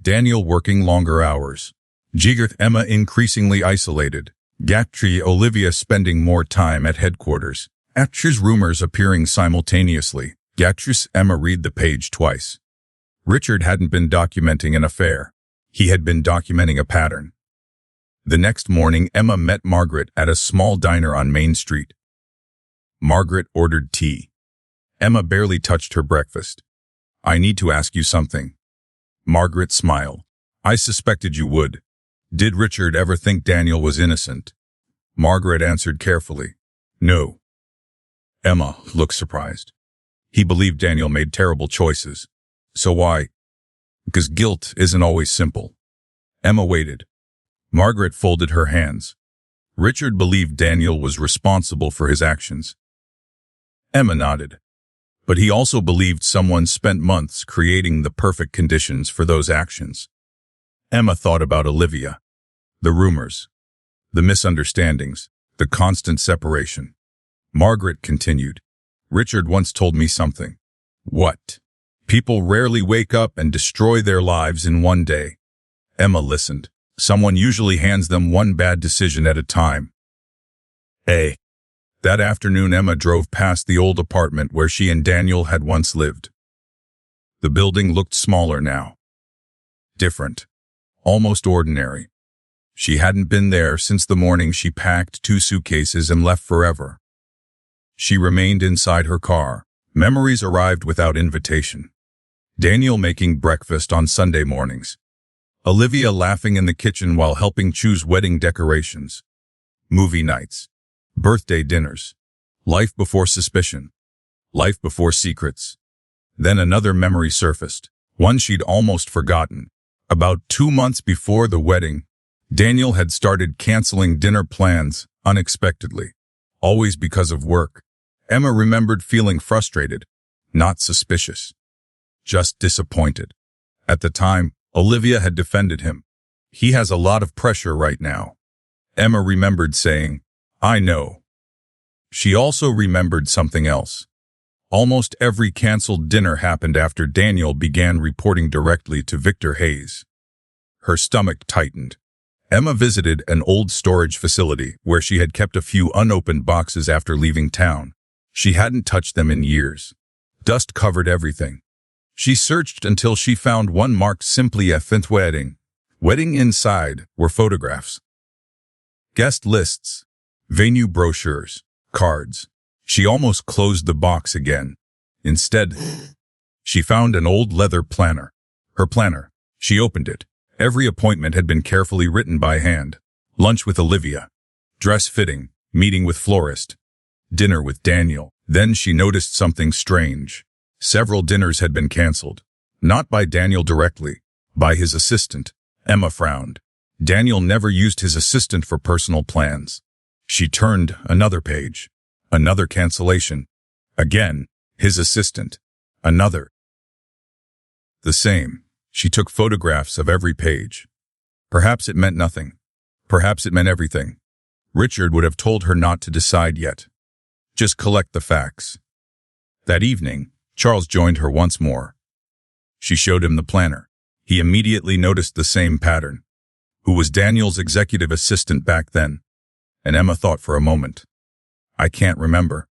Daniel working longer hours. Jigert Emma increasingly isolated. Gatri Olivia spending more time at headquarters. Gatri's rumors appearing simultaneously. Gatris Emma read the page twice. Richard hadn't been documenting an affair. He had been documenting a pattern. The next morning, Emma met Margaret at a small diner on Main Street. Margaret ordered tea. Emma barely touched her breakfast. I need to ask you something. Margaret smiled. I suspected you would. Did Richard ever think Daniel was innocent? Margaret answered carefully. No. Emma looked surprised. He believed Daniel made terrible choices. So why? Because guilt isn't always simple. Emma waited. Margaret folded her hands. Richard believed Daniel was responsible for his actions. Emma nodded. But he also believed someone spent months creating the perfect conditions for those actions. Emma thought about Olivia. The rumors. The misunderstandings. The constant separation. Margaret continued. Richard once told me something. What? People rarely wake up and destroy their lives in one day. Emma listened. Someone usually hands them one bad decision at a time. That afternoon, Emma drove past the old apartment where she and Daniel had once lived. The building looked smaller now. Different. Almost ordinary. She hadn't been there since the morning she packed 2 suitcases and left forever. She remained inside her car. Memories arrived without invitation. Daniel making breakfast on Sunday mornings. Olivia laughing in the kitchen while helping choose wedding decorations. Movie nights. Birthday dinners. Life before suspicion. Life before secrets. Then another memory surfaced, one she'd almost forgotten. About 2 months before the wedding, Daniel had started canceling dinner plans unexpectedly, always because of work. Emma remembered feeling frustrated, not suspicious, just disappointed. At the time, Olivia had defended him. He has a lot of pressure right now. Emma remembered saying, I know. She also remembered something else. Almost every canceled dinner happened after Daniel began reporting directly to Victor Hayes. Her stomach tightened. Emma visited an old storage facility where she had kept a few unopened boxes after leaving town. She hadn't touched them in years. Dust covered everything. She searched until she found one marked simply a fifth wedding. Wedding inside were photographs. Guest lists. Venue brochures. Cards. She almost closed the box again. Instead, she found an old leather planner. Her planner. She opened it. Every appointment had been carefully written by hand. Lunch with Olivia. Dress fitting. Meeting with florist. Dinner with Daniel. Then she noticed something strange. Several dinners had been canceled. Not by Daniel directly, by his assistant. Emma frowned. Daniel never used his assistant for personal plans. She turned another page. Another cancellation. Again, his assistant. Another. The same. She took photographs of every page. Perhaps it meant nothing. Perhaps it meant everything. Richard would have told her not to decide yet. Just collect the facts. That evening, Charles joined her once more. She showed him the planner. He immediately noticed the same pattern. Who was Daniel's executive assistant back then? And Emma thought for a moment. I can't remember.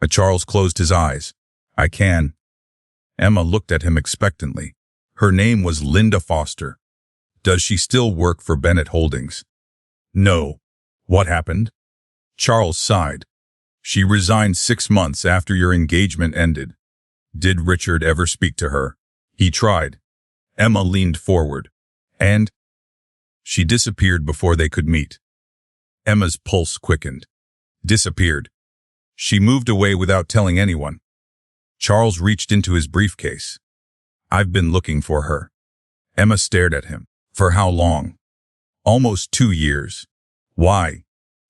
But Charles closed his eyes. I can. Emma looked at him expectantly. Her name was Linda Foster. Does she still work for Bennett Holdings? No. What happened? Charles sighed. She resigned 6 months after your engagement ended. Did Richard ever speak to her? He tried. Emma leaned forward. And? She disappeared before they could meet. Emma's pulse quickened. Disappeared. She moved away without telling anyone. Charles reached into his briefcase. I've been looking for her. Emma stared at him. For how long? Almost 2 years. Why?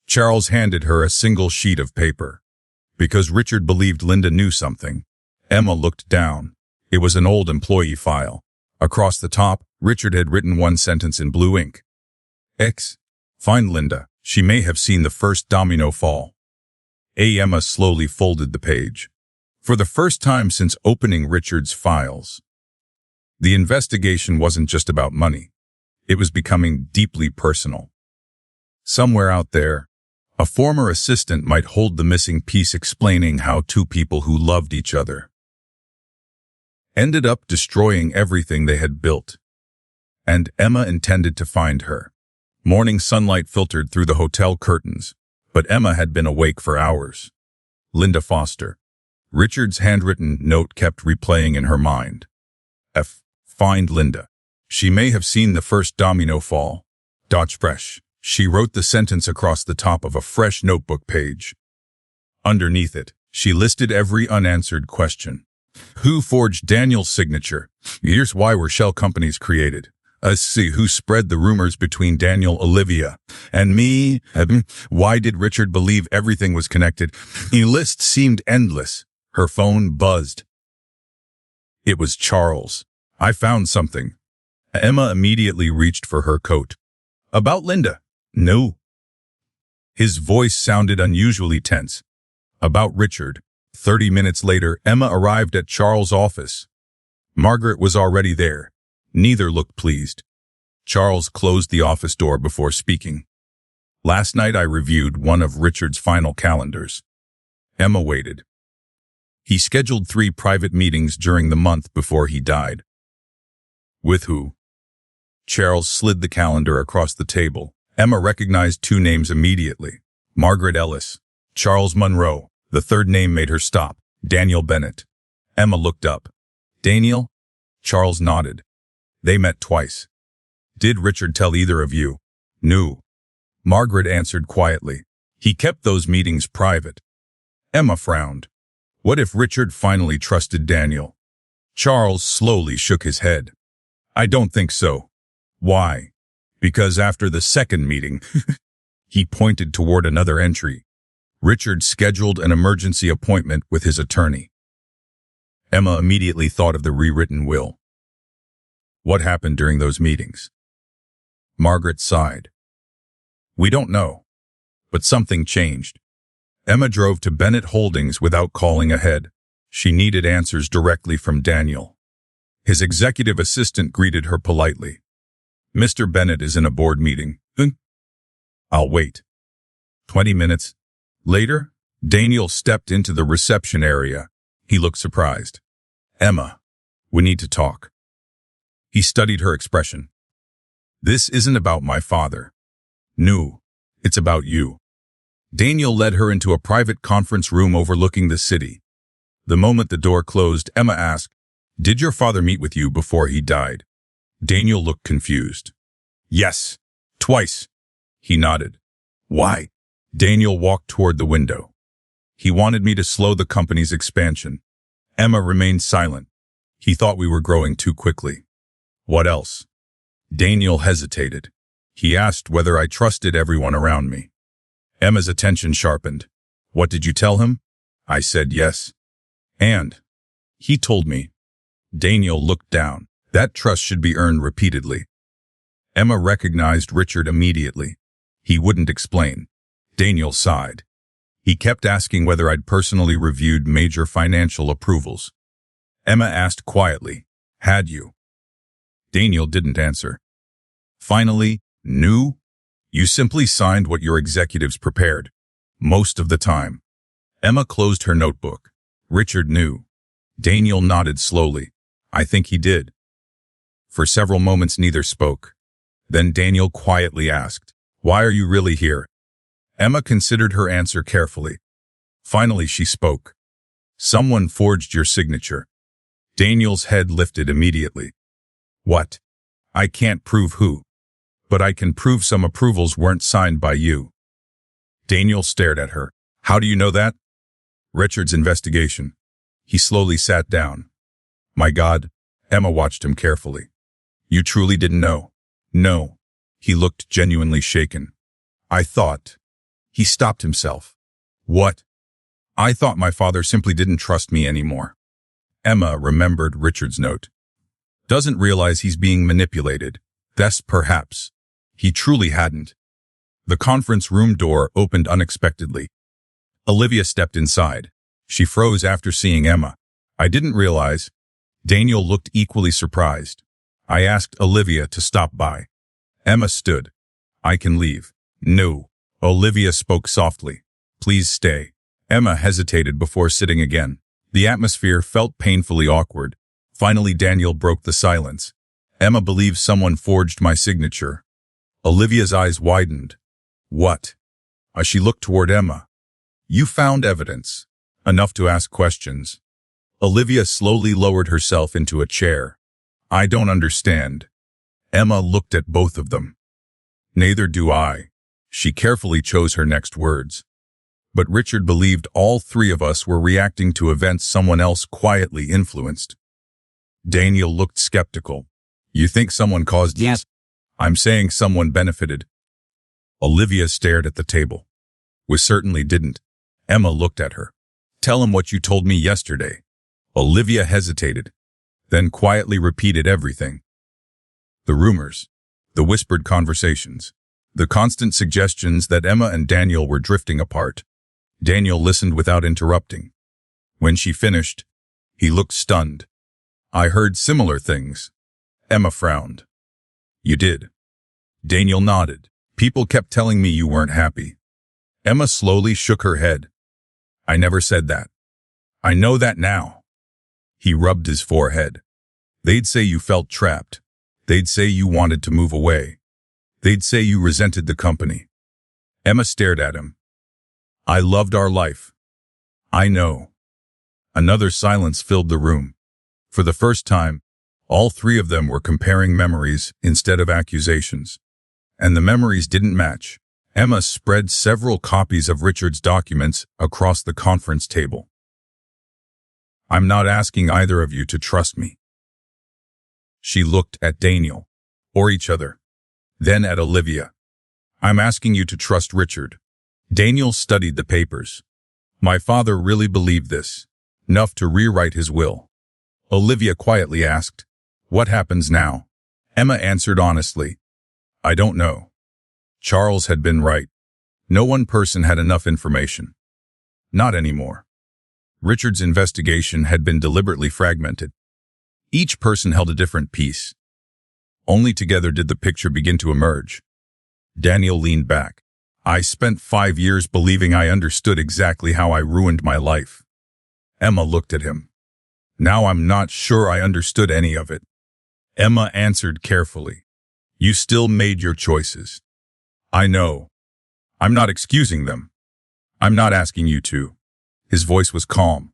Charles handed her a single sheet of paper. Because Richard believed Linda knew something. Emma looked down. It was an old employee file. Across the top, Richard had written one sentence in blue ink. X. Find Linda. She may have seen the first domino fall. Emma slowly folded the page. For the first time since opening Richard's files. The investigation wasn't just about money. It was becoming deeply personal. Somewhere out there, a former assistant might hold the missing piece explaining how two people who loved each other ended up destroying everything they had built. And Emma intended to find her. Morning sunlight filtered through the hotel curtains, but Emma had been awake for hours. Linda Foster. Richard's handwritten note kept replaying in her mind. Find Linda. She may have seen the first domino fall. Fresh. She wrote the sentence across the top of a fresh notebook page. Underneath it, she listed every unanswered question. Who forged Daniel's signature? Here's why were shell companies created. See who spread the rumors between Daniel, Olivia, and me. Why did Richard believe everything was connected? The list seemed endless. Her phone buzzed. It was Charles. I found something. Emma immediately reached for her coat. About Linda? No. His voice sounded unusually tense. About Richard. 30 minutes later, Emma arrived at Charles' office. Margaret was already there. Neither looked pleased. Charles closed the office door before speaking. Last night I reviewed one of Richard's final calendars. Emma waited. He scheduled 3 private meetings during the month before he died. With who? Charles slid the calendar across the table. Emma recognized 2 names immediately. Margaret Ellis. Charles Monroe. The third name made her stop. Daniel Bennett. Emma looked up. Daniel? Charles nodded. They met twice. Did Richard tell either of you? No. Margaret answered quietly. He kept those meetings private. Emma frowned. What if Richard finally trusted Daniel? Charles slowly shook his head. I don't think so. Why? Because after the second meeting, he pointed toward another entry. Richard scheduled an emergency appointment with his attorney. Emma immediately thought of the rewritten will. What happened during those meetings? Margaret sighed. We don't know. But something changed. Emma drove to Bennett Holdings without calling ahead. She needed answers directly from Daniel. His executive assistant greeted her politely. Mr. Bennett is in a board meeting. I'll wait. 20 minutes. Later, Daniel stepped into the reception area. He looked surprised. Emma, we need to talk. He studied her expression. This isn't about my father. No, it's about you. Daniel led her into a private conference room overlooking the city. The moment the door closed, Emma asked, Did your father meet with you before he died? Daniel looked confused. Yes, twice. He nodded. Why? Daniel walked toward the window. He wanted me to slow the company's expansion. Emma remained silent. He thought we were growing too quickly. What else? Daniel hesitated. He asked whether I trusted everyone around me. Emma's attention sharpened. What did you tell him? I said yes. And? He told me. Daniel looked down. That trust should be earned repeatedly. Emma recognized Richard immediately. He wouldn't explain. Daniel sighed. He kept asking whether I'd personally reviewed major financial approvals. Emma asked quietly, Had you? Daniel didn't answer. Finally, no. You simply signed what your executives prepared. Most of the time. Emma closed her notebook. Richard knew. Daniel nodded slowly. I think he did. For several moments neither spoke. Then Daniel quietly asked, "Why are you really here?" Emma considered her answer carefully. Finally she spoke. "Someone forged your signature." Daniel's head lifted immediately. "What?" "I can't prove who. But I can prove some approvals weren't signed by you." Daniel stared at her. "How do you know that?" "Richard's investigation." He slowly sat down. "My God." Emma watched him carefully. "You truly didn't know?" "No." He looked genuinely shaken. "I thought." He stopped himself. "What?" "I thought my father simply didn't trust me anymore." Emma remembered Richard's note. "Doesn't realize he's being manipulated. That's perhaps." He truly hadn't. The conference room door opened unexpectedly. Olivia stepped inside. She froze after seeing Emma. "I didn't realize." Daniel looked equally surprised. "I asked Olivia to stop by." Emma stood. "I can leave." "No." Olivia spoke softly. "Please stay." Emma hesitated before sitting again. The atmosphere felt painfully awkward. Finally Daniel broke the silence. "Emma believes someone forged my signature." Olivia's eyes widened. "What?" She looked toward Emma. "You found evidence. Enough to ask questions." Olivia slowly lowered herself into a chair. "I don't understand." Emma looked at both of them. "Neither do I." She carefully chose her next words. "But Richard believed all three of us were reacting to events someone else quietly influenced." Daniel looked skeptical. "You think someone caused this?" "I'm saying someone benefited." Olivia stared at the table. "We certainly didn't." Emma looked at her. "Tell him what you told me yesterday." Olivia hesitated, then quietly repeated everything. The rumors, the whispered conversations, the constant suggestions that Emma and Daniel were drifting apart. Daniel listened without interrupting. When she finished, he looked stunned. "I heard similar things." Emma frowned. "You did?" Daniel nodded. "People kept telling me you weren't happy." Emma slowly shook her head. "I never said that." "I know that now." He rubbed his forehead. "They'd say you felt trapped. They'd say you wanted to move away. They'd say you resented the company." Emma stared at him. "I loved our life." "I know." Another silence filled the room. For the first time, all three of them were comparing memories instead of accusations. And the memories didn't match. Emma spread several copies of Richard's documents across the conference table. "I'm not asking either of you to trust me." She looked at Daniel, or each other, then at Olivia. "I'm asking you to trust Richard." Daniel studied the papers. "My father really believed this, enough to rewrite his will." Olivia quietly asked, "What happens now?" Emma answered honestly, "I don't know." Charles had been right. No one person had enough information. Not anymore. Richard's investigation had been deliberately fragmented. Each person held a different piece. Only together did the picture begin to emerge. Daniel leaned back. "I spent 5 years believing I understood exactly how I ruined my life." Emma looked at him. "Now I'm not sure I understood any of it." Emma answered carefully. "You still made your choices." "I know. I'm not excusing them. I'm not asking you to." His voice was calm.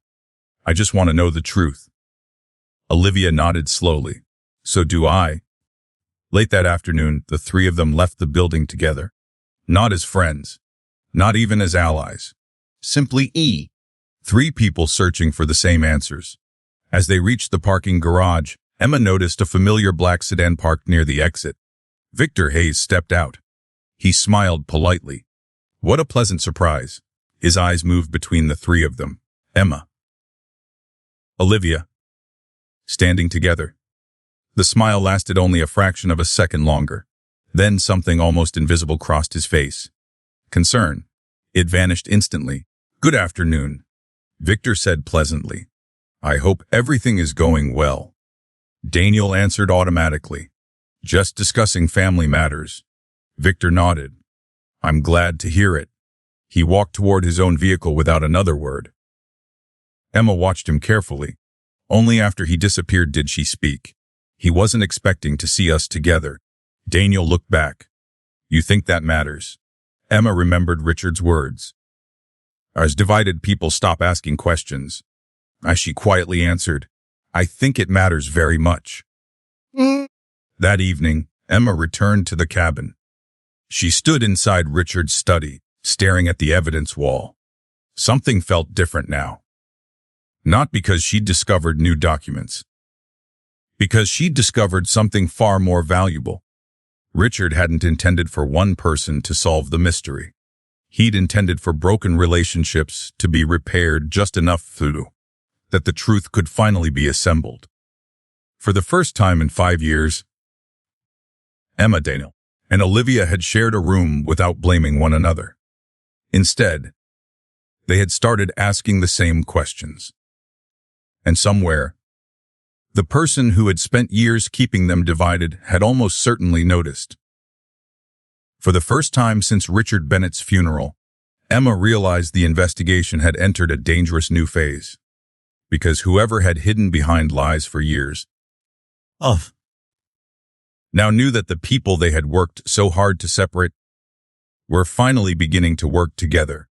"I just want to know the truth." Olivia nodded slowly. "So do I." Late that afternoon, the three of them left the building together. Not as friends. Not even as allies. Simply three people searching for the same answers. As they reached the parking garage, Emma noticed a familiar black sedan parked near the exit. Victor Hayes stepped out. He smiled politely. What a pleasant surprise. His eyes moved between the three of them. Emma. Olivia. Standing together. The smile lasted only a fraction of a second longer. Then something almost invisible crossed his face. Concern. It vanished instantly. Good afternoon, Victor said pleasantly. I hope everything is going well. Daniel answered automatically. Just discussing family matters. Victor nodded. I'm glad to hear it. He walked toward his own vehicle without another word. Emma watched him carefully. Only after he disappeared did she speak. He wasn't expecting to see us together. Daniel looked back. You think that matters? Emma remembered Richard's words. As divided people stop asking questions. As she quietly answered, I think it matters very much. That evening, Emma returned to the cabin. She stood inside Richard's study, staring at the evidence wall. Something felt different now. Not because she'd discovered new documents. Because she'd discovered something far more valuable. Richard hadn't intended for one person to solve the mystery. He'd intended for broken relationships to be repaired just enough that the truth could finally be assembled. For the first time in 5 years, Emma, Daniel, and Olivia had shared a room without blaming one another. Instead, they had started asking the same questions. And somewhere, the person who had spent years keeping them divided had almost certainly noticed. For the first time since Richard Bennett's funeral, Emma realized the investigation had entered a dangerous new phase. Because whoever had hidden behind lies for years now knew that the people they had worked so hard to separate were finally beginning to work together.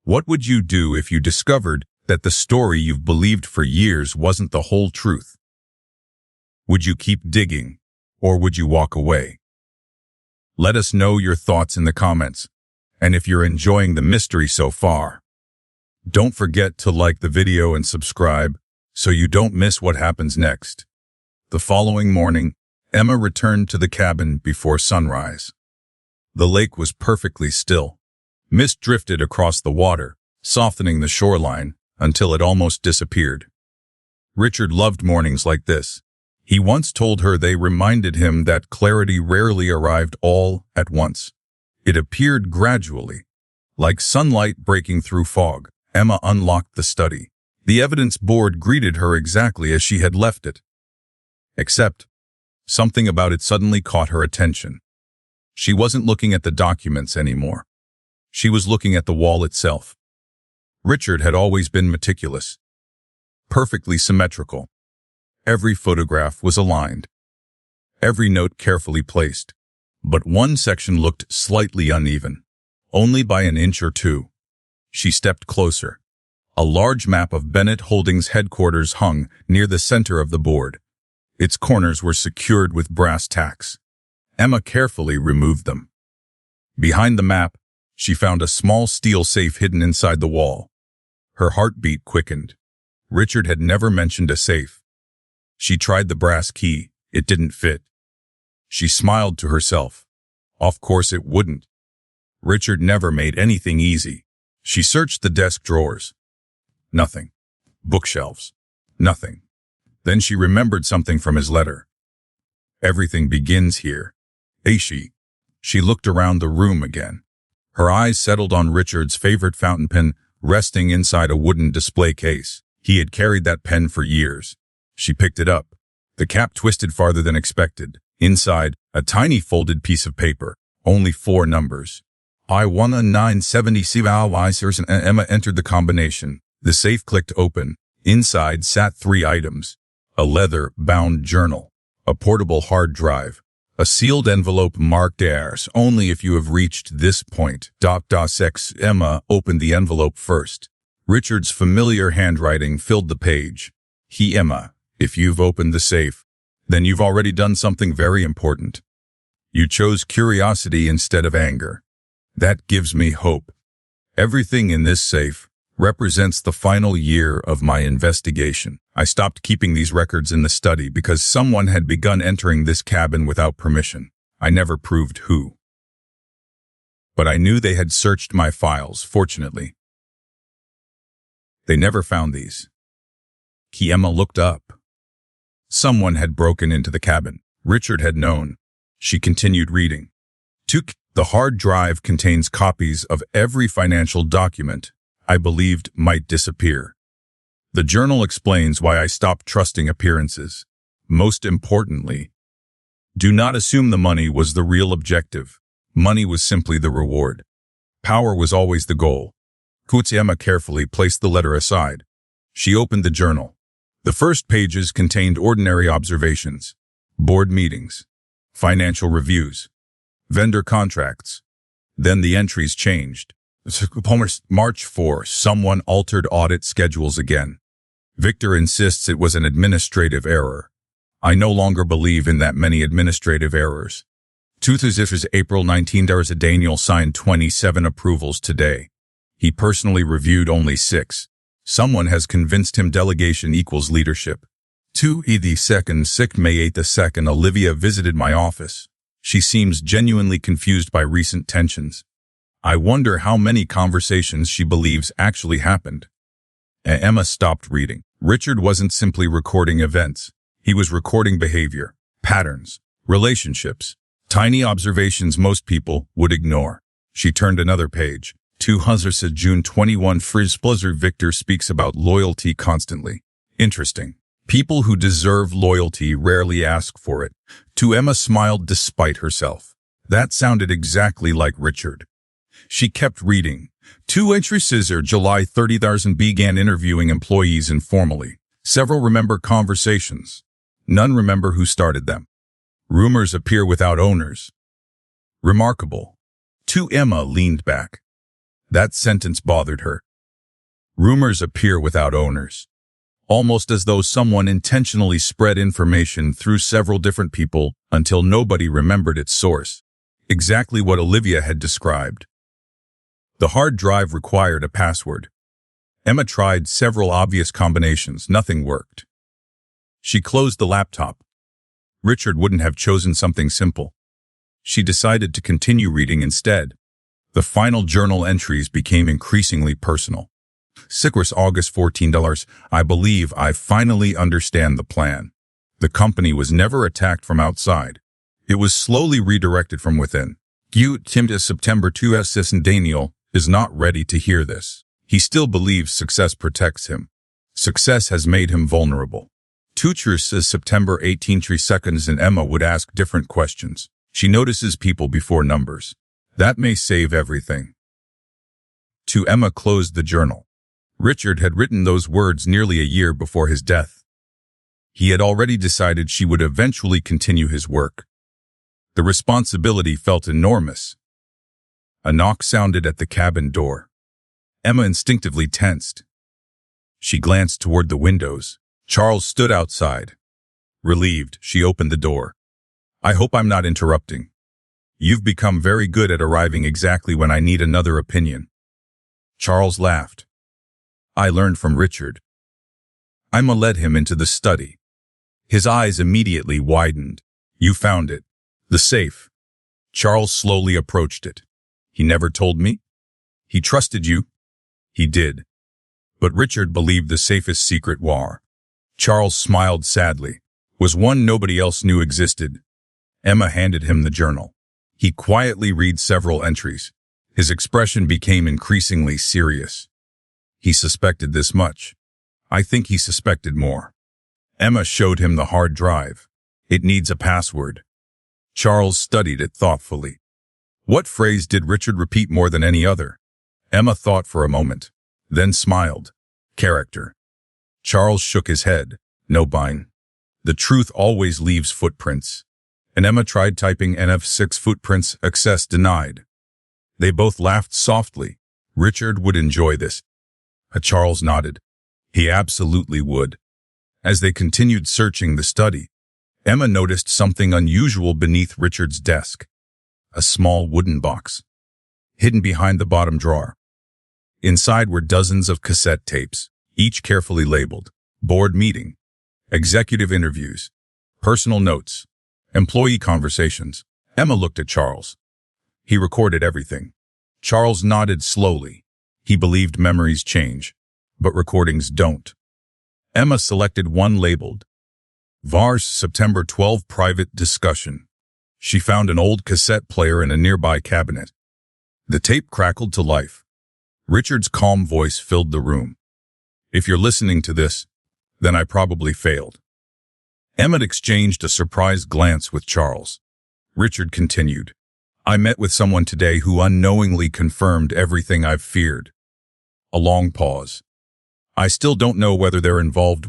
What would you do if you discovered that the story you've believed for years wasn't the whole truth? Would you keep digging, or would you walk away? Let us know your thoughts in the comments, and if you're enjoying the mystery so far, don't forget to like the video and subscribe so you don't miss what happens next. The following morning, Emma returned to the cabin before sunrise. The lake was perfectly still. Mist drifted across the water, softening the shoreline until it almost disappeared. Richard loved mornings like this. He once told her they reminded him that clarity rarely arrived all at once. It appeared gradually, like sunlight breaking through fog. Emma unlocked the study. The evidence board greeted her exactly as she had left it. Except, something about it suddenly caught her attention. She wasn't looking at the documents anymore. She was looking at the wall itself. Richard had always been meticulous, perfectly symmetrical. Every photograph was aligned, every note carefully placed. But one section looked slightly uneven, only by an inch or two. She stepped closer. A large map of Bennett Holdings headquarters hung near the center of the board. Its corners were secured with brass tacks. Emma carefully removed them. Behind the map, she found a small steel safe hidden inside the wall. Her heartbeat quickened. Richard had never mentioned a safe. She tried the brass key. It didn't fit. She smiled to herself. Of course it wouldn't. Richard never made anything easy. She searched the desk drawers. Nothing. Bookshelves. Nothing. Then she remembered something from his letter. Everything begins here. She looked around the room again. Her eyes settled on Richard's favorite fountain pen resting inside a wooden display case. He had carried that pen for years. She picked it up. The cap twisted farther than expected. Inside, a tiny folded piece of paper. Only 4 numbers. I1970 and Emma entered the combination. The safe clicked open. Inside sat 3 items. A leather-bound journal. A portable hard drive. A sealed envelope marked "Heirs only if you have reached this point." Emma opened the envelope first. Richard's familiar handwriting filled the page. Emma, if you've opened the safe, then you've already done something very important. You chose curiosity instead of anger. That gives me hope. Everything in this safe represents the final year of my investigation. I stopped keeping these records in the study because someone had begun entering this cabin without permission. I never proved who. But I knew they had searched my files, fortunately. They never found these. Emma looked up. Someone had broken into the cabin. Richard had known. She continued reading. The hard drive contains copies of every financial document I believed might disappear. The journal explains why I stopped trusting appearances. Most importantly, do not assume the money was the real objective. Money was simply the reward. Power was always the goal. Emma carefully placed the letter aside. She opened the journal. The first pages contained ordinary observations, board meetings, financial reviews, vendor contracts. Then the entries changed. March 4, someone altered audit schedules again. Victor insists it was an administrative error. I no longer believe in that many administrative errors. April 19, Daniel signed 27 approvals today. He personally reviewed only 6. Someone has convinced him delegation equals leadership. May 8 Olivia visited my office. She seems genuinely confused by recent tensions. I wonder how many conversations she believes actually happened. Emma stopped reading. Richard wasn't simply recording events. He was recording behavior, patterns, relationships, tiny observations most people would ignore. She turned another page. June 21 Victor speaks about loyalty constantly. Interesting. People who deserve loyalty rarely ask for it. Emma smiled despite herself. That sounded exactly like Richard. She kept reading. July 30, began interviewing employees informally. Several remember conversations. None remember who started them. Rumors appear without owners. Remarkable. Emma leaned back. That sentence bothered her. Rumors appear without owners. Almost as though someone intentionally spread information through several different people until nobody remembered its source. Exactly what Olivia had described. The hard drive required a password. Emma tried several obvious combinations. Nothing worked. She closed the laptop. Richard wouldn't have chosen something simple. She decided to continue reading instead. The final journal entries became increasingly personal. August 14. I believe I finally understand the plan. The company was never attacked from outside. It was slowly redirected from within. September 2. Daniel is not ready to hear this. He still believes success protects him. Success has made him vulnerable. September 18 seconds and Emma would ask different questions. She notices people before numbers. That may save everything. Emma closed the journal. Richard had written those words nearly a year before his death. He had already decided she would eventually continue his work. The responsibility felt enormous. A knock sounded at the cabin door. Emma instinctively tensed. She glanced toward the windows. Charles stood outside. Relieved, she opened the door. I hope I'm not interrupting. You've become very good at arriving exactly when I need another opinion. Charles laughed. I learned from Richard. Emma led him into the study. His eyes immediately widened. You found it. The safe. Charles slowly approached it. He never told me? He trusted you? He did. But Richard believed the safest secret war. Charles smiled sadly. Was one nobody else knew existed. Emma handed him the journal. He quietly read several entries. His expression became increasingly serious. He suspected this much. I think he suspected more. Emma showed him the hard drive. It needs a password. Charles studied it thoughtfully. What phrase did Richard repeat more than any other? Emma thought for a moment, then smiled. Character. Charles shook his head. No bind. The truth always leaves footprints. And Emma tried typing NF6 footprints, access denied. They both laughed softly. Richard would enjoy this. Charles nodded. He absolutely would. As they continued searching the study, Emma noticed something unusual beneath Richard's desk. A small wooden box, hidden behind the bottom drawer. Inside were dozens of cassette tapes, each carefully labeled. Board meeting, executive interviews, personal notes, employee conversations. Emma looked at Charles. He recorded everything. Charles nodded slowly. He believed memories change, but recordings don't. Emma selected one labeled VARS September 12 Private Discussion. She found an old cassette player in a nearby cabinet. The tape crackled to life. Richard's calm voice filled the room. If you're listening to this, then I probably failed. Emma exchanged a surprised glance with Charles. Richard continued. I met with someone today who unknowingly confirmed everything I've feared. A long pause. I still don't know whether they're involved.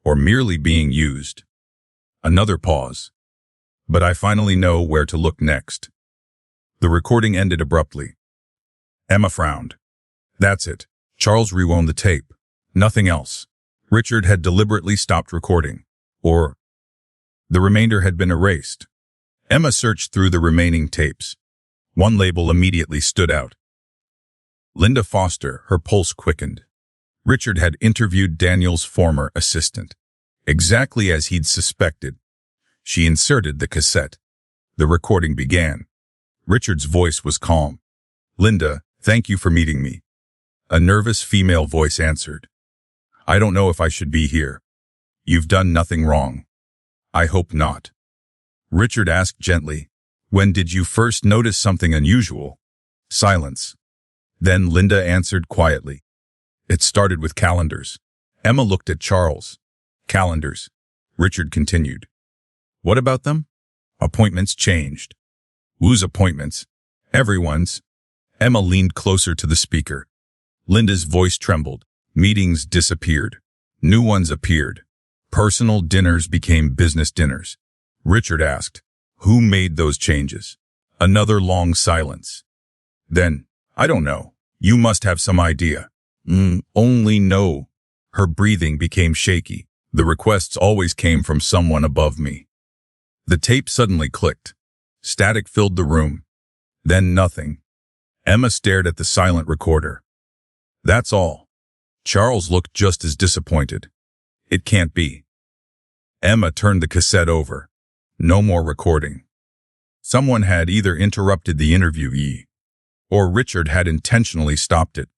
or merely being used? Another pause. But I finally know where to look next. The recording ended abruptly. Emma frowned. That's it. Charles rewound the tape. Nothing else. Richard had deliberately stopped recording. Or the remainder had been erased. Emma searched through the remaining tapes. One label immediately stood out. Linda Foster, her pulse quickened. Richard had interviewed Daniel's former assistant. Exactly as he'd suspected. She inserted the cassette. The recording began. Richard's voice was calm. Linda, thank you for meeting me. A nervous female voice answered. I don't know if I should be here. You've done nothing wrong. I hope not. Richard asked gently, when did you first notice something unusual? Silence. Then Linda answered quietly. It started with calendars. Emma looked at Charles. Calendars. Richard continued. What about them? Appointments changed. Whose appointments? Everyone's. Emma leaned closer to the speaker. Linda's voice trembled. Meetings disappeared. New ones appeared. Personal dinners became business dinners. Richard asked, who made those changes? Another long silence. Then, I don't know. You must have some idea. Only no. Her breathing became shaky. The requests always came from someone above me. The tape suddenly clicked. Static filled the room. Then nothing. Emma stared at the silent recorder. That's all. Charles looked just as disappointed. It can't be. Emma turned the cassette over. No more recording. Someone had either interrupted the interviewee, or Richard had intentionally stopped it.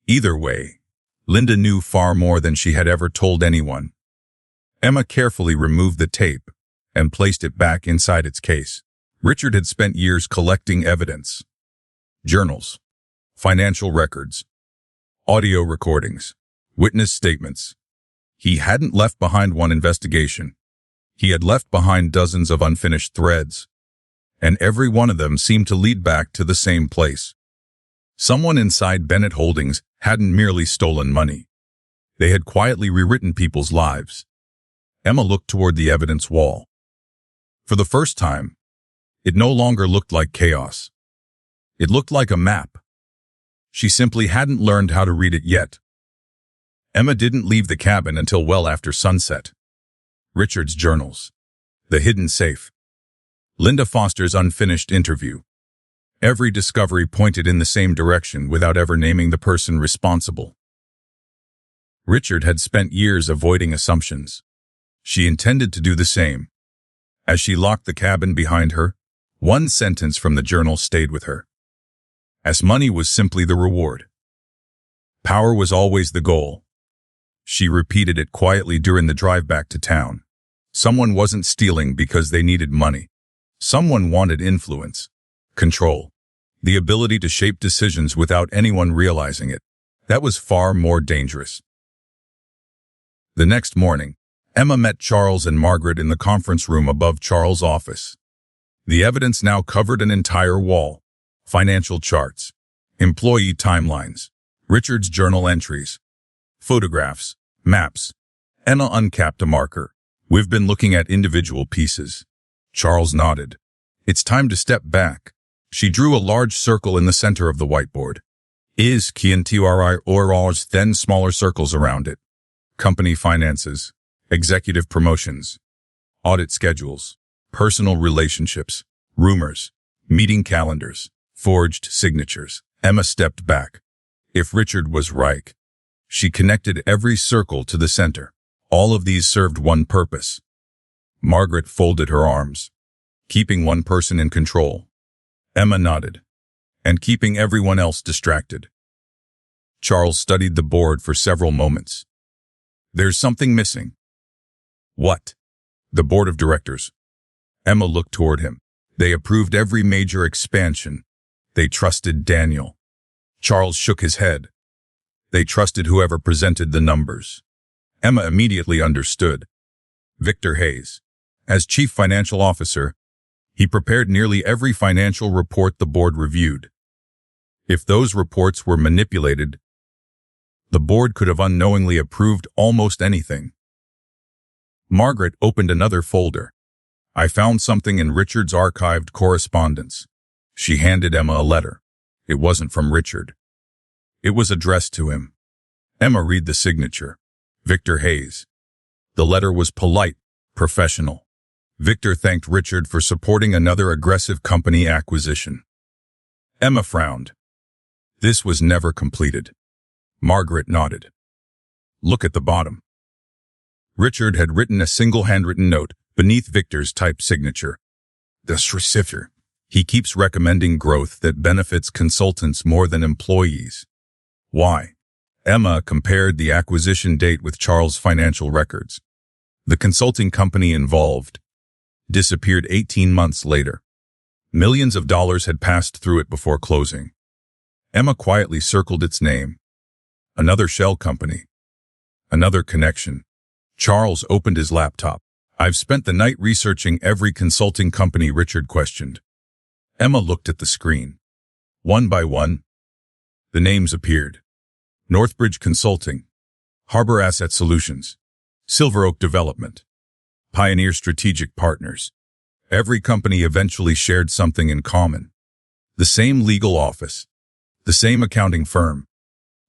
Either way, Linda knew far more than she had ever told anyone. Emma carefully removed the tape and placed it back inside its case. Richard had spent years collecting evidence. Journals, financial records, audio recordings, witness statements. He hadn't left behind one investigation. He had left behind dozens of unfinished threads, and every one of them seemed to lead back to the same place. Someone inside Bennett Holdings hadn't merely stolen money. They had quietly rewritten people's lives. Emma looked toward the evidence wall. For the first time, it no longer looked like chaos. It looked like a map. She simply hadn't learned how to read it yet. Emma didn't leave the cabin until well after sunset. Richard's journals. The hidden safe. Linda Foster's unfinished interview. Every discovery pointed in the same direction without ever naming the person responsible. Richard had spent years avoiding assumptions. She intended to do the same. As she locked the cabin behind her, one sentence from the journal stayed with her. As money was simply the reward. Power was always the goal. She repeated it quietly during the drive back to town. Someone wasn't stealing because they needed money. Someone wanted influence, control, the ability to shape decisions without anyone realizing it. That was far more dangerous. The next morning, Emma met Charles and Margaret in the conference room above Charles' office. The evidence now covered an entire wall. Financial charts, employee timelines, Richard's journal entries, photographs, maps. Emma uncapped a marker. We've been looking at individual pieces. Charles nodded. It's time to step back. She drew a large circle in the center of the whiteboard. Is Kiantiori Orals, then smaller circles around it. Company finances, executive promotions, audit schedules, personal relationships, rumors, meeting calendars, forged signatures. Emma stepped back. If Richard was right, she connected every circle to the center. All of these served one purpose. Margaret folded her arms. Keeping one person in control. Emma nodded. And keeping everyone else distracted. Charles studied the board for several moments. There's something missing. What? The board of directors. Emma looked toward him. They approved every major expansion. They trusted Daniel. Charles shook his head. They trusted whoever presented the numbers. Emma immediately understood. Victor Hayes. As chief financial officer, he prepared nearly every financial report the board reviewed. If those reports were manipulated, the board could have unknowingly approved almost anything. Margaret opened another folder. I found something in Richard's archived correspondence. She handed Emma a letter. It wasn't from Richard. It was addressed to him. Emma read the signature. Victor Hayes. The letter was polite, professional. Victor thanked Richard for supporting another aggressive company acquisition. Emma frowned. This was never completed. Margaret nodded. Look at the bottom. Richard had written a single handwritten note beneath Victor's typed signature. This receiver. He keeps recommending growth that benefits consultants more than employees. Why? Emma compared the acquisition date with Charles' financial records. The consulting company involved disappeared 18 months later. Millions of dollars had passed through it before closing. Emma quietly circled its name. Another shell company. Another connection. Charles opened his laptop. I've spent the night researching every consulting company Richard questioned. Emma looked at the screen. One by one, the names appeared. Northbridge Consulting, Harbor Asset Solutions, Silver Oak Development, Pioneer Strategic Partners. Every company eventually shared something in common. The same legal office, the same accounting firm,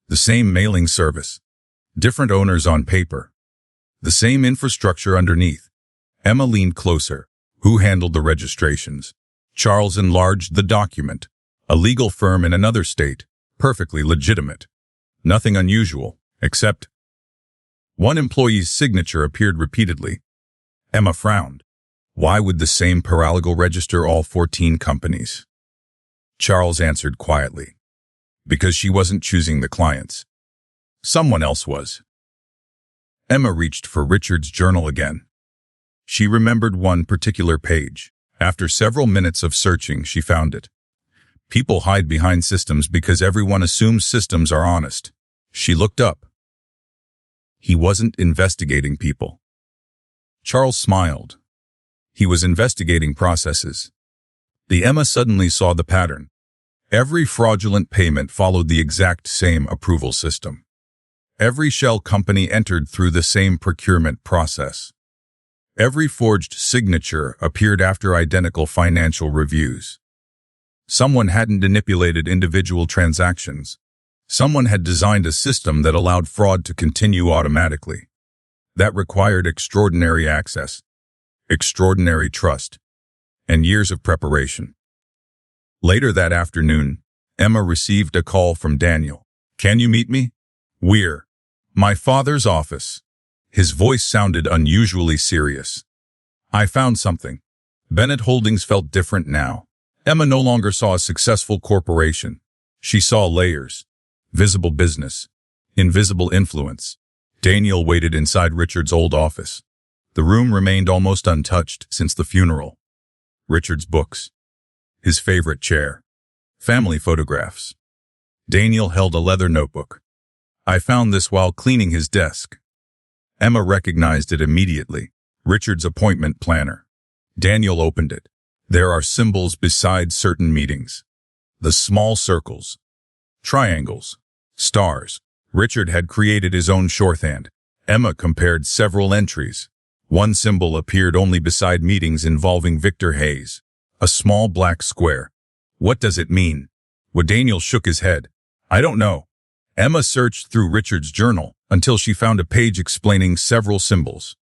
the same mailing service, different owners on paper, the same infrastructure underneath. Emma leaned closer. Who handled the registrations? Charles enlarged the document. A legal firm in another state, perfectly legitimate. Nothing unusual, except one employee's signature appeared repeatedly. Emma frowned. Why would the same paralegal register all 14 companies? Charles answered quietly. Because she wasn't choosing the clients. Someone else was. Emma reached for Richard's journal again. She remembered one particular page. After several minutes of searching, she found it. People hide behind systems because everyone assumes systems are honest. She looked up. He wasn't investigating people. Charles smiled. He was investigating processes. Emma suddenly saw the pattern. Every fraudulent payment followed the exact same approval system. Every shell company entered through the same procurement process. Every forged signature appeared after identical financial reviews. Someone hadn't manipulated individual transactions. Someone had designed a system that allowed fraud to continue automatically. That required extraordinary access, extraordinary trust, and years of preparation. Later that afternoon, Emma received a call from Daniel. Can you meet me? We're my father's office. His voice sounded unusually serious. I found something. Bennett Holdings felt different now. Emma no longer saw a successful corporation. She saw layers. Visible business. Invisible influence. Daniel waited inside Richard's old office. The room remained almost untouched since the funeral. Richard's books. His favorite chair. Family photographs. Daniel held a leather notebook. I found this while cleaning his desk. Emma recognized it immediately. Richard's appointment planner. Daniel opened it. There are symbols beside certain meetings. The small circles. Triangles. Stars. Richard had created his own shorthand. Emma compared several entries. One symbol appeared only beside meetings involving Victor Hayes. A small black square. What does it mean? Daniel shook his head. I don't know. Emma searched through Richard's journal until she found a page explaining several symbols.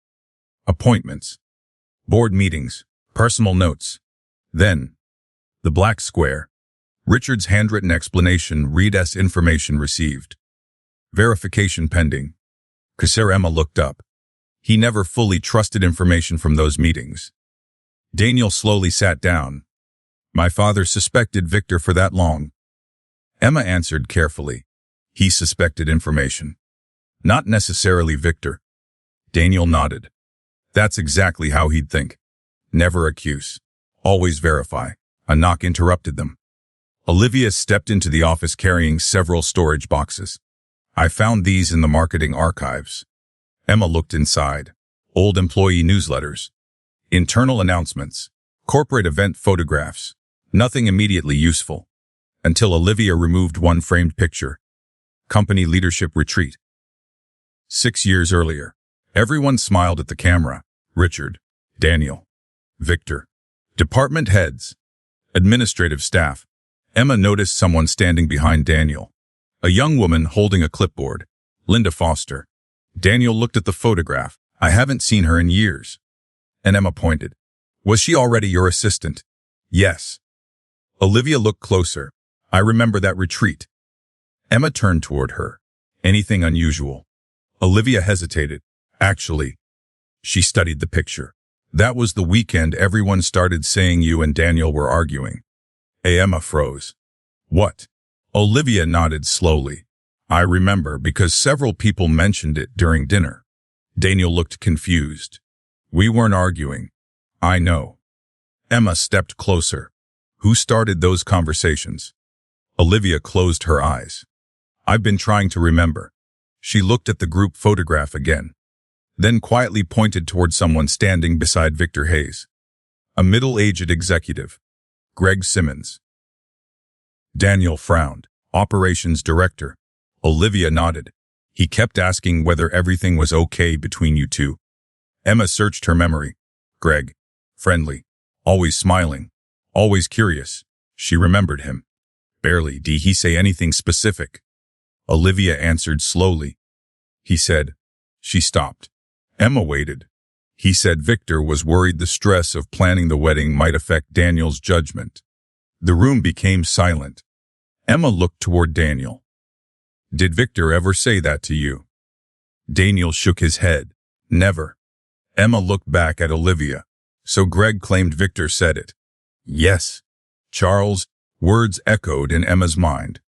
Appointments. Board meetings. Personal notes. Then, the black square. Richard's handwritten explanation read as information received. Verification pending. Emma looked up. He never fully trusted information from those meetings. Daniel slowly sat down. My father suspected Victor for that long. Emma answered carefully. He suspected information. Not necessarily Victor. Daniel nodded. That's exactly how he'd think. Never accuse. Always verify. A knock interrupted them. Olivia stepped into the office carrying several storage boxes. I found these in the marketing archives. Emma looked inside. Old employee newsletters. Internal announcements. Corporate event photographs. Nothing immediately useful. Until Olivia removed one framed picture. Company leadership retreat. 6 years earlier. Everyone smiled at the camera. Richard, Daniel, Victor. Department heads, administrative staff. Emma noticed someone standing behind Daniel. A young woman holding a clipboard. Linda Foster. Daniel looked at the photograph. I haven't seen her in years. And Emma pointed. Was she already your assistant? Yes. Olivia looked closer. I remember that retreat. Emma turned toward her. Anything unusual? Olivia hesitated. Actually, she studied the picture. That was the weekend everyone started saying you and Daniel were arguing. Emma froze. What? Olivia nodded slowly. I remember because several people mentioned it during dinner. Daniel looked confused. We weren't arguing. I know. Emma stepped closer. Who started those conversations? Olivia closed her eyes. I've been trying to remember. She looked at the group photograph again, then quietly pointed toward someone standing beside Victor Hayes. A middle-aged executive. Greg Simmons. Daniel frowned. Operations director. Olivia nodded. He kept asking whether everything was okay between you two. Emma searched her memory. Greg. Friendly. Always smiling. Always curious. She remembered him. Barely did he say anything specific. Olivia answered slowly. He said. She stopped. Emma waited. He said Victor was worried the stress of planning the wedding might affect Daniel's judgment. The room became silent. Emma looked toward Daniel. Did Victor ever say that to you? Daniel shook his head. Never. Emma looked back at Olivia. So Greg claimed Victor said it. Yes. Charles, words echoed in Emma's mind.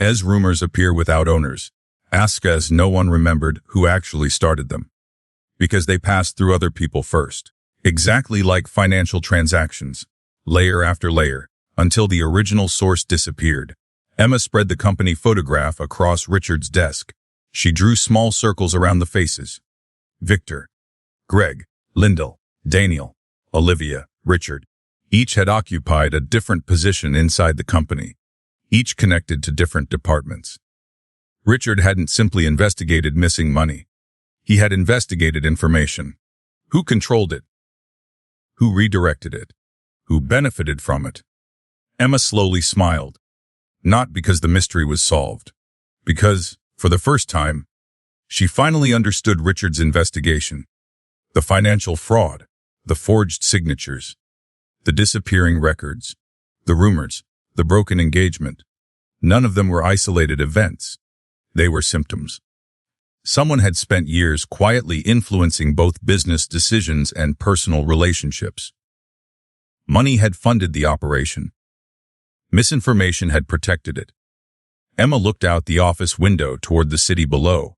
As rumors appear without owners, ask as no one remembered who actually started them. Because they passed through other people first. Exactly like financial transactions. Layer after layer, until the original source disappeared. Emma spread the company photograph across Richard's desk. She drew small circles around the faces. Victor, Greg, Lyndall, Daniel, Olivia, Richard. Each had occupied a different position inside the company, each connected to different departments. Richard hadn't simply investigated missing money. He had investigated information. Who controlled it? Who redirected it? Who benefited from it? Emma slowly smiled. Not because the mystery was solved. Because, for the first time, she finally understood Richard's investigation. The financial fraud, the forged signatures, the disappearing records, the rumors, the broken engagement. None of them were isolated events. They were symptoms. Someone had spent years quietly influencing both business decisions and personal relationships. Money had funded the operation. Misinformation had protected it. Emma looked out the office window toward the city below.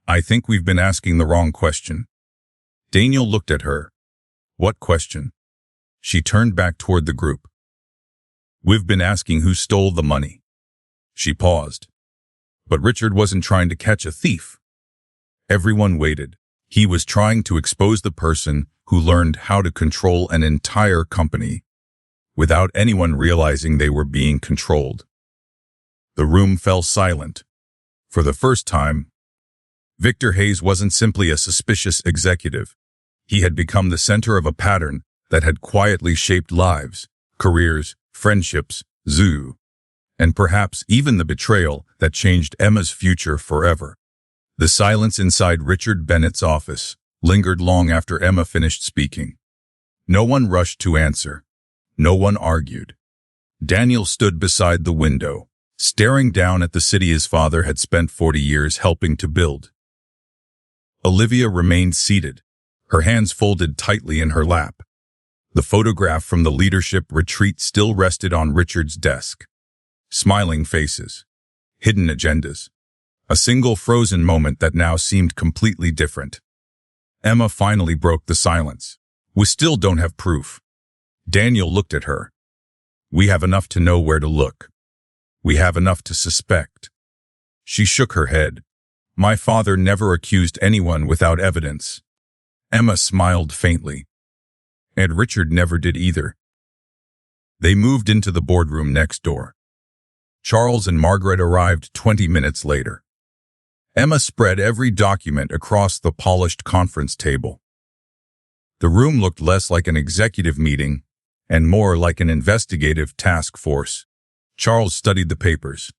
I think we've been asking the wrong question. Daniel looked at her. What question? She turned back toward the group. We've been asking who stole the money. She paused. But Richard wasn't trying to catch a thief. Everyone waited. He was trying to expose the person who learned how to control an entire company without anyone realizing they were being controlled. The room fell silent. For the first time, Victor Hayes wasn't simply a suspicious executive. He had become the center of a pattern that had quietly shaped lives, careers, friendships, and perhaps even the betrayal that changed Emma's future forever. The silence inside Richard Bennett's office lingered long after Emma finished speaking. No one rushed to answer. No one argued. Daniel stood beside the window, staring down at the city his father had spent 40 years helping to build. Olivia remained seated, her hands folded tightly in her lap. The photograph from the leadership retreat still rested on Richard's desk. Smiling faces, hidden agendas, a single frozen moment that now seemed completely different. Emma finally broke the silence. We still don't have proof. Daniel looked at her. We have enough to know where to look. We have enough to suspect. She shook her head. My father never accused anyone without evidence. Emma smiled faintly. And Richard never did either. They moved into the boardroom next door. Charles and Margaret arrived 20 minutes later. Emma spread every document across the polished conference table. The room looked less like an executive meeting and more like an investigative task force. Charles studied the papers.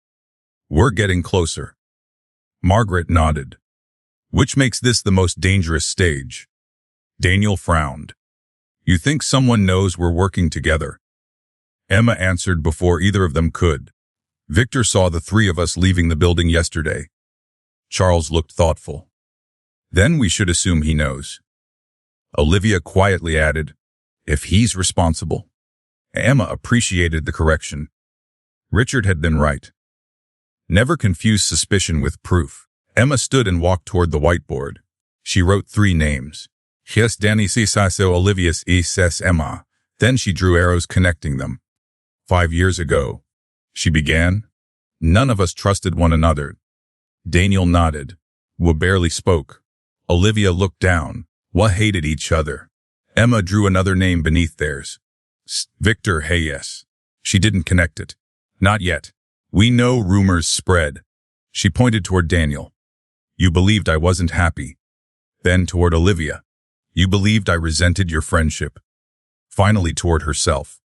We're getting closer. Margaret nodded. Which makes this the most dangerous stage. Daniel frowned. You think someone knows we're working together? Emma answered before either of them could. Victor saw the three of us leaving the building yesterday. Charles looked thoughtful. Then we should assume he knows. Olivia quietly added, if he's responsible. Emma appreciated the correction. Richard had been right. Never confuse suspicion with proof. Emma stood and walked toward the whiteboard. She wrote 3 names. Yes, Danny Cisaso Olivia's Ises Emma. Then she drew arrows connecting them. 5 years ago, she began. None of us trusted one another. Daniel nodded. We barely spoke. Olivia looked down. We hated each other. Emma drew another name beneath theirs. Victor Hayes. She didn't connect it. Not yet. We know rumors spread. She pointed toward Daniel. You believed I wasn't happy. Then toward Olivia. You believed I resented your friendship. Finally toward herself.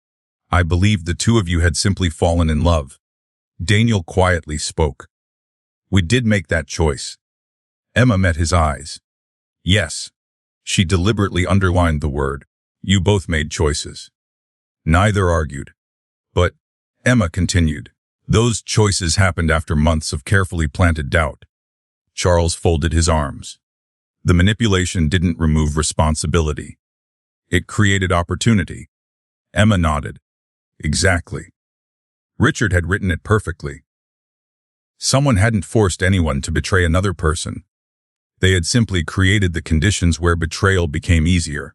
I believed the two of you had simply fallen in love. Daniel quietly spoke. We did make that choice. Emma met his eyes. Yes. She deliberately underlined the word. You both made choices. Neither argued. But, Emma continued, those choices happened after months of carefully planted doubt. Charles folded his arms. The manipulation didn't remove responsibility. It created opportunity. Emma nodded. Exactly. Richard had written it perfectly. Someone hadn't forced anyone to betray another person. They had simply created the conditions where betrayal became easier.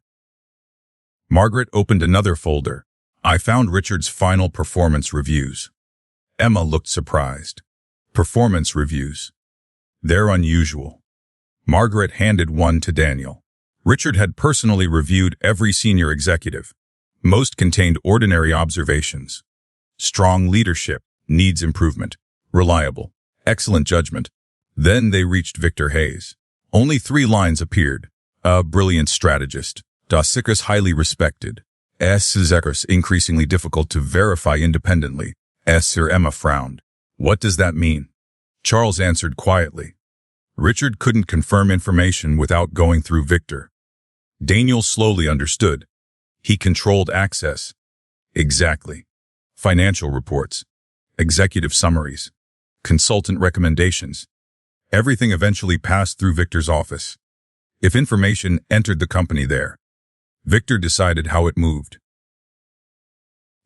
Margaret opened another folder. I found Richard's final performance reviews. Emma looked surprised. Performance reviews. They're unusual. Margaret handed one to Daniel. Richard had personally reviewed every senior executive. Most contained ordinary observations. Strong leadership, needs improvement. Reliable, excellent judgment. Then they reached Victor Hayes. Only 3 lines appeared. A brilliant strategist. Dasikas highly respected. Zekers increasingly difficult to verify independently. Sir Emma frowned. What does that mean? Charles answered quietly. Richard couldn't confirm information without going through Victor. Daniel slowly understood. He controlled access. Exactly. Financial reports. Executive summaries. Consultant recommendations. Everything eventually passed through Victor's office. If information entered the company there, Victor decided how it moved.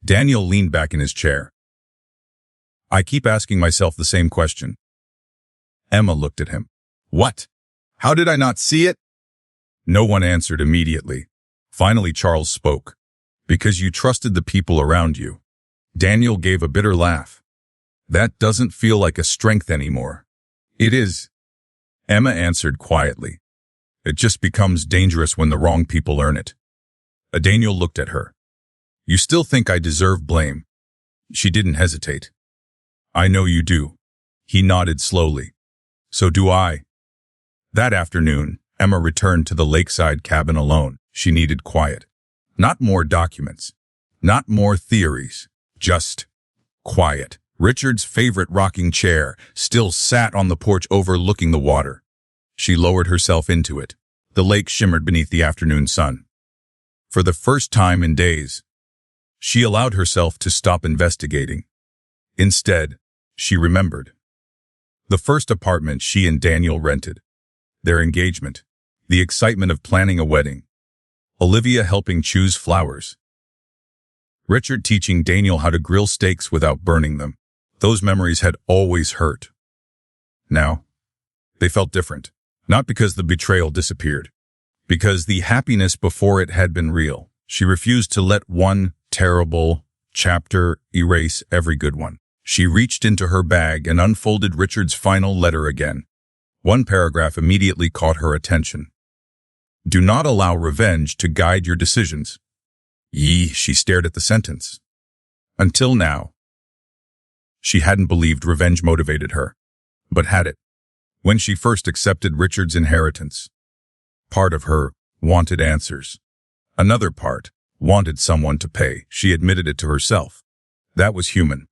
Daniel leaned back in his chair. I keep asking myself the same question. Emma looked at him. What? How did I not see it? No one answered immediately. Finally, Charles spoke. Because you trusted the people around you. Daniel gave a bitter laugh. That doesn't feel like a strength anymore. It is. Emma answered quietly. It just becomes dangerous when the wrong people earn it. Daniel looked at her. You still think I deserve blame? She didn't hesitate. I know you do. He nodded slowly. So do I. That afternoon, Emma returned to the lakeside cabin alone. She needed quiet. Not more documents. Not more theories. Just quiet. Richard's favorite rocking chair still sat on the porch overlooking the water. She lowered herself into it. The lake shimmered beneath the afternoon sun. For the first time in days, she allowed herself to stop investigating. Instead, she remembered. The first apartment she and Daniel rented. Their engagement. The excitement of planning a wedding. Olivia helping choose flowers. Richard teaching Daniel how to grill steaks without burning them. Those memories had always hurt. Now, they felt different. Not because the betrayal disappeared. Because the happiness before it had been real. She refused to let one terrible chapter erase every good one. She reached into her bag and unfolded Richard's final letter again. One paragraph immediately caught her attention. Do not allow revenge to guide your decisions. She stared at the sentence. Until now, she hadn't believed revenge motivated her, but had it. When she first accepted Richard's inheritance, part of her wanted answers. Another part wanted someone to pay. She admitted it to herself. That was human.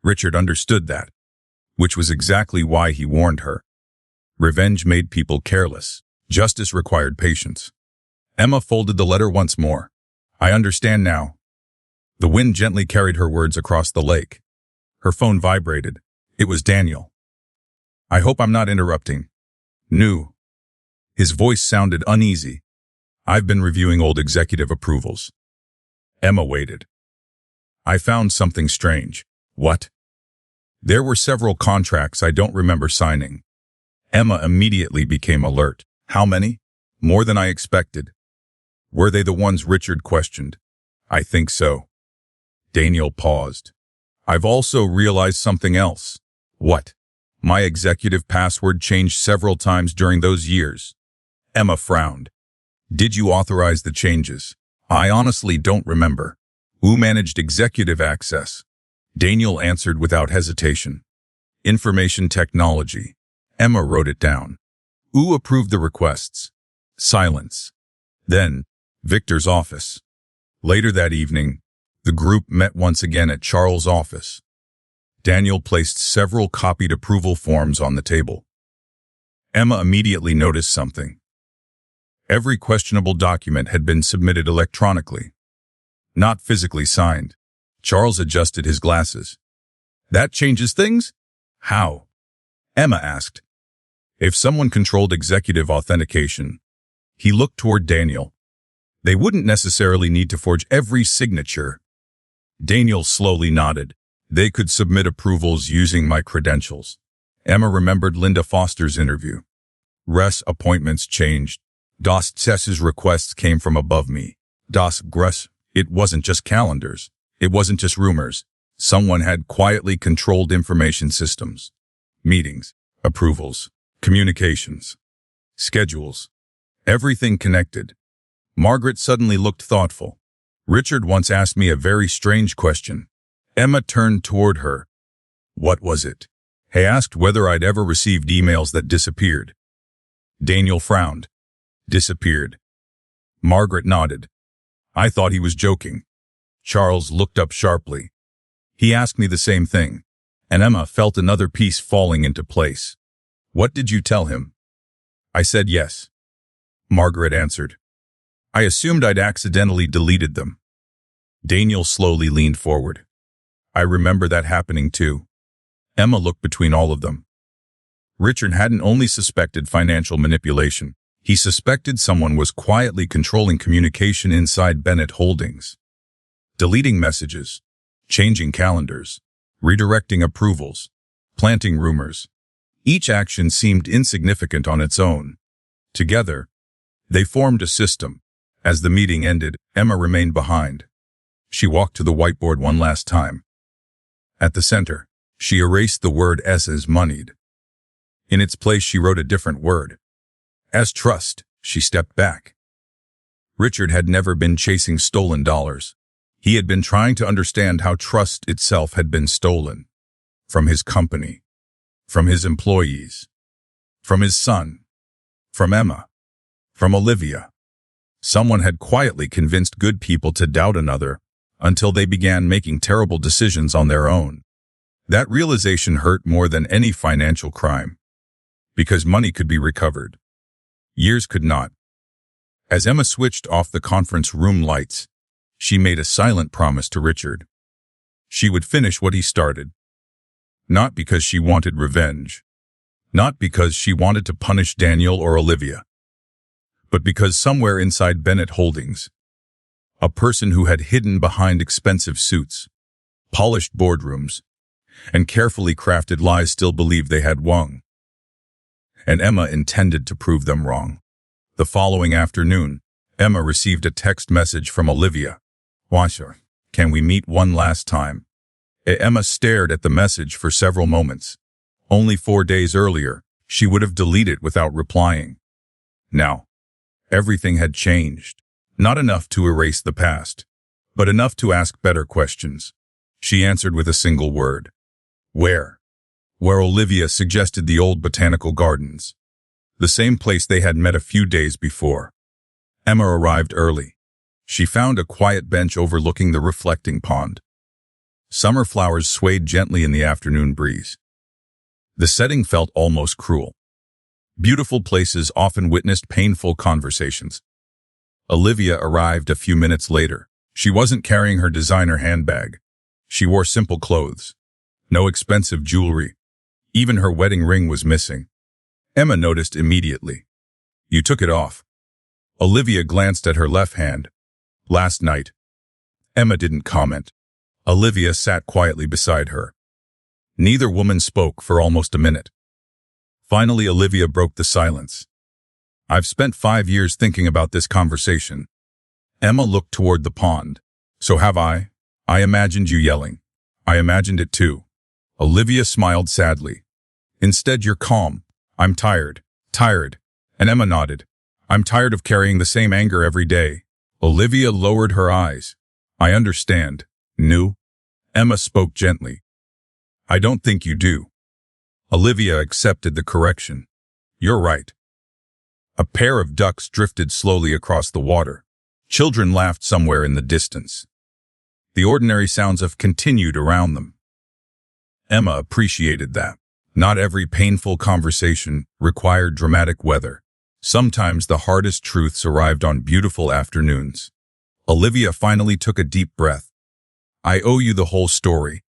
Richard understood that, which was exactly why he warned her. Revenge made people careless. Justice required patience. Emma folded the letter once more. I understand now. The wind gently carried her words across the lake. Her phone vibrated. It was Daniel. I hope I'm not interrupting. No. His voice sounded uneasy. I've been reviewing old executive approvals. Emma waited. I found something strange. What? There were several contracts I don't remember signing. Emma immediately became alert. How many? More than I expected. Were they the ones Richard questioned? I think so. Daniel paused. I've also realized something else. What? My executive password changed several times during those years. Emma frowned. Did you authorize the changes? I honestly don't remember. Who managed executive access? Daniel answered without hesitation. Information technology. Emma wrote it down. Who approved the requests? Silence. Then, Victor's office. Later that evening, the group met once again at Charles' office. Daniel placed several copied approval forms on the table. Emma immediately noticed something. Every questionable document had been submitted electronically, not physically signed. Charles adjusted his glasses. That changes things? How? Emma asked. If someone controlled executive authentication, he looked toward Daniel. They wouldn't necessarily need to forge every signature. Daniel slowly nodded. They could submit approvals using my credentials. Emma remembered Linda Foster's interview. Res appointments changed. Das Cess's requests came from above me. Das Gress, it wasn't just calendars. It wasn't just rumors. Someone had quietly controlled information systems. Meetings, approvals, communications, schedules, everything connected. Margaret suddenly looked thoughtful. Richard once asked me a very strange question. Emma turned toward her. What was it? He asked whether I'd ever received emails that disappeared. Daniel frowned. Disappeared. Margaret nodded. I thought he was joking. Charles looked up sharply. He asked me the same thing, and Emma felt another piece falling into place. What did you tell him? I said yes. Margaret answered. I assumed I'd accidentally deleted them. Daniel slowly leaned forward. I remember that happening too. Emma looked between all of them. Richard hadn't only suspected financial manipulation. He suspected someone was quietly controlling communication inside Bennett Holdings. Deleting messages, changing calendars, redirecting approvals, planting rumors. Each action seemed insignificant on its own. Together, they formed a system. As the meeting ended, Emma remained behind. She walked to the whiteboard one last time. At the center, she erased the word S as moneyed. In its place, she wrote a different word. As trust, she stepped back. Richard had never been chasing stolen dollars. He had been trying to understand how trust itself had been stolen. From his company, from his employees, from his son, from Emma, from Olivia. Someone had quietly convinced good people to doubt another until they began making terrible decisions on their own. That realization hurt more than any financial crime, because money could be recovered. Years could not. As Emma switched off the conference room lights, she made a silent promise to Richard. She would finish what he started. Not because she wanted revenge, not because she wanted to punish Daniel or Olivia, but because somewhere inside Bennett Holdings, a person who had hidden behind expensive suits, polished boardrooms, and carefully crafted lies still believed they had won. And Emma intended to prove them wrong. The following afternoon, Emma received a text message from Olivia. Washer, can we meet one last time? Emma stared at the message for several moments. Only 4 days earlier, she would have deleted without replying. Now, everything had changed. Not enough to erase the past, but enough to ask better questions. She answered with a single word. Where? Where Olivia suggested the old botanical gardens, the same place they had met a few days before. Emma arrived early. She found a quiet bench overlooking the reflecting pond. Summer flowers swayed gently in the afternoon breeze. The setting felt almost cruel. Beautiful places often witnessed painful conversations. Olivia arrived a few minutes later. She wasn't carrying her designer handbag. She wore simple clothes. No expensive jewelry. Even her wedding ring was missing. Emma noticed immediately. "You took it off." Olivia glanced at her left hand. "Last night." Emma didn't comment. Olivia sat quietly beside her. Neither woman spoke for almost a minute. Finally, Olivia broke the silence. "I've spent 5 years thinking about this conversation." Emma looked toward the pond. "So have I. I imagined you yelling. I imagined it too." Olivia smiled sadly. "Instead, you're calm." "I'm tired." "Tired." And Emma nodded. "I'm tired of carrying the same anger every day." Olivia lowered her eyes. "I understand." "Nu?" Emma spoke gently. "I don't think you do." Olivia accepted the correction. "You're right." A pair of ducks drifted slowly across the water. Children laughed somewhere in the distance. The ordinary sounds of continued around them. Emma appreciated that. Not every painful conversation required dramatic weather. Sometimes the hardest truths arrived on beautiful afternoons. Olivia finally took a deep breath. "I owe you the whole story."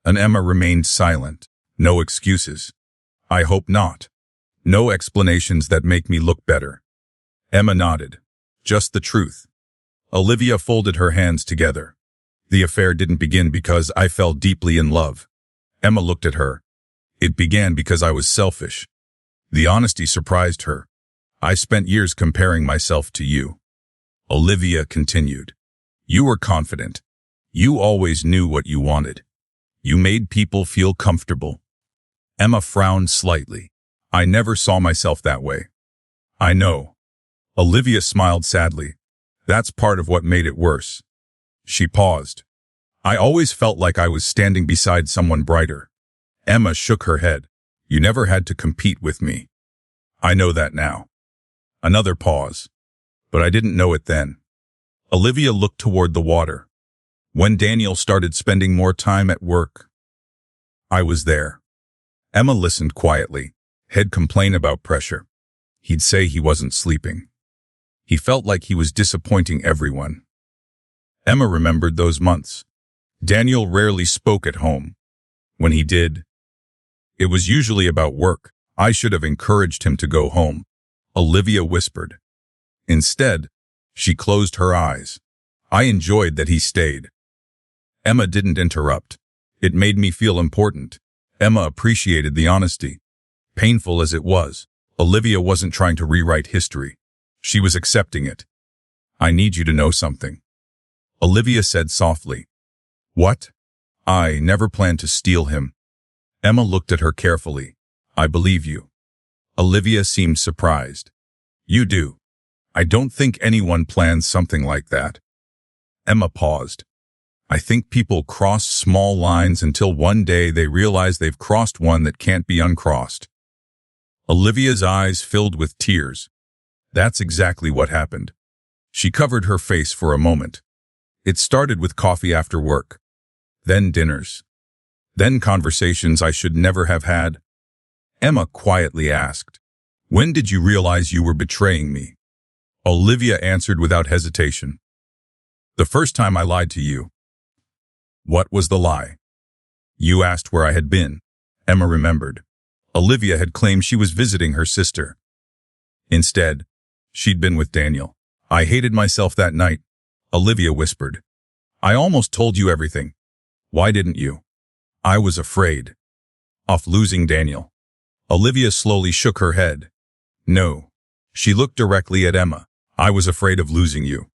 And Emma remained silent. "No excuses." "I hope not." "No explanations that make me look better." Emma nodded. "Just the truth." Olivia folded her hands together. "The affair didn't begin because I fell deeply in love." Emma looked at her. "It began because I was selfish." The honesty surprised her. "I spent years comparing myself to you." Olivia continued. "You were confident. You always knew what you wanted. You made people feel comfortable." Emma frowned slightly. "I never saw myself that way." "I know." Olivia smiled sadly. "That's part of what made it worse." She paused. "I always felt like I was standing beside someone brighter." Emma shook her head. "You never had to compete with me." "I know that now." Another pause. "But I didn't know it then." Olivia looked toward the water. "When Daniel started spending more time at work, I was there." Emma listened quietly. He'd complain about pressure. He'd say he wasn't sleeping. He felt like he was disappointing everyone. Emma remembered those months. Daniel rarely spoke at home. When he did, it was usually about work. "I should have encouraged him to go home," Olivia whispered. Instead, she closed her eyes. "I enjoyed that he stayed." Emma didn't interrupt. "It made me feel important." Emma appreciated the honesty. Painful as it was, Olivia wasn't trying to rewrite history. She was accepting it. "I need you to know something," Olivia said softly. "What?" "I never planned to steal him." Emma looked at her carefully. "I believe you." Olivia seemed surprised. "You do." "I don't think anyone plans something like that." Emma paused. "I think people cross small lines until one day they realize they've crossed one that can't be uncrossed." Olivia's eyes filled with tears. That's exactly what happened. She covered her face for a moment. It started with coffee after work. Then dinners. Then conversations I should never have had. Emma quietly asked, "When did you realize you were betraying me?" Olivia answered without hesitation. "The first time I lied to you." "What was the lie?" "You asked where I had been." Emma remembered. Olivia had claimed she was visiting her sister. Instead, she'd been with Daniel. "I hated myself that night," Olivia whispered. "I almost told you everything." "Why didn't you?" "I was afraid." "Of losing Daniel." Olivia slowly shook her head. "No." She looked directly at Emma. "I was afraid of losing you."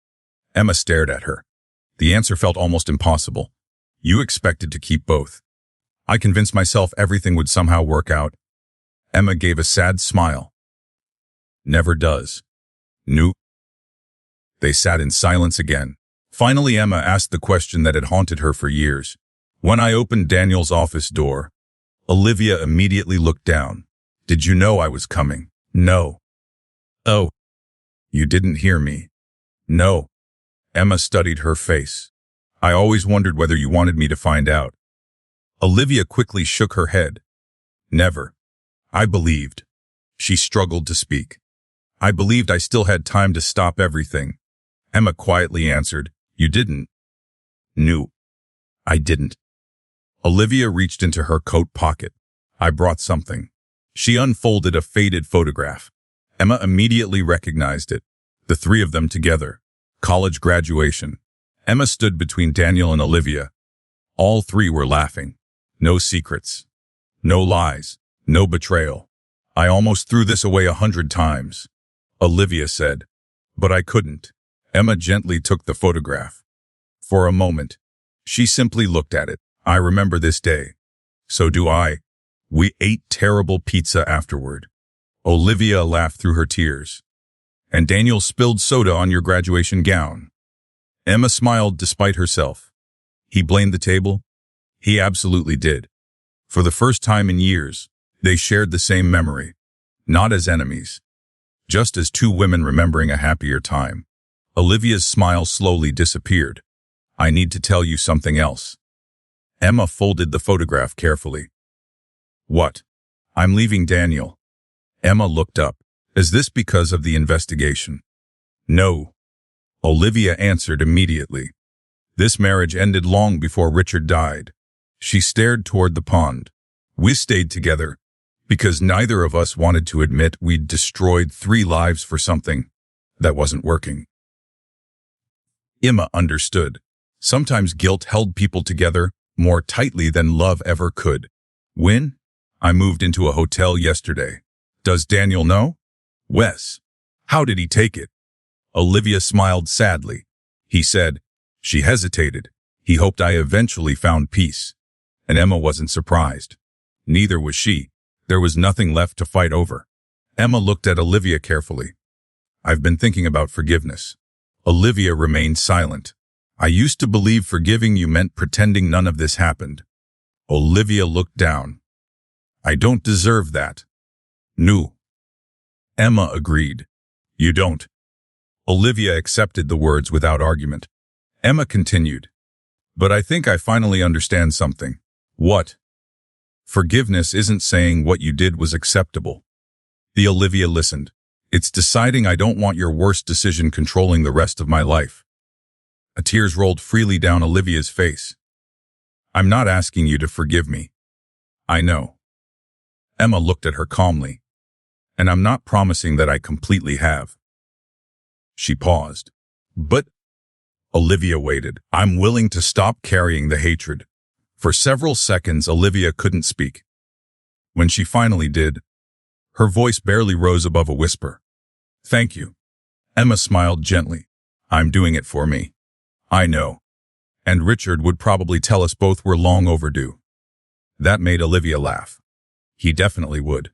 Emma stared at her. The answer felt almost impossible. "You expected to keep both." "I convinced myself everything would somehow work out." Emma gave a sad smile. "Never does." "No." They sat in silence again. Finally, Emma asked the question that had haunted her for years. "When I opened Daniel's office door," Olivia immediately looked down. "Did you know I was coming?" "No." "Oh. You didn't hear me?" "No." Emma studied her face. I always wondered whether you wanted me to find out. Olivia quickly shook her head. Never. I believed. She struggled to speak. I believed I still had time to stop everything. Emma quietly answered, You didn't. No, I didn't. Olivia reached into her coat pocket. I brought something. She unfolded a faded photograph. Emma immediately recognized it. The three of them together. College graduation. Emma stood between Daniel and Olivia. All three were laughing. No secrets. No lies. No betrayal. I almost threw this away 100 times. Olivia said. But I couldn't. Emma gently took the photograph. For a moment, she simply looked at it. I remember this day. So do I. We ate terrible pizza afterward. Olivia laughed through her tears. And Daniel spilled soda on your graduation gown. Emma smiled despite herself. He blamed the table? He absolutely did. For the first time in years, they shared the same memory. Not as enemies. Just as two women remembering a happier time. Olivia's smile slowly disappeared. I need to tell you something else. Emma folded the photograph carefully. What? I'm leaving Daniel. Emma looked up. Is this because of the investigation? No. Olivia answered immediately. This marriage ended long before Richard died. She stared toward the pond. We stayed together because neither of us wanted to admit we'd destroyed 3 lives for something that wasn't working. Emma understood. Sometimes guilt held people together more tightly than love ever could. When? I moved into a hotel yesterday. Does Daniel know? Wes. How did he take it? Olivia smiled sadly. He said. She hesitated. He hoped I eventually found peace. And Emma wasn't surprised. Neither was she. There was nothing left to fight over. Emma looked at Olivia carefully. I've been thinking about forgiveness. Olivia remained silent. I used to believe forgiving you meant pretending none of this happened. Olivia looked down. I don't deserve that. No. Emma agreed. You don't. Olivia accepted the words without argument. Emma continued. But I think I finally understand something. What? Forgiveness isn't saying what you did was acceptable. The Olivia listened. It's deciding I don't want your worst decision controlling the rest of my life. Tears rolled freely down Olivia's face. I'm not asking you to forgive me. I know. Emma looked at her calmly. And I'm not promising that I completely have. She paused. But Olivia waited. I'm willing to stop carrying the hatred. For several seconds, Olivia couldn't speak. When she finally did, her voice barely rose above a whisper. Thank you. Emma smiled gently. I'm doing it for me. I know. And Richard would probably tell us both we're long overdue. That made Olivia laugh. He definitely would.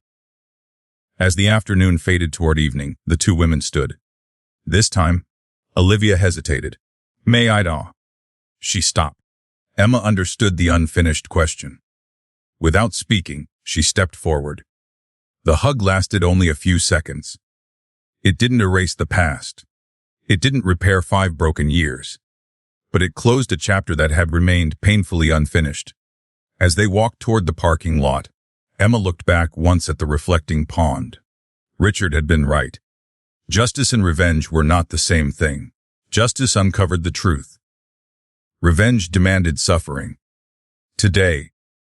As the afternoon faded toward evening, the two women stood. This time, Olivia hesitated. May I know? She stopped. Emma understood the unfinished question. Without speaking, she stepped forward. The hug lasted only a few seconds. It didn't erase the past. It didn't repair 5 broken years. But it closed a chapter that had remained painfully unfinished. As they walked toward the parking lot, Emma looked back once at the reflecting pond. Richard had been right. Justice and revenge were not the same thing. Justice uncovered the truth. Revenge demanded suffering. Today,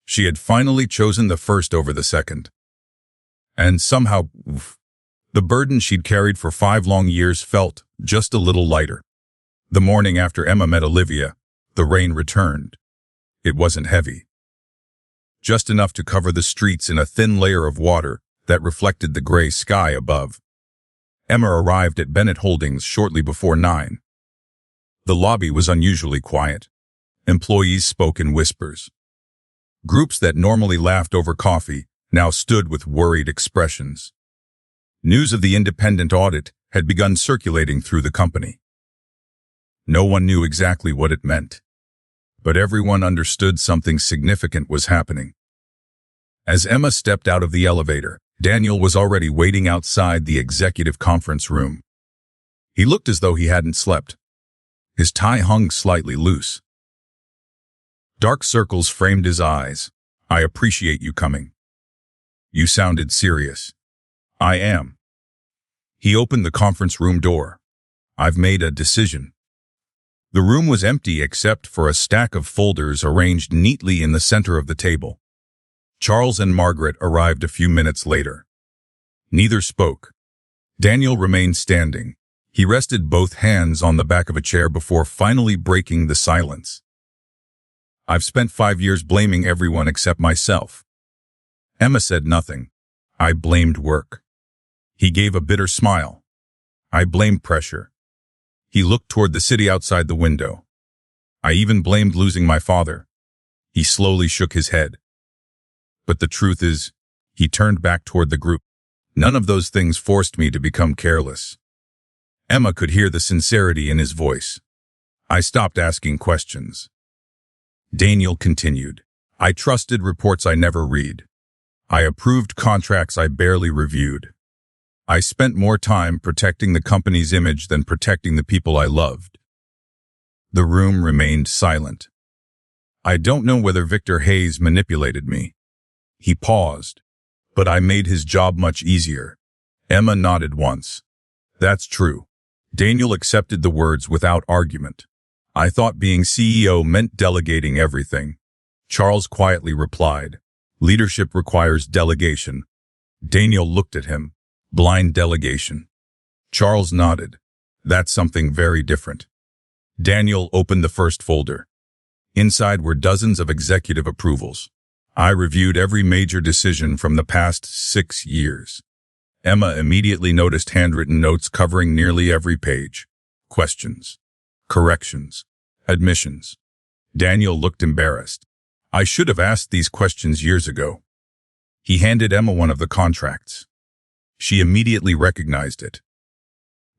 she had finally chosen the first over the second. And somehow, the burden she'd carried for 5 long years felt just a little lighter. The morning after Emma met Olivia, the rain returned. It wasn't heavy. Just enough to cover the streets in a thin layer of water that reflected the gray sky above. Emma arrived at Bennett Holdings shortly before 9. The lobby was unusually quiet. Employees spoke in whispers. Groups that normally laughed over coffee now stood with worried expressions. News of the independent audit had begun circulating through the company. No one knew exactly what it meant, but everyone understood something significant was happening. As Emma stepped out of the elevator, Daniel was already waiting outside the executive conference room. He looked as though he hadn't slept. His tie hung slightly loose. Dark circles framed his eyes. I appreciate you coming. You sounded serious. I am. He opened the conference room door. I've made a decision. The room was empty except for a stack of folders arranged neatly in the center of the table. Charles and Margaret arrived a few minutes later. Neither spoke. Daniel remained standing. He rested both hands on the back of a chair before finally breaking the silence. I've spent 5 years blaming everyone except myself. Emma said nothing. I blamed work. He gave a bitter smile. I blamed pressure. He looked toward the city outside the window. I even blamed losing my father. He slowly shook his head. But the truth is, he turned back toward the group. None of those things forced me to become careless. Emma could hear the sincerity in his voice. I stopped asking questions. Daniel continued. I trusted reports I never read. I approved contracts I barely reviewed. I spent more time protecting the company's image than protecting the people I loved. The room remained silent. I don't know whether Victor Hayes manipulated me. He paused, but I made his job much easier. Emma nodded once. That's true. Daniel accepted the words without argument. I thought being CEO meant delegating everything. Charles quietly replied, leadership requires delegation. Daniel looked at him. Blind delegation. Charles nodded. That's something very different. Daniel opened the first folder. Inside were dozens of executive approvals. I reviewed every major decision from the past 6 years. Emma immediately noticed handwritten notes covering nearly every page. Questions. Corrections. Admissions. Daniel looked embarrassed. I should have asked these questions years ago. He handed Emma one of the contracts. She immediately recognized it.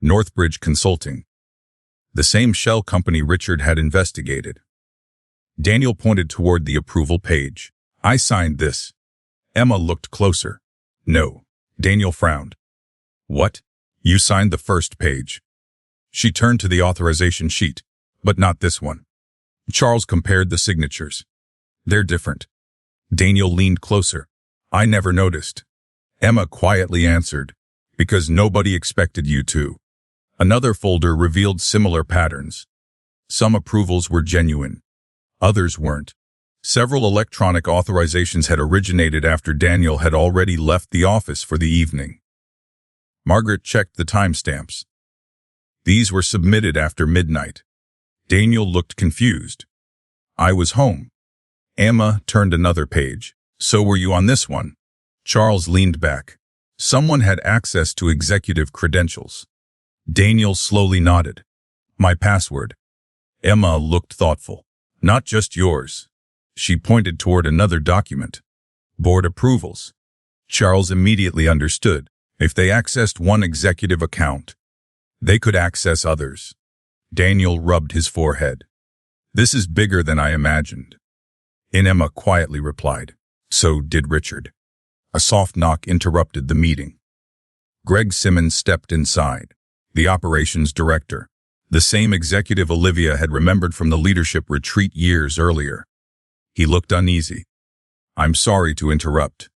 Northbridge Consulting. The same shell company Richard had investigated. Daniel pointed toward the approval page. I signed this. Emma looked closer. No. Daniel frowned. What? You signed the first page. She turned to the authorization sheet, but not this one. Charles compared the signatures. They're different. Daniel leaned closer. I never noticed. Emma quietly answered, because nobody expected you to. Another folder revealed similar patterns. Some approvals were genuine. Others weren't. Several electronic authorizations had originated after Daniel had already left the office for the evening. Margaret checked the timestamps. These were submitted after midnight. Daniel looked confused. I was home. Emma turned another page. So were you on this one? Charles leaned back. Someone had access to executive credentials. Daniel slowly nodded. My password. Emma looked thoughtful. Not just yours. She pointed toward another document. Board approvals. Charles immediately understood. If they accessed one executive account, they could access others. Daniel rubbed his forehead. This is bigger than I imagined. Emma quietly replied. So did Richard. A soft knock interrupted the meeting. Greg Simmons stepped inside, the operations director, the same executive Olivia had remembered from the leadership retreat years earlier. He looked uneasy. I'm sorry to interrupt.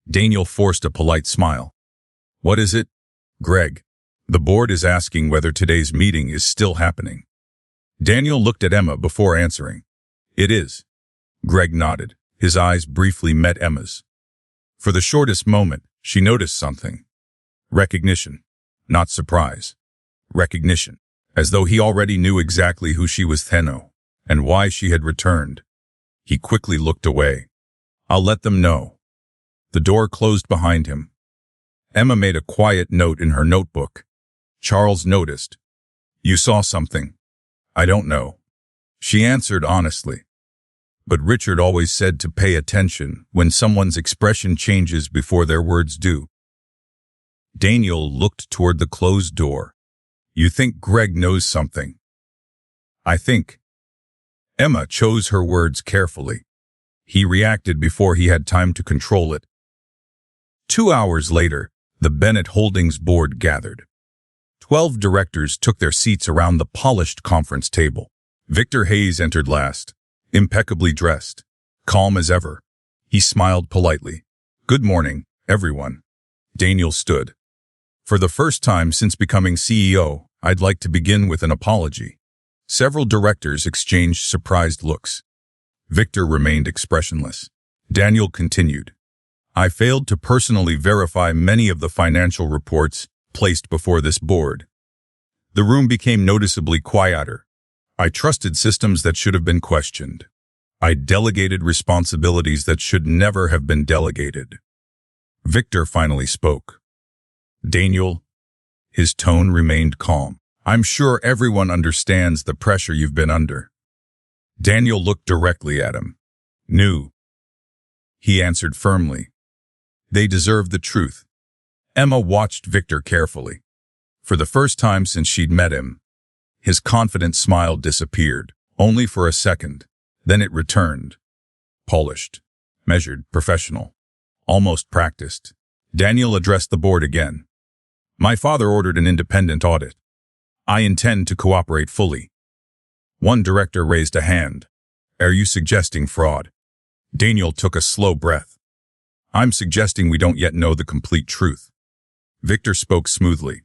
Daniel forced a polite smile. What is it? Greg, the board is asking whether today's meeting is still happening. Daniel looked at Emma before answering. It is. Greg nodded. His eyes briefly met Emma's. For the shortest moment, she noticed something. Recognition, not surprise. Recognition, as though he already knew exactly who she was and why she had returned. He quickly looked away. I'll let them know. The door closed behind him. Emma made a quiet note in her notebook. Charles noticed. You saw something. I don't know. She answered honestly. But Richard always said to pay attention when someone's expression changes before their words do. Daniel looked toward the closed door. You think Greg knows something? I think. Emma chose her words carefully. He reacted before he had time to control it. 2 hours later, the Bennett Holdings board gathered. 12 directors took their seats around the polished conference table. Victor Hayes entered last, impeccably dressed, calm as ever. He smiled politely. "Good morning, everyone." Daniel stood. "For the first time since becoming CEO, I'd like to begin with an apology." Several directors exchanged surprised looks. Victor remained expressionless. Daniel continued. "I failed to personally verify many of the financial reports placed before this board." The room became noticeably quieter. "I trusted systems that should have been questioned. I delegated responsibilities that should never have been delegated." Victor finally spoke. "Daniel," his tone remained calm, "I'm sure everyone understands the pressure you've been under." Daniel looked directly at him. "No," he answered firmly. "They deserve the truth." Emma watched Victor carefully. For the first time since she'd met him, his confident smile disappeared, only for a second. Then it returned. Polished, measured, professional, almost practiced. Daniel addressed the board again. "My father ordered an independent audit. I intend to cooperate fully." One director raised a hand. "Are you suggesting fraud?" Daniel took a slow breath. "I'm suggesting we don't yet know the complete truth." Victor spoke smoothly.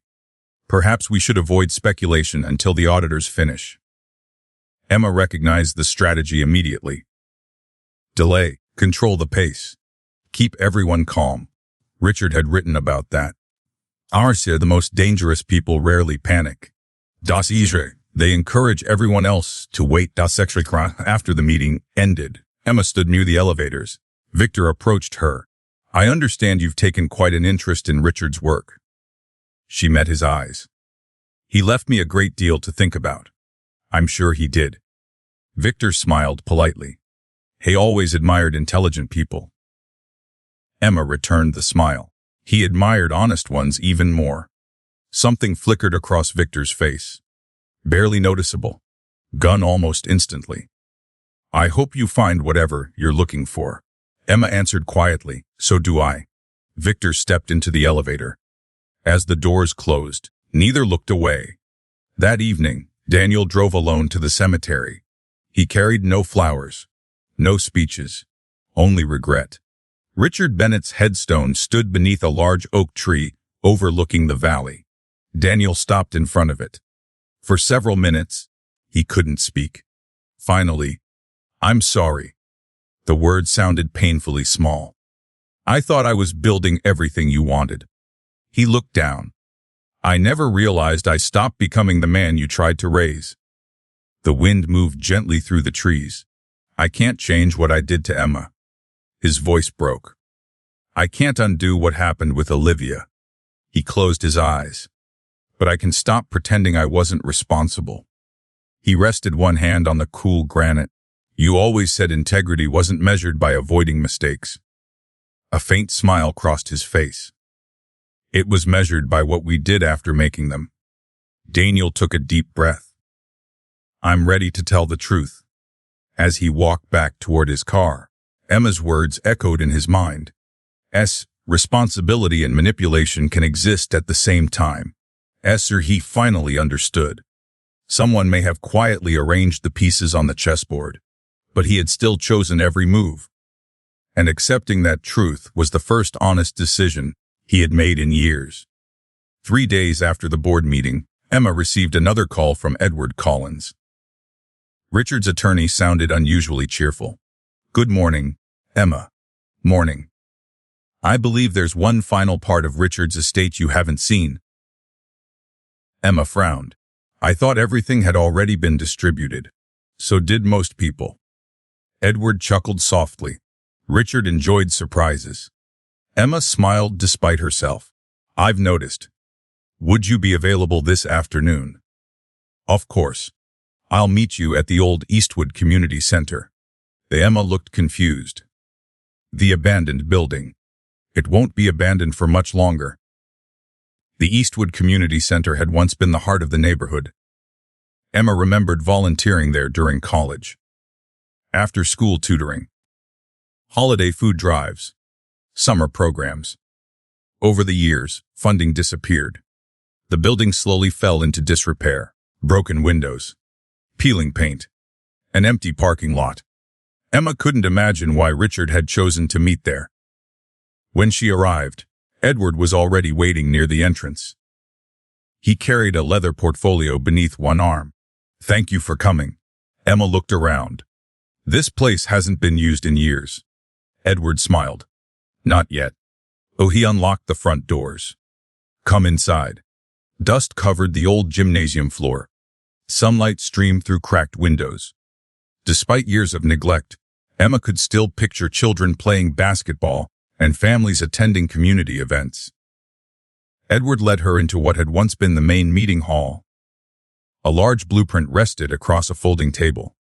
"Perhaps we should avoid speculation until the auditors finish." Emma recognized the strategy immediately. Delay, control the pace. Keep everyone calm. Richard had written about that. "Arsia, the most dangerous people rarely panic. Das Isre, they encourage everyone else to wait." After the meeting ended, Emma stood near the elevators. Victor approached her. "I understand you've taken quite an interest in Richard's work." She met his eyes. "He left me a great deal to think about." "I'm sure he did." Victor smiled politely. He always admired intelligent people. Emma returned the smile. He admired honest ones even more. Something flickered across Victor's face. Barely noticeable. Gone almost instantly. "I hope you find whatever you're looking for." Emma answered quietly, "So do I." Victor stepped into the elevator. As the doors closed, neither looked away. That evening, Daniel drove alone to the cemetery. He carried no flowers, no speeches, only regret. Richard Bennett's headstone stood beneath a large oak tree overlooking the valley. Daniel stopped in front of it. For several minutes, he couldn't speak. Finally, "I'm sorry." The word sounded painfully small. "I thought I was building everything you wanted." He looked down. "I never realized I stopped becoming the man you tried to raise." The wind moved gently through the trees. "I can't change what I did to Emma." His voice broke. "I can't undo what happened with Olivia." He closed his eyes. "But I can stop pretending I wasn't responsible." He rested one hand on the cool granite. "You always said integrity wasn't measured by avoiding mistakes." A faint smile crossed his face. "It was measured by what we did after making them." Daniel took a deep breath. "I'm ready to tell the truth." As he walked back toward his car, Emma's words echoed in his mind. Responsibility and manipulation can exist at the same time. He finally understood. Someone may have quietly arranged the pieces on the chessboard, but he had still chosen every move. And accepting that truth was the first honest decision he had made in years. 3 days after the board meeting, Emma received another call from Edward Collins. Richard's attorney sounded unusually cheerful. "Good morning, Emma." "Morning. I believe there's one final part of Richard's estate you haven't seen." Emma frowned. "I thought everything had already been distributed." "So did most people." Edward chuckled softly. Richard enjoyed surprises. Emma smiled despite herself. "I've noticed. Would you be available this afternoon?" "Of course. I'll meet you at the old Eastwood Community Center." Emma looked confused. "The abandoned building. It won't be abandoned for much longer." The Eastwood Community Center had once been the heart of the neighborhood. Emma remembered volunteering there during college. After-school tutoring. Holiday food drives. Summer programs. Over the years, funding disappeared. The building slowly fell into disrepair. Broken windows, peeling paint, an empty parking lot. Emma couldn't imagine why Richard had chosen to meet there. When she arrived, Edward was already waiting near the entrance. He carried a leather portfolio beneath one arm. "Thank you for coming." Emma looked around. "This place hasn't been used in years." Edward smiled. "Not yet." Oh, he unlocked the front doors. "Come inside." Dust covered the old gymnasium floor. Sunlight streamed through cracked windows. Despite years of neglect, Emma could still picture children playing basketball and families attending community events. Edward led her into what had once been the main meeting hall. A large blueprint rested across a folding table.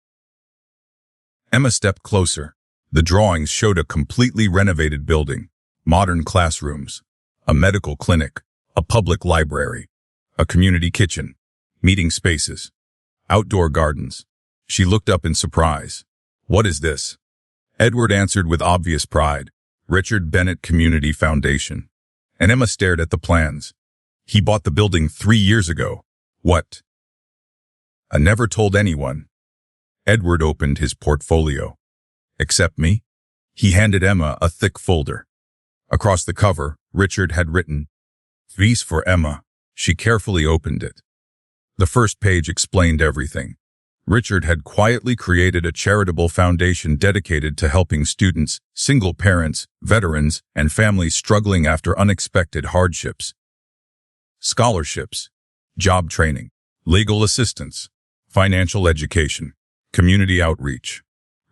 Emma stepped closer. The drawings showed a completely renovated building, modern classrooms, a medical clinic, a public library, a community kitchen, meeting spaces, outdoor gardens. She looked up in surprise. "What is this?" Edward answered with obvious pride, "Richard Bennett Community Foundation." And Emma stared at the plans. "He bought the building 3 years ago." "What?" "I never told anyone." Edward opened his portfolio. "Except me?" He handed Emma a thick folder. Across the cover, Richard had written, "V's for Emma." She carefully opened it. The first page explained everything. Richard had quietly created a charitable foundation dedicated to helping students, single parents, veterans, and families struggling after unexpected hardships. Scholarships, job training, legal assistance, financial education, community outreach.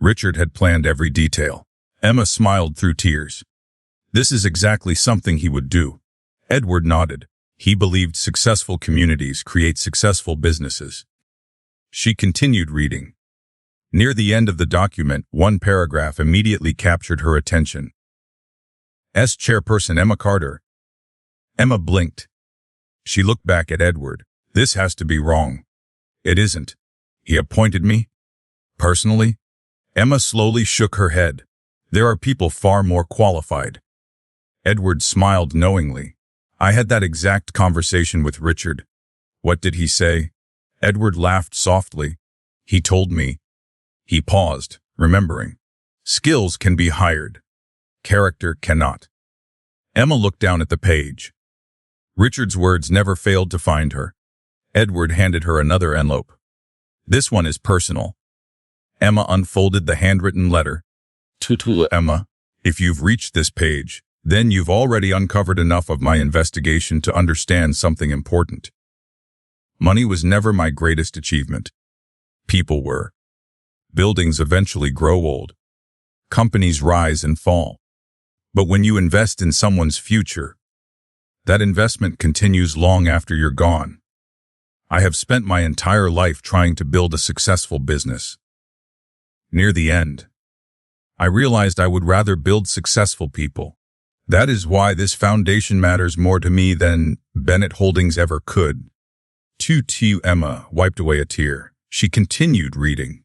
Richard had planned every detail. Emma smiled through tears. This is exactly something he would do. Edward nodded. He believed successful communities create successful businesses. She continued reading. Near the end of the document, one paragraph immediately captured her attention. "S. Chairperson Emma Carter." Emma blinked. She looked back at Edward. "This has to be wrong." "It isn't. He appointed me? Personally?" Emma slowly shook her head. "There are people far more qualified." Edward smiled knowingly. "I had that exact conversation with Richard." "What did he say?" Edward laughed softly. "He told me." He paused, remembering. "Skills can be hired. Character cannot." Emma looked down at the page. Richard's words never failed to find her. Edward handed her another envelope. "This one is personal." Emma unfolded the handwritten letter. "To Emma, if you've reached this page, then you've already uncovered enough of my investigation to understand something important. Money was never my greatest achievement. People were. Buildings eventually grow old. Companies rise and fall. But when you invest in someone's future, that investment continues long after you're gone. I have spent my entire life trying to build a successful business. Near the end, I realized I would rather build successful people. That is why this foundation matters more to me than Bennett Holdings ever could." Emma wiped away a tear. She continued reading.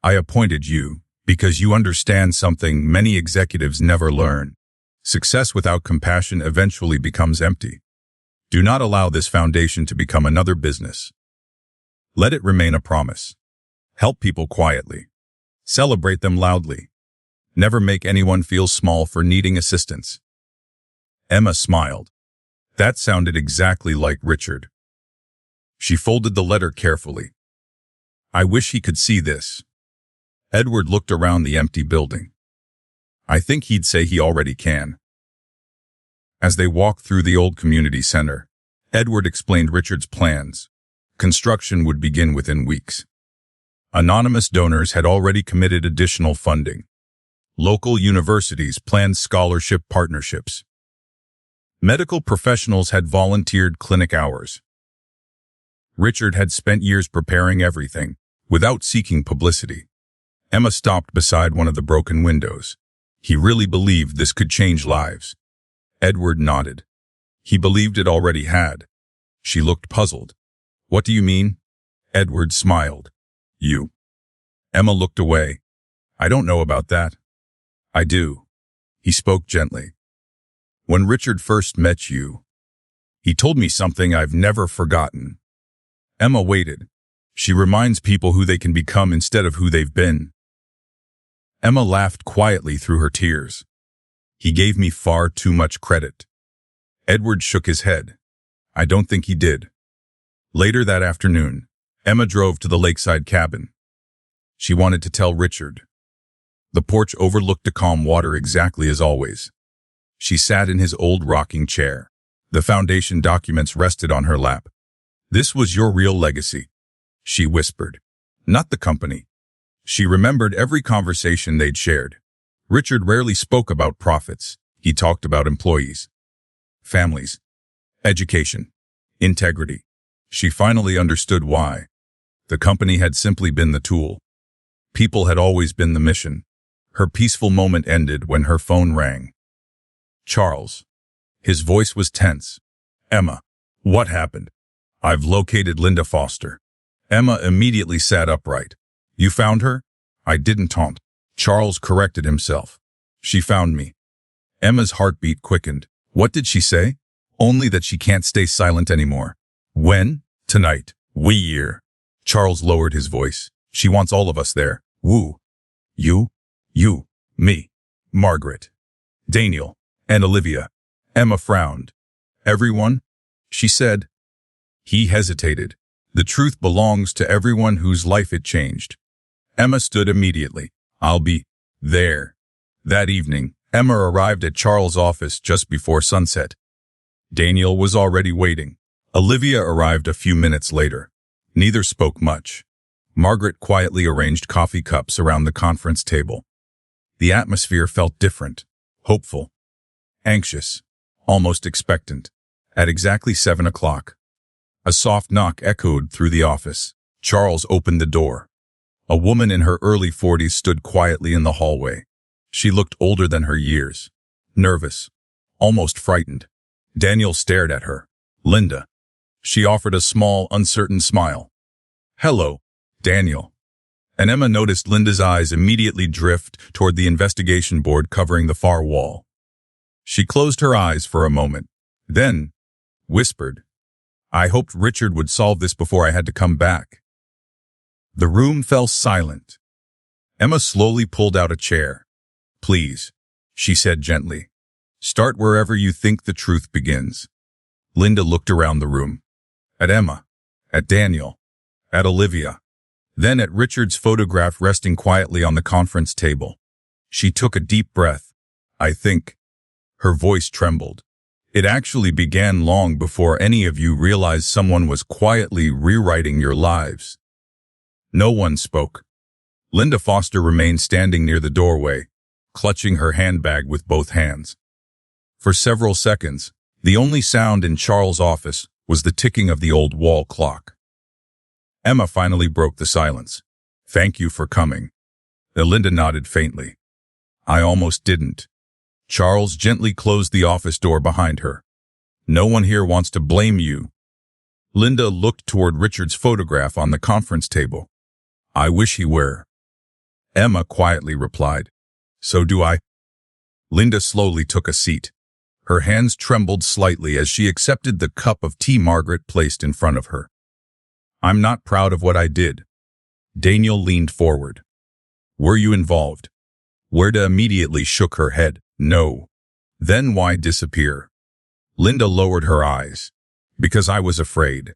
"I appointed you because you understand something many executives never learn. Success without compassion eventually becomes empty. Do not allow this foundation to become another business. Let it remain a promise. Help people quietly. Celebrate them loudly. Never make anyone feel small for needing assistance." Emma smiled. That sounded exactly like Richard. She folded the letter carefully. "I wish he could see this." Edward looked around the empty building. "I think he'd say he already can." As they walked through the old community center, Edward explained Richard's plans. Construction would begin within weeks. Anonymous donors had already committed additional funding. Local universities planned scholarship partnerships. Medical professionals had volunteered clinic hours. Richard had spent years preparing everything, without seeking publicity. Emma stopped beside one of the broken windows. He really believed this could change lives. Edward nodded. He believed it already had. She looked puzzled. "What do you mean?" Edward smiled. "You." Emma looked away. "I don't know about that." "I do." He spoke gently. "When Richard first met you, He told me something I've never forgotten. Emma waited. She reminds people who they can become instead of who they've been. Emma laughed quietly through her tears. He gave me far too much credit. Edward shook his head. I don't think he did. Later that afternoon, Emma drove to the lakeside cabin. She wanted to tell Richard. The porch overlooked the calm water exactly as always. She sat in his old rocking chair. The foundation documents rested on her lap. This was your real legacy, she whispered. Not the company. She remembered every conversation they'd shared. Richard rarely spoke about profits. He talked about employees, families, education, integrity. She finally understood why. The company had simply been the tool. People had always been the mission. Her peaceful moment ended when her phone rang. Charles. His voice was tense. Emma. What happened? I've located Linda Foster. Emma immediately sat upright. You found her? I didn't taunt. Charles corrected himself. She found me. Emma's heartbeat quickened. What did she say? Only that she can't stay silent anymore. When? Tonight. Year. Charles lowered his voice. She wants all of us there. Woo. You, me, Margaret, Daniel, and Olivia. Emma frowned. Everyone? She said. He hesitated. The truth belongs to everyone whose life it changed. Emma stood immediately. I'll be there. That evening, Emma arrived at Charles' office just before sunset. Daniel was already waiting. Olivia arrived a few minutes later. Neither spoke much. Margaret quietly arranged coffee cups around the conference table. The atmosphere felt different, hopeful, anxious, almost expectant. At exactly 7 o'clock, a soft knock echoed through the office. Charles opened the door. A woman in her early 40s stood quietly in the hallway. She looked older than her years, nervous, almost frightened. Daniel stared at her. Linda. She offered a small, uncertain smile. Hello, Daniel. And Emma noticed Linda's eyes immediately drift toward the investigation board covering the far wall. She closed her eyes for a moment, then whispered, I hoped Richard would solve this before I had to come back. The room fell silent. Emma slowly pulled out a chair. Please, she said gently. Start wherever you think the truth begins. Linda looked around the room. At Emma, at Daniel, at Olivia, then at Richard's photograph resting quietly on the conference table. She took a deep breath. I think. Her voice trembled. It actually began long before any of you realized someone was quietly rewriting your lives. No one spoke. Linda Foster remained standing near the doorway, clutching her handbag with both hands. For several seconds, the only sound in Charles' office was the ticking of the old wall clock. Emma finally broke the silence. Thank you for coming. Linda nodded faintly. I almost didn't. Charles gently closed the office door behind her. No one here wants to blame you. Linda looked toward Richard's photograph on the conference table. I wish he were. Emma quietly replied. So do I. Linda slowly took a seat. Her hands trembled slightly as she accepted the cup of tea Margaret placed in front of her. I'm not proud of what I did. Daniel leaned forward. Were you involved? Werda immediately shook her head. No. Then why disappear? Linda lowered her eyes. Because I was afraid.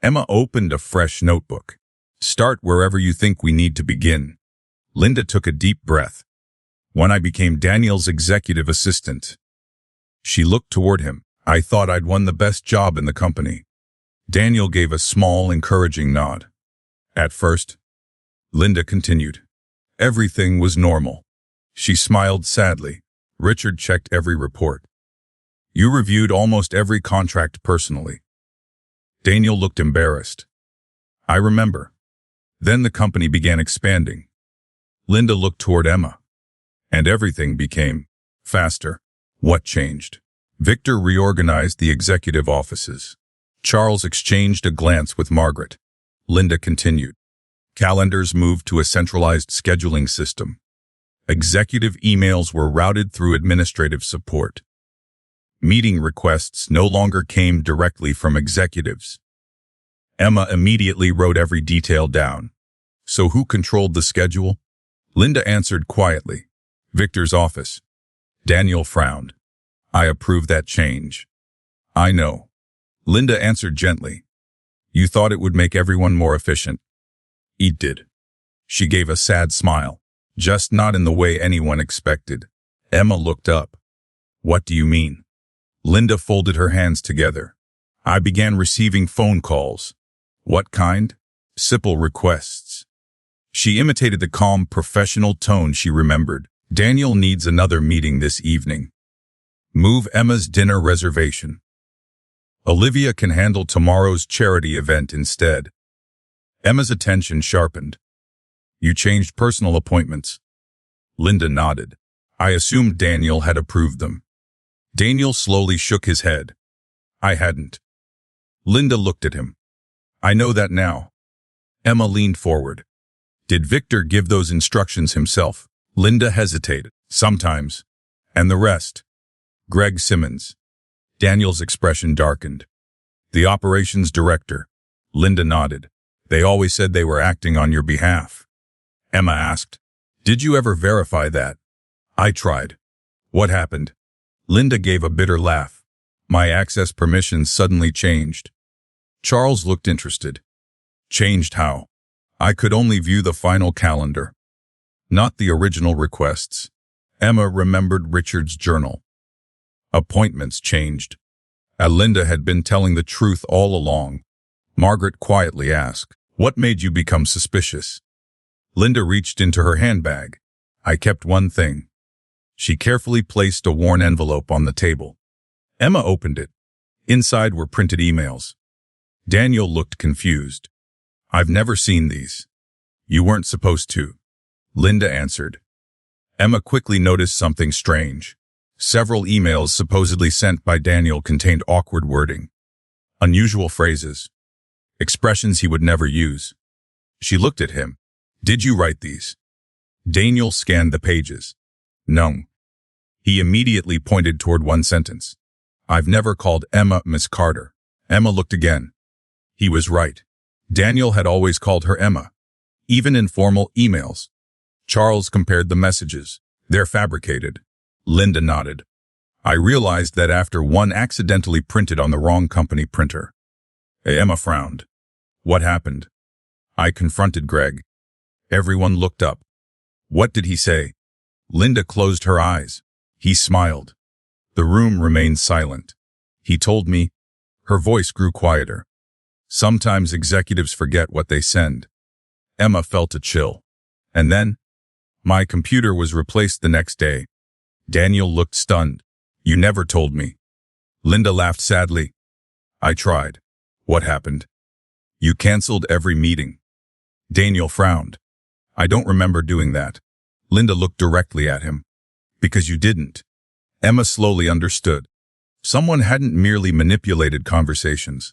Emma opened a fresh notebook. Start wherever you think we need to begin. Linda took a deep breath. When I became Daniel's executive assistant. She looked toward him. I thought I'd won the best job in the company. Daniel gave a small, encouraging nod. At first, Linda continued. Everything was normal. She smiled sadly. Richard checked every report. You reviewed almost every contract personally. Daniel looked embarrassed. I remember. Then the company began expanding. Linda looked toward Emma. And everything became faster. What changed? Victor reorganized the executive offices. Charles exchanged a glance with Margaret. Linda continued. Calendars moved to a centralized scheduling system. Executive emails were routed through administrative support. Meeting requests no longer came directly from executives. Emma immediately wrote every detail down. So who controlled the schedule? Linda answered quietly. Victor's office. Daniel frowned. I approve that change. I know. Linda answered gently. You thought it would make everyone more efficient. It did. She gave a sad smile, just not in the way anyone expected. Emma looked up. What do you mean? Linda folded her hands together. I began receiving phone calls. What kind? Simple requests. She imitated the calm, professional tone she remembered. Daniel needs another meeting this evening. Move Emma's dinner reservation. Olivia can handle tomorrow's charity event instead. Emma's attention sharpened. You changed personal appointments. Linda nodded. I assumed Daniel had approved them. Daniel slowly shook his head. I hadn't. Linda looked at him. I know that now. Emma leaned forward. Did Victor give those instructions himself? Linda hesitated. Sometimes. And the rest? Greg Simmons. Daniel's expression darkened. The operations director. Linda nodded. They always said they were acting on your behalf. Emma asked, did you ever verify that? I tried. What happened? Linda gave a bitter laugh. My access permissions suddenly changed. Charles looked interested. Changed how? I could only view the final calendar, not the original requests. Emma remembered Richard's journal. Appointments changed. Linda had been telling the truth all along. Margaret quietly asked, what made you become suspicious? Linda reached into her handbag. I kept one thing. She carefully placed a worn envelope on the table. Emma opened it. Inside were printed emails. Daniel looked confused. I've never seen these. You weren't supposed to. Linda answered. Emma quickly noticed something strange. Several emails supposedly sent by Daniel contained awkward wording, unusual phrases, expressions he would never use. She looked at him. Did you write these? Daniel scanned the pages. No. He immediately pointed toward one sentence. I've never called Emma Miss Carter. Emma looked again. He was right. Daniel had always called her Emma, even in formal emails. Charles compared the messages. They're fabricated. Linda nodded. I realized that after one accidentally printed on the wrong company printer. Emma frowned. What happened? I confronted Greg. Everyone looked up. What did he say? Linda closed her eyes. He smiled. The room remained silent. He told me. Her voice grew quieter. Sometimes executives forget what they send. Emma felt a chill. And then? My computer was replaced the next day. Daniel looked stunned. You never told me. Linda laughed sadly. I tried. What happened? You canceled every meeting. Daniel frowned. I don't remember doing that. Linda looked directly at him. Because you didn't. Emma slowly understood. Someone hadn't merely manipulated conversations.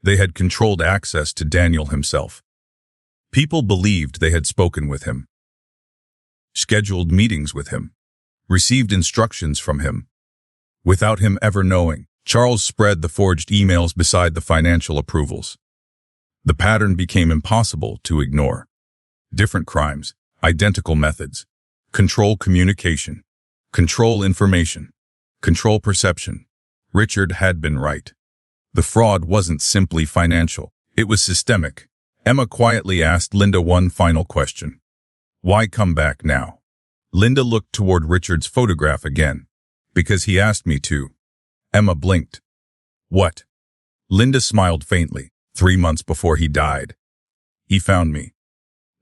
They had controlled access to Daniel himself. People believed they had spoken with him, scheduled meetings with him, received instructions from him. Without him ever knowing, Charles spread the forged emails beside the financial approvals. The pattern became impossible to ignore. Different crimes, identical methods. Control communication. Control information. Control perception. Richard had been right. The fraud wasn't simply financial. It was systemic. Emma quietly asked Linda one final question. Why come back now? Linda looked toward Richard's photograph again. Because he asked me to. Emma blinked. What? Linda smiled faintly. 3 months before he died. He found me.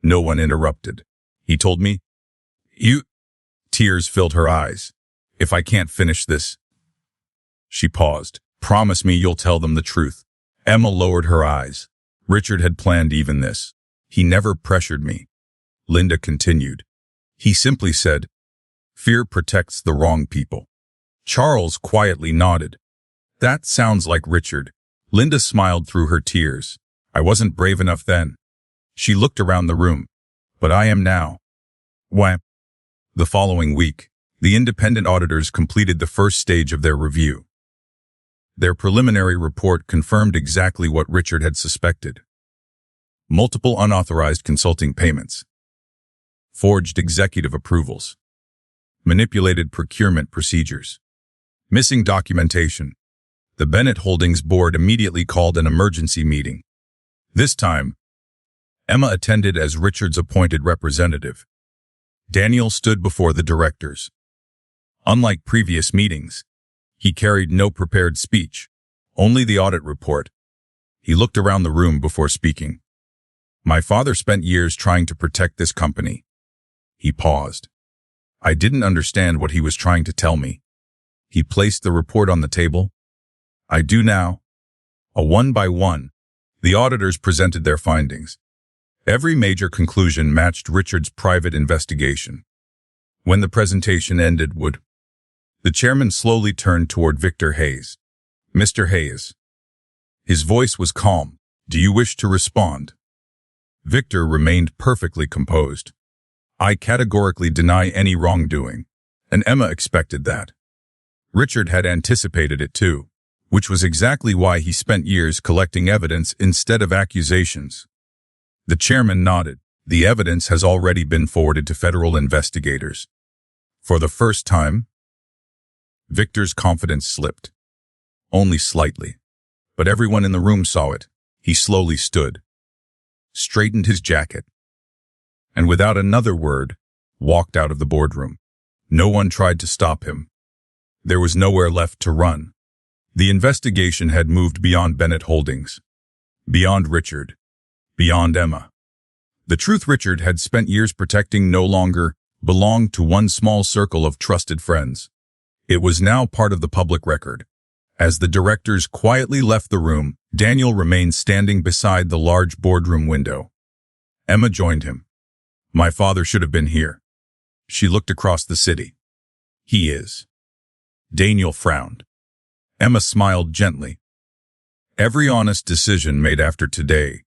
No one interrupted. He told me, you... Tears filled her eyes. If I can't finish this... She paused. Promise me you'll tell them the truth. Emma lowered her eyes. Richard had planned even this. He never pressured me. Linda continued. He simply said, fear protects the wrong people. Charles quietly nodded. That sounds like Richard. Linda smiled through her tears. I wasn't brave enough then. She looked around the room. But I am now. Wham. The following week, the independent auditors completed the first stage of their review. Their preliminary report confirmed exactly what Richard had suspected. Multiple unauthorized consulting payments, forged executive approvals, manipulated procurement procedures, missing documentation. The Bennett Holdings board immediately called an emergency meeting. This time, Emma attended as Richard's appointed representative. Daniel stood before the directors. Unlike previous meetings, he carried no prepared speech, only the audit report. He looked around the room before speaking. My father spent years trying to protect this company. He paused. I didn't understand what he was trying to tell me. He placed the report on the table. I do now. One by one, the auditors presented their findings. Every major conclusion matched Richard's private investigation. When the presentation ended, the chairman slowly turned toward Victor Hayes. Mr. Hayes. His voice was calm. Do you wish to respond? Victor remained perfectly composed. I categorically deny any wrongdoing, and Emma expected that. Richard had anticipated it too, which was exactly why he spent years collecting evidence instead of accusations. The chairman nodded. The evidence has already been forwarded to federal investigators. For the first time, Victor's confidence slipped. Only slightly. But everyone in the room saw it. He slowly stood, straightened his jacket, and without another word, walked out of the boardroom. No one tried to stop him. There was nowhere left to run. The investigation had moved beyond Bennett Holdings, beyond Richard, beyond Emma. The truth Richard had spent years protecting no longer belonged to one small circle of trusted friends. It was now part of the public record. As the directors quietly left the room, Daniel remained standing beside the large boardroom window. Emma joined him. My father should have been here. She looked across the city. He is. Daniel frowned. Emma smiled gently. Every honest decision made after today.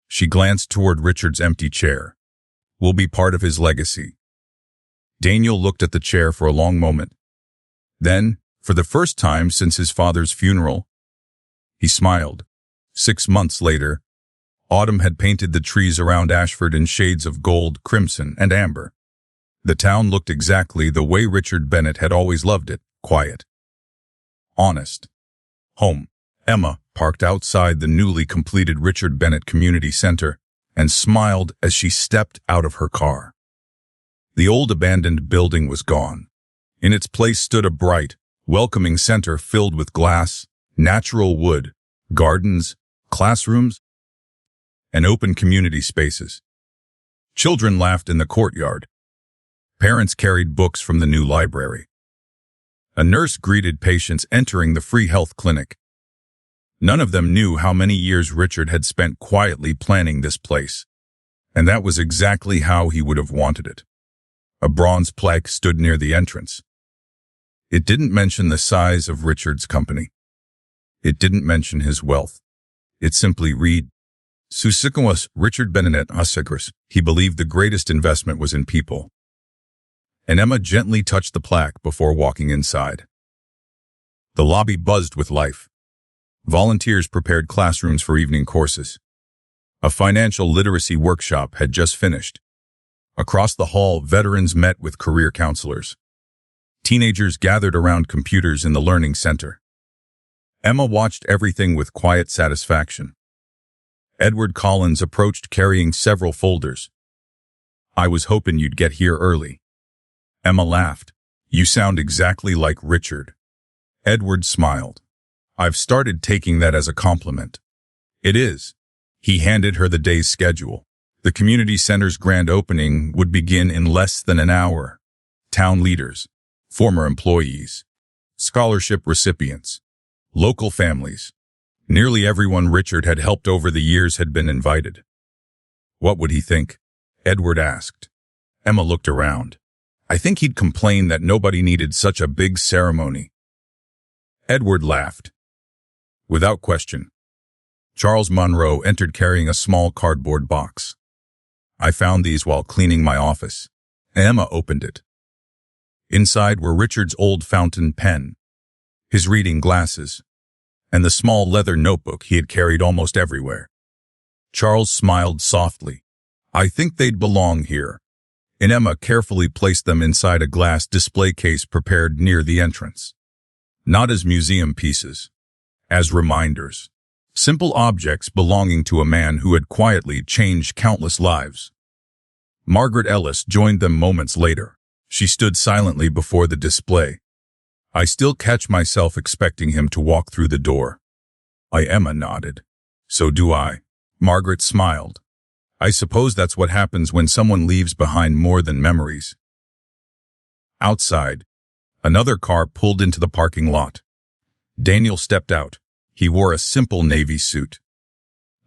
She glanced toward Richard's empty chair. Will be part of his legacy. Daniel looked at the chair for a long moment. Then, for the first time since his father's funeral, he smiled. 6 months later, autumn had painted the trees around Ashford in shades of gold, crimson, and amber. The town looked exactly the way Richard Bennett had always loved it, quiet, honest. Home. Emma parked outside the newly completed Richard Bennett Community Center and smiled as she stepped out of her car. The old abandoned building was gone. In its place stood a bright, welcoming center filled with glass, natural wood, gardens, classrooms, and open community spaces. Children laughed in the courtyard. Parents carried books from the new library. A nurse greeted patients entering the free health clinic. None of them knew how many years Richard had spent quietly planning this place, and that was exactly how he would have wanted it. A bronze plaque stood near the entrance. It didn't mention the size of Richard's company. It didn't mention his wealth. It simply read, Susikawas Richard Bennett Holdings. He believed the greatest investment was in people. And Emma gently touched the plaque before walking inside. The lobby buzzed with life. Volunteers prepared classrooms for evening courses. A financial literacy workshop had just finished. Across the hall, veterans met with career counselors. Teenagers gathered around computers in the learning center. Emma watched everything with quiet satisfaction. Edward Collins approached carrying several folders. I was hoping you'd get here early. Emma laughed. You sound exactly like Richard. Edward smiled. I've started taking that as a compliment. It is. He handed her the day's schedule. The community center's grand opening would begin in less than an hour. Town leaders, former employees, scholarship recipients, local families. Nearly everyone Richard had helped over the years had been invited. What would he think? Edward asked. Emma looked around. I think he'd complain that nobody needed such a big ceremony. Edward laughed. Without question. Charles Monroe entered carrying a small cardboard box. I found these while cleaning my office. Emma opened it. Inside were Richard's old fountain pen, his reading glasses, and the small leather notebook he had carried almost everywhere. Charles smiled softly. I think they'd belong here. And Emma carefully placed them inside a glass display case prepared near the entrance. Not as museum pieces, as reminders. Simple objects belonging to a man who had quietly changed countless lives. Margaret Ellis joined them moments later. She stood silently before the display. I still catch myself expecting him to walk through the door. Emma nodded. So do I. Margaret smiled. I suppose that's what happens when someone leaves behind more than memories. Outside, another car pulled into the parking lot. Daniel stepped out. He wore a simple navy suit.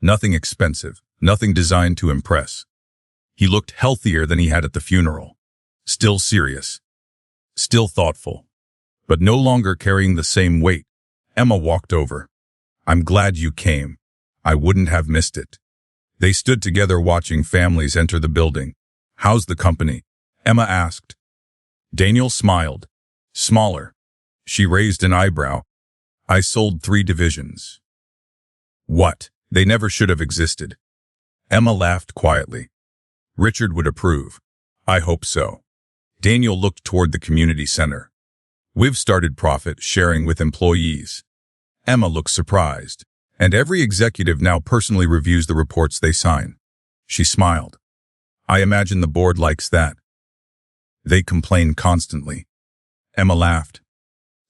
Nothing expensive, nothing designed to impress. He looked healthier than he had at the funeral. Still serious. Still thoughtful. But no longer carrying the same weight. Emma walked over. I'm glad you came. I wouldn't have missed it. They stood together watching families enter the building. How's the company? Emma asked. Daniel smiled. Smaller. She raised an eyebrow. I sold 3 divisions. What? They never should have existed. Emma laughed quietly. Richard would approve. I hope so. Daniel looked toward the community center. We've started profit sharing with employees. Emma looked surprised. And every executive now personally reviews the reports they sign. She smiled. I imagine the board likes that. They complain constantly. Emma laughed.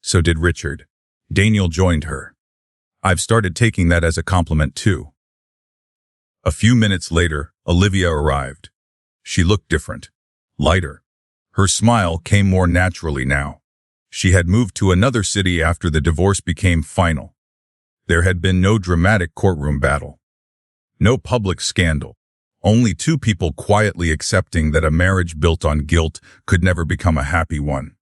So did Richard. Daniel joined her. I've started taking that as a compliment too. A few minutes later, Olivia arrived. She looked different. Lighter. Her smile came more naturally now. She had moved to another city after the divorce became final. There had been no dramatic courtroom battle. No public scandal. Only 2 people quietly accepting that a marriage built on guilt could never become a happy one.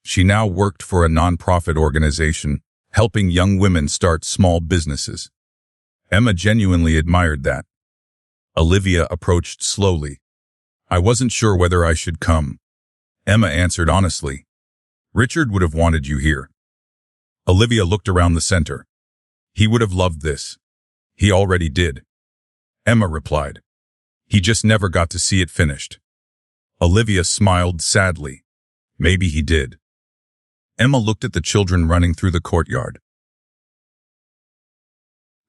She now worked for a nonprofit organization, helping young women start small businesses. Emma genuinely admired that. Olivia approached slowly. I wasn't sure whether I should come. Emma answered honestly. Richard would have wanted you here. Olivia looked around the center. He would have loved this. He already did. Emma replied. He just never got to see it finished. Olivia smiled sadly. Maybe he did. Emma looked at the children running through the courtyard.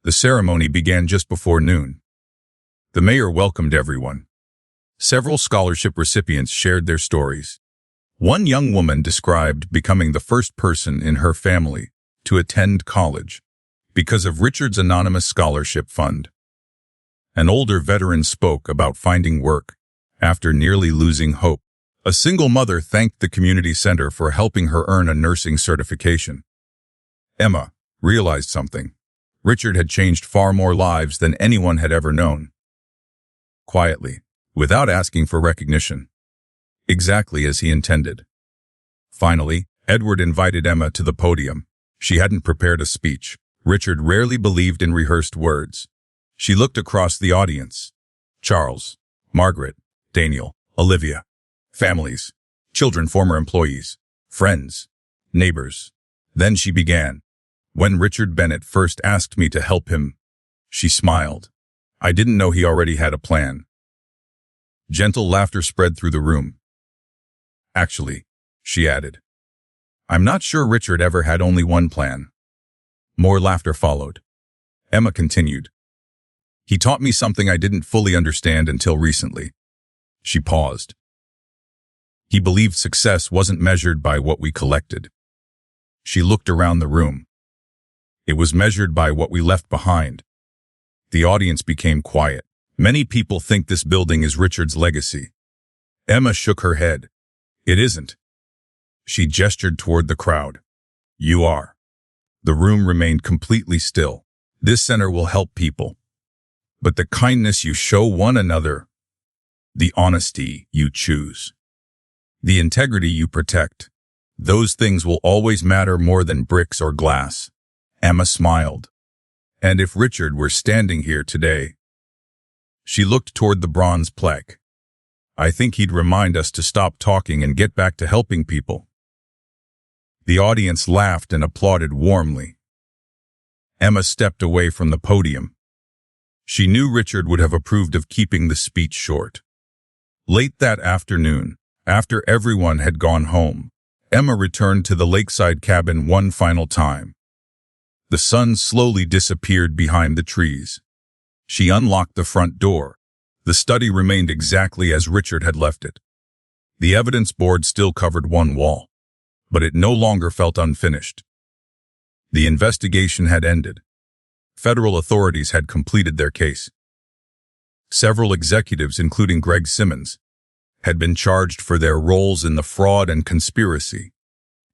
The ceremony began just before noon. The mayor welcomed everyone. Several scholarship recipients shared their stories. One young woman described becoming the first person in her family to attend college because of Richard's anonymous scholarship fund. An older veteran spoke about finding work after nearly losing hope. A single mother thanked the community center for helping her earn a nursing certification. Emma realized something. Richard had changed far more lives than anyone had ever known. Quietly, without asking for recognition. Exactly as he intended. Finally, Edward invited Emma to the podium. She hadn't prepared a speech. Richard rarely believed in rehearsed words. She looked across the audience. Charles, Margaret, Daniel, Olivia. Families, children, former employees, friends, neighbors. Then she began. When Richard Bennett first asked me to help him, she smiled. I didn't know he already had a plan. Gentle laughter spread through the room. Actually, she added, I'm not sure Richard ever had only one plan. More laughter followed. Emma continued. He taught me something I didn't fully understand until recently. She paused. He believed success wasn't measured by what we collected. She looked around the room. It was measured by what we left behind. The audience became quiet. Many people think this building is Richard's legacy. Emma shook her head. It isn't. She gestured toward the crowd. You are. The room remained completely still. This center will help people. But the kindness you show one another, the honesty you choose, the integrity you protect, those things will always matter more than bricks or glass. Emma smiled. And if Richard were standing here today, she looked toward the bronze plaque. I think he'd remind us to stop talking and get back to helping people. The audience laughed and applauded warmly. Emma stepped away from the podium. She knew Richard would have approved of keeping the speech short. Late that afternoon, after everyone had gone home, Emma returned to the lakeside cabin one final time. The sun slowly disappeared behind the trees. She unlocked the front door. The study remained exactly as Richard had left it. The evidence board still covered one wall, but it no longer felt unfinished. The investigation had ended. Federal authorities had completed their case. Several executives, including Greg Simmons, had been charged for their roles in the fraud and conspiracy.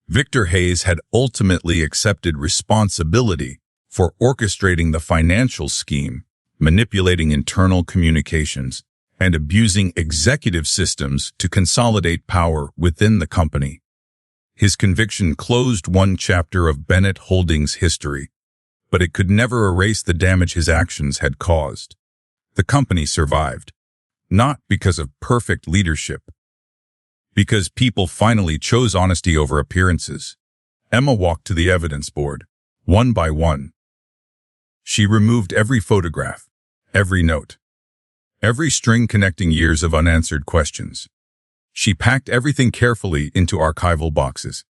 Victor Hayes had ultimately accepted responsibility for orchestrating the financial scheme, manipulating internal communications, and abusing executive systems to consolidate power within the company. His conviction closed one chapter of Bennett Holdings' history, but it could never erase the damage his actions had caused. The company survived, not because of perfect leadership, because people finally chose honesty over appearances. Emma walked to the evidence board, one by one. She removed every photograph, every note, every string connecting years of unanswered questions. She packed everything carefully into archival boxes.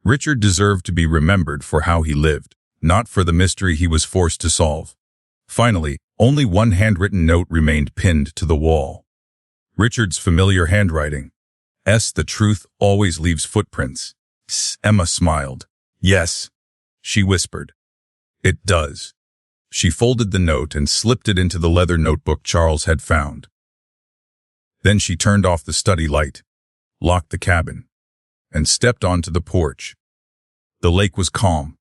Richard deserved to be remembered for how he lived, not for the mystery he was forced to solve. Finally, only one handwritten note remained pinned to the wall. Richard's familiar handwriting. The truth always leaves footprints. Emma smiled. Yes, she whispered. It does. She folded the note and slipped it into the leather notebook Charles had found. Then she turned off the study light, locked the cabin, and stepped onto the porch. The lake was calm.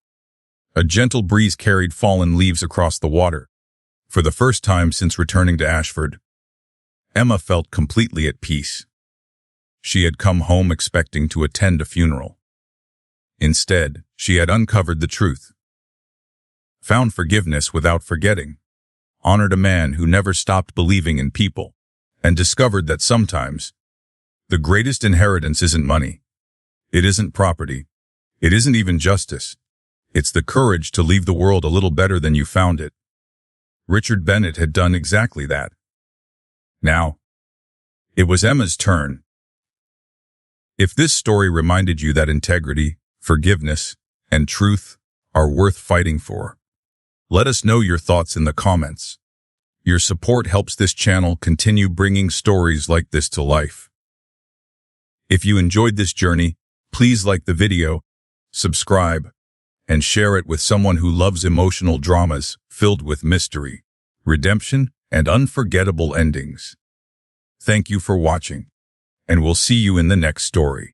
A gentle breeze carried fallen leaves across the water. For the first time since returning to Ashford, Emma felt completely at peace. She had come home expecting to attend a funeral. Instead, she had uncovered the truth, found forgiveness without forgetting, honored a man who never stopped believing in people, and discovered that sometimes the greatest inheritance isn't money. It isn't property. It isn't even justice. It's the courage to leave the world a little better than you found it. Richard Bennett had done exactly that. Now, it was Emma's turn. If this story reminded you that integrity, forgiveness, and truth are worth fighting for, let us know your thoughts in the comments. Your support helps this channel continue bringing stories like this to life. If you enjoyed this journey, please like the video, subscribe, and share it with someone who loves emotional dramas filled with mystery, redemption, and unforgettable endings. Thank you for watching, and we'll see you in the next story.